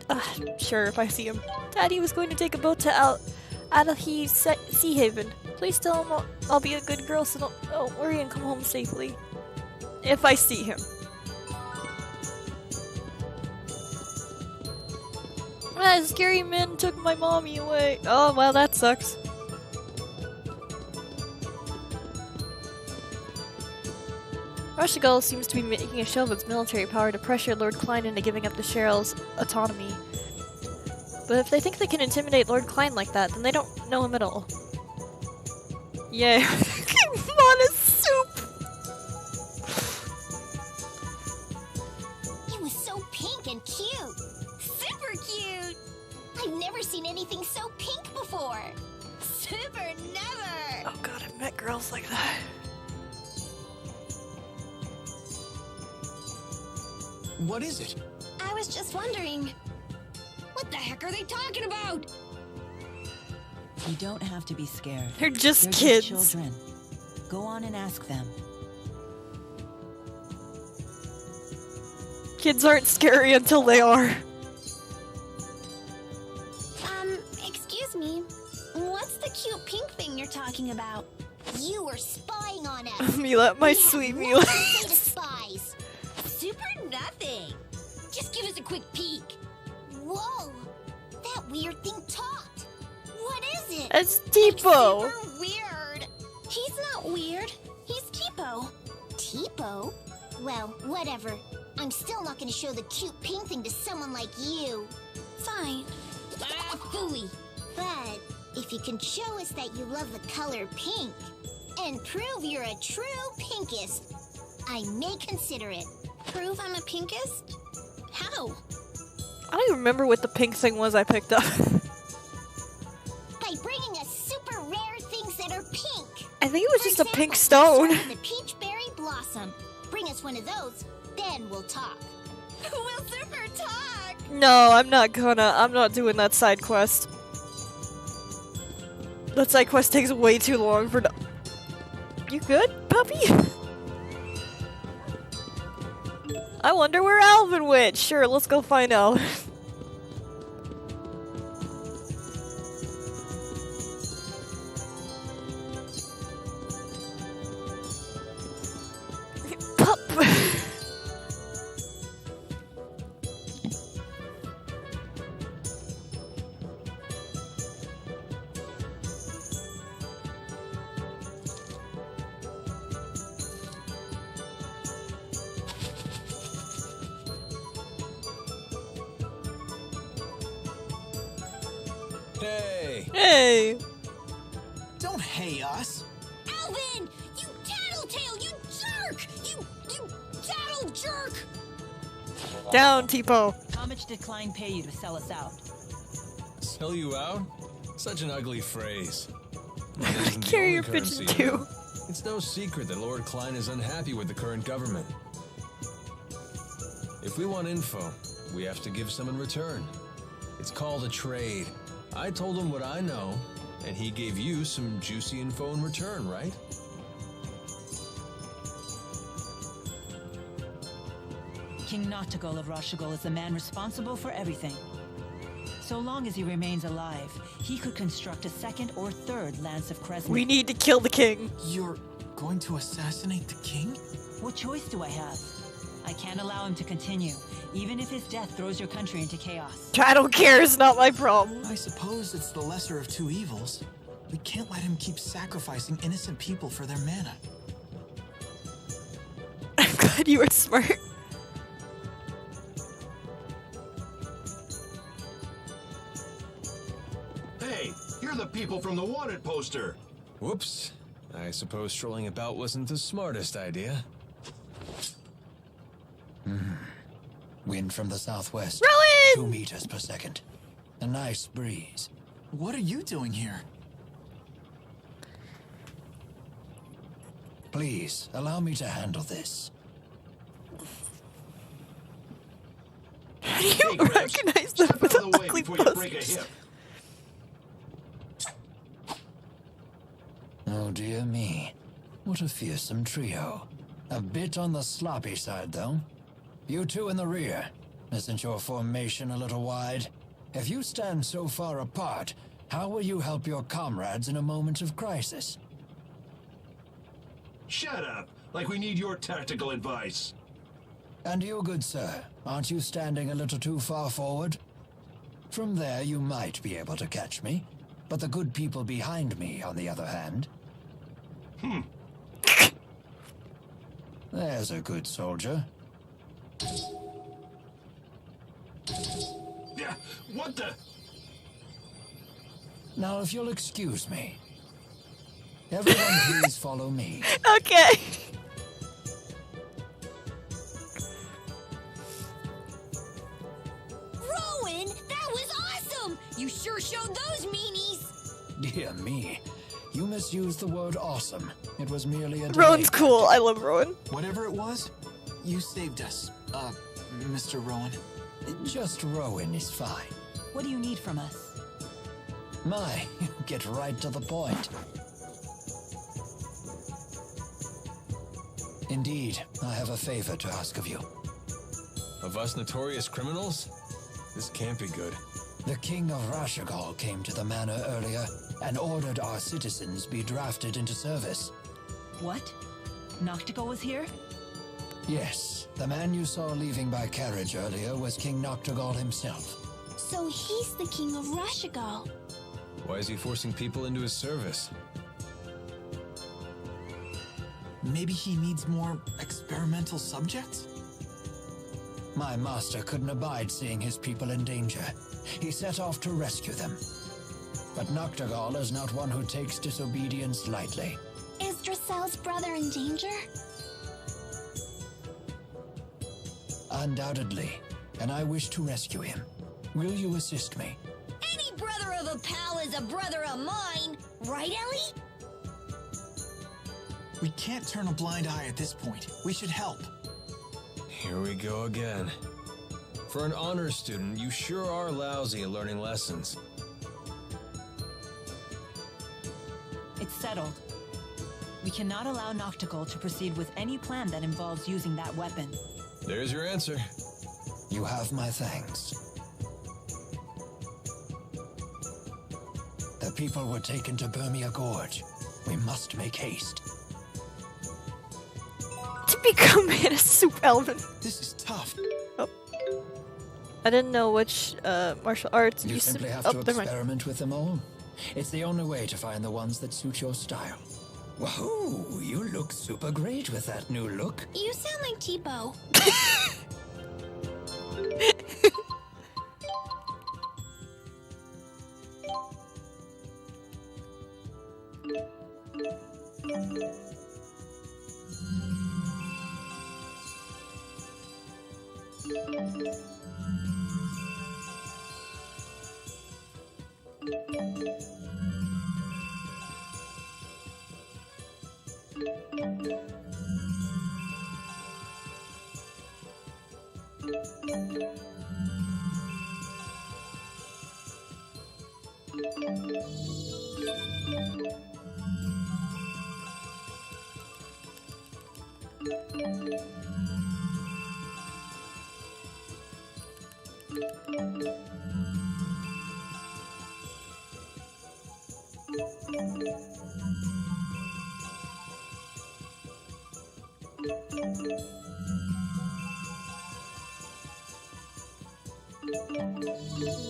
Sure, if I see him. Daddy was going to take a boat to Adahi Sea Haven. Please tell him I'll be a good girl, so don't worry and come home safely. If I see him. Scary man took my mommy away. Oh, well, that sucks. Rashigal seems to be making a show of its military power to pressure Lord Klein into giving up the Cheryl's autonomy. But if they think they can intimidate Lord Klein like that, then they don't know him at all. Yay. Mana soup! It was so pink and cute. Super cute! I've never seen anything so pink before. Super never! Oh god, I've met girls like that. What is it? I was just wondering. What the heck are they talking about? You don't have to be scared. They're just They're kids. Just children. Go on and ask them. Kids aren't scary until they are. Excuse me. What's the cute pink thing you're talking about? You were spying on us. Milla, my sweet Milla. Say to spies. Super nothing. Just give us a quick peek. Whoa! That weird thing talked. What is it? It's Tipo. Super weird. He's not weird. He's Tipo. Tipo? Well, whatever. I'm still not going to show the cute pink thing to someone like you. Fine. Ah, phooey. But if you can show us that you love the color pink and prove you're a true pinkist, I may consider it. Prove I'm a pinkist? How? I don't even remember what the pink thing was I picked up. By bringing us super rare things that are pink. I think it was For just a example, pink stone. The peach berry blossom. Bring us one of those, then we'll talk. We'll super talk. No, I'm not doing that side quest. That side quest takes way too long for You good, puppy? I wonder where Alvin went. Sure, let's go find out. Pup. Hey! Hey! Don't hey us. Alvin! You tattletale! You jerk! You tattle jerk! Down, Tipo. How much did Klein pay you to sell us out? Sell you out? Such an ugly phrase. Carry your pigeon too. It's no secret that Lord Klein is unhappy with the current government. If we want info, we have to give some in return. It's called a trade. I told him what I know, and he gave you some juicy info in return, right? King Noctigol of Rashigal is the man responsible for everything. So long as he remains alive, he could construct a second or third Lance of Kresnik. We need to kill the king. You're going to assassinate the king? What choice do I have? I can't allow him to continue, even if his death throws your country into chaos. I don't care, it's not my problem. I suppose it's the lesser of two evils. We can't let him keep sacrificing innocent people for their mana. I'm glad you were smart. Hey, you're the people from the wanted poster. Whoops. I suppose strolling about wasn't the smartest idea. Wind from the southwest. Rowan! 2 meters per second. A nice breeze. What are you doing here? Please, allow me to handle this. How do you recognize them with the ugly posters? Oh dear me. What a fearsome trio. A bit on the sloppy side, though. You two in the rear. Isn't your formation a little wide? If you stand so far apart, how will you help your comrades in a moment of crisis? Shut up! Like we need your tactical advice. And you, good sir, aren't you standing a little too far forward? From there you might be able to catch me, but the good people behind me, on the other hand... There's a good soldier. Yeah, what the... Now, if you'll excuse me. Everyone please follow me. Okay. Rowan, that was awesome! You sure showed those meanies! Dear me. You misused the word awesome. It was merely a... Rowan's cool. I love Rowan. Whatever it was, you saved us. Mr. Rowan. Just Rowan is fine. What do you need from us? My, you get right to the point. Indeed, I have a favor to ask of you. Of us notorious criminals? This can't be good. The King of Rashigal came to the manor earlier and ordered our citizens be drafted into service. What? Noctigal was here? Yes, the man you saw leaving by carriage earlier was King Noctigal himself. So he's the King of Rashigal. Why is he forcing people into his service? Maybe he needs more experimental subjects? My master couldn't abide seeing his people in danger. He set off to rescue them. But Noctigal is not one who takes disobedience lightly. Is Dracel's brother in danger? Undoubtedly, and I wish to rescue him. Will you assist me? Any brother of a pal is a brother of mine, right, Ellie? We can't turn a blind eye at this point. We should help. Here we go again. For an honor student, you sure are lousy at learning lessons. It's settled. We cannot allow Noctigal to proceed with any plan that involves using that weapon. There's your answer. You have my thanks. The people were taken to Burmia Gorge. We must make haste. To become a soup elven. This is tough. Oh. I didn't know which martial arts you simply have to experiment with them all. It's the only way to find the ones that suit your style. Whoa, you look super great with that new look. You sound like Tipo.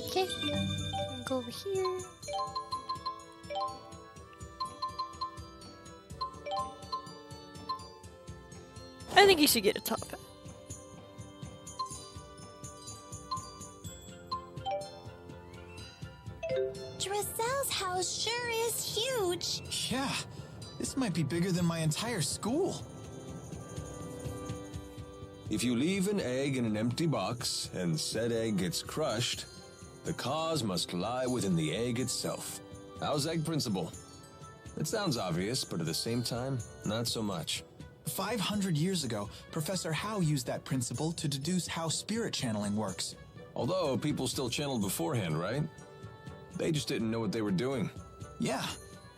Okay, go over here. I think you should get a top hat. Dracel's house sure is huge. Yeah, this might be bigger than my entire school. If you leave an egg in an empty box, and said egg gets crushed, the cause must lie within the egg itself. How's egg principle? It sounds obvious, but at the same time, not so much. 500 years ago, Professor Howe used that principle to deduce how spirit channeling works. Although, people still channeled beforehand, right? They just didn't know what they were doing. Yeah.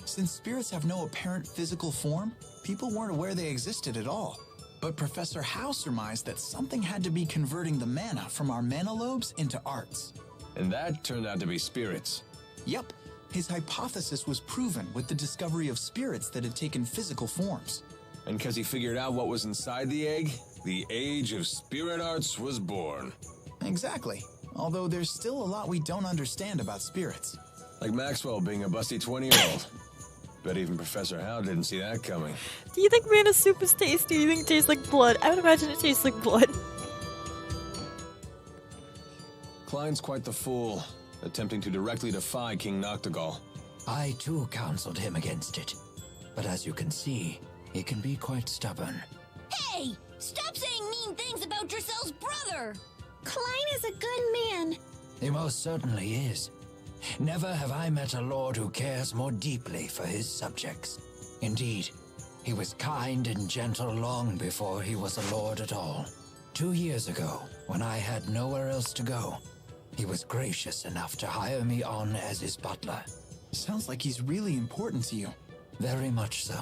Since spirits have no apparent physical form, people weren't aware they existed at all. But Professor Howe surmised that something had to be converting the mana from our mana lobes into arts. And that turned out to be spirits. Yep. His hypothesis was proven with the discovery of spirits that had taken physical forms. And because he figured out what was inside the egg, the age of spirit arts was born. Exactly. Although there's still a lot we don't understand about spirits. Like Maxwell being a busty 20-year-old. Bet even Professor Howe didn't see that coming. Do you think mana soup is tasty? Do you think it tastes like blood? I would imagine it tastes like blood. Klein's quite the fool, attempting to directly defy King Noctigal. I too counseled him against it. But as you can see, he can be quite stubborn. Hey! Stop saying mean things about Dracel's brother! Klein is a good man. He most certainly is. Never have I met a lord who cares more deeply for his subjects. Indeed, he was kind and gentle long before he was a lord at all. 2 years ago, when I had nowhere else to go, he was gracious enough to hire me on as his butler. Sounds like he's really important to you. Very much so.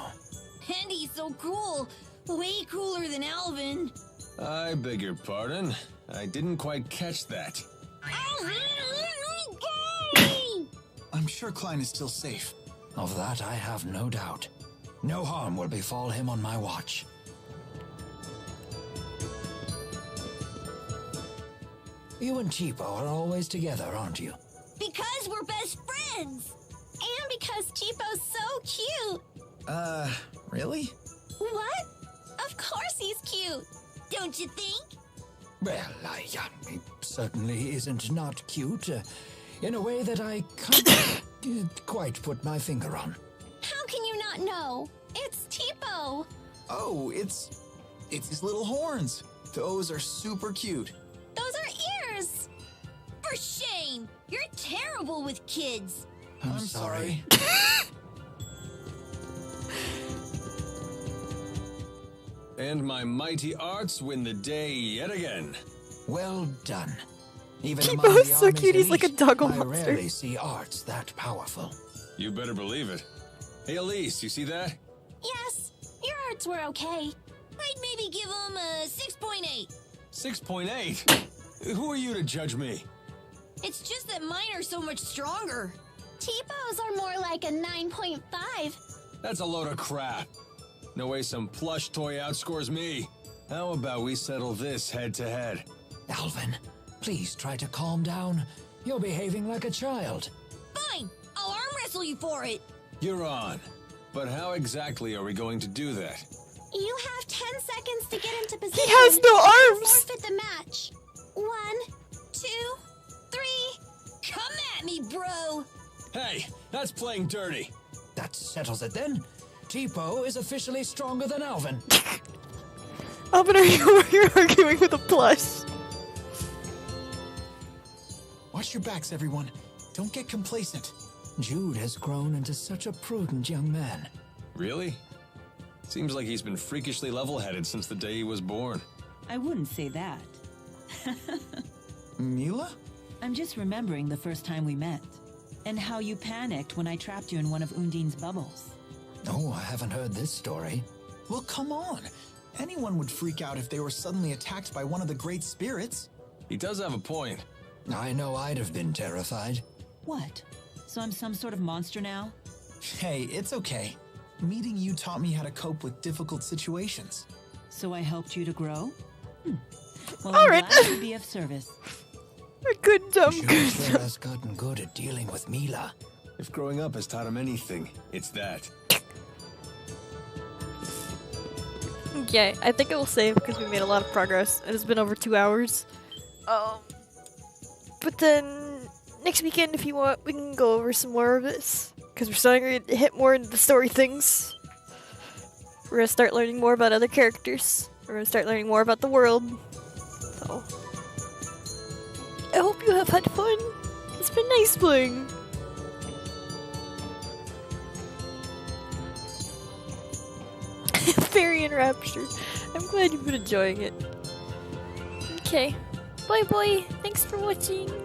And he's so cool. Way cooler than Alvin. I beg your pardon. I didn't quite catch that. I'm sure Klein is still safe. Of that I have no doubt. No harm will befall him on my watch. You and Cheapo are always together, aren't you? Because we're best friends! And because Cheapo's so cute. Really? What? Of course he's cute. Don't you think? Well, he certainly isn't not cute, in a way that I can't quite put my finger on. How can you not know? It's Cheapo. Oh, it's his little horns. Those are super cute. Those are ears. For shame! You're terrible with kids. I'm sorry. And my mighty arts win the day yet again. Well done. Even Cheapo's so cute, he's like a doggo I monster. rarely see arts that powerful. You better believe it. Hey, Elise, you see that? Yes, your arts were okay. I'd maybe give him a 6.8. 6.8? Who are you to judge me? It's just that mine are so much stronger. Cheapo's are more like a 9.5. That's a load of crap. No way some plush toy outscores me. How about we settle this head to head? Alvin, please try to calm down. You're behaving like a child. Fine, I'll arm wrestle you for it. You're on. But how exactly are we going to do that? You have 10 seconds to get into position. He has no arms! Forfeit the match. 1, 2, 3. Come at me, bro! Hey, that's playing dirty. That settles it then. Cheapo is officially stronger than Alvin. Alvin, are you arguing with a plush? Watch your backs, everyone. Don't get complacent. Jude has grown into such a prudent young man. Really? Seems like he's been freakishly level-headed since the day he was born. I wouldn't say that. Milla? I'm just remembering the first time we met. And how you panicked when I trapped you in one of Undine's bubbles. Oh, I haven't heard this story. Well, come on. Anyone would freak out if they were suddenly attacked by one of the great spirits. He does have a point. I know I'd have been terrified. What? So I'm some sort of monster now? Hey, it's okay. Meeting you taught me how to cope with difficult situations. So I helped you to grow? Well, All I'm right. glad to be of service. A good dumb Jude good sure dumb. has gotten good at dealing with Milla. If growing up has taught him anything, it's that. Okay, I think it will save because we made a lot of progress. It has been over 2 hours. But then next weekend, if you want, we can go over some more of this because we're starting to hit more into the story things. We're gonna start learning more about other characters. We're gonna start learning more about the world. So I hope you have had fun. It's been nice playing. Very enraptured. I'm glad you've been enjoying it. Okay. Bye bye. Thanks for watching.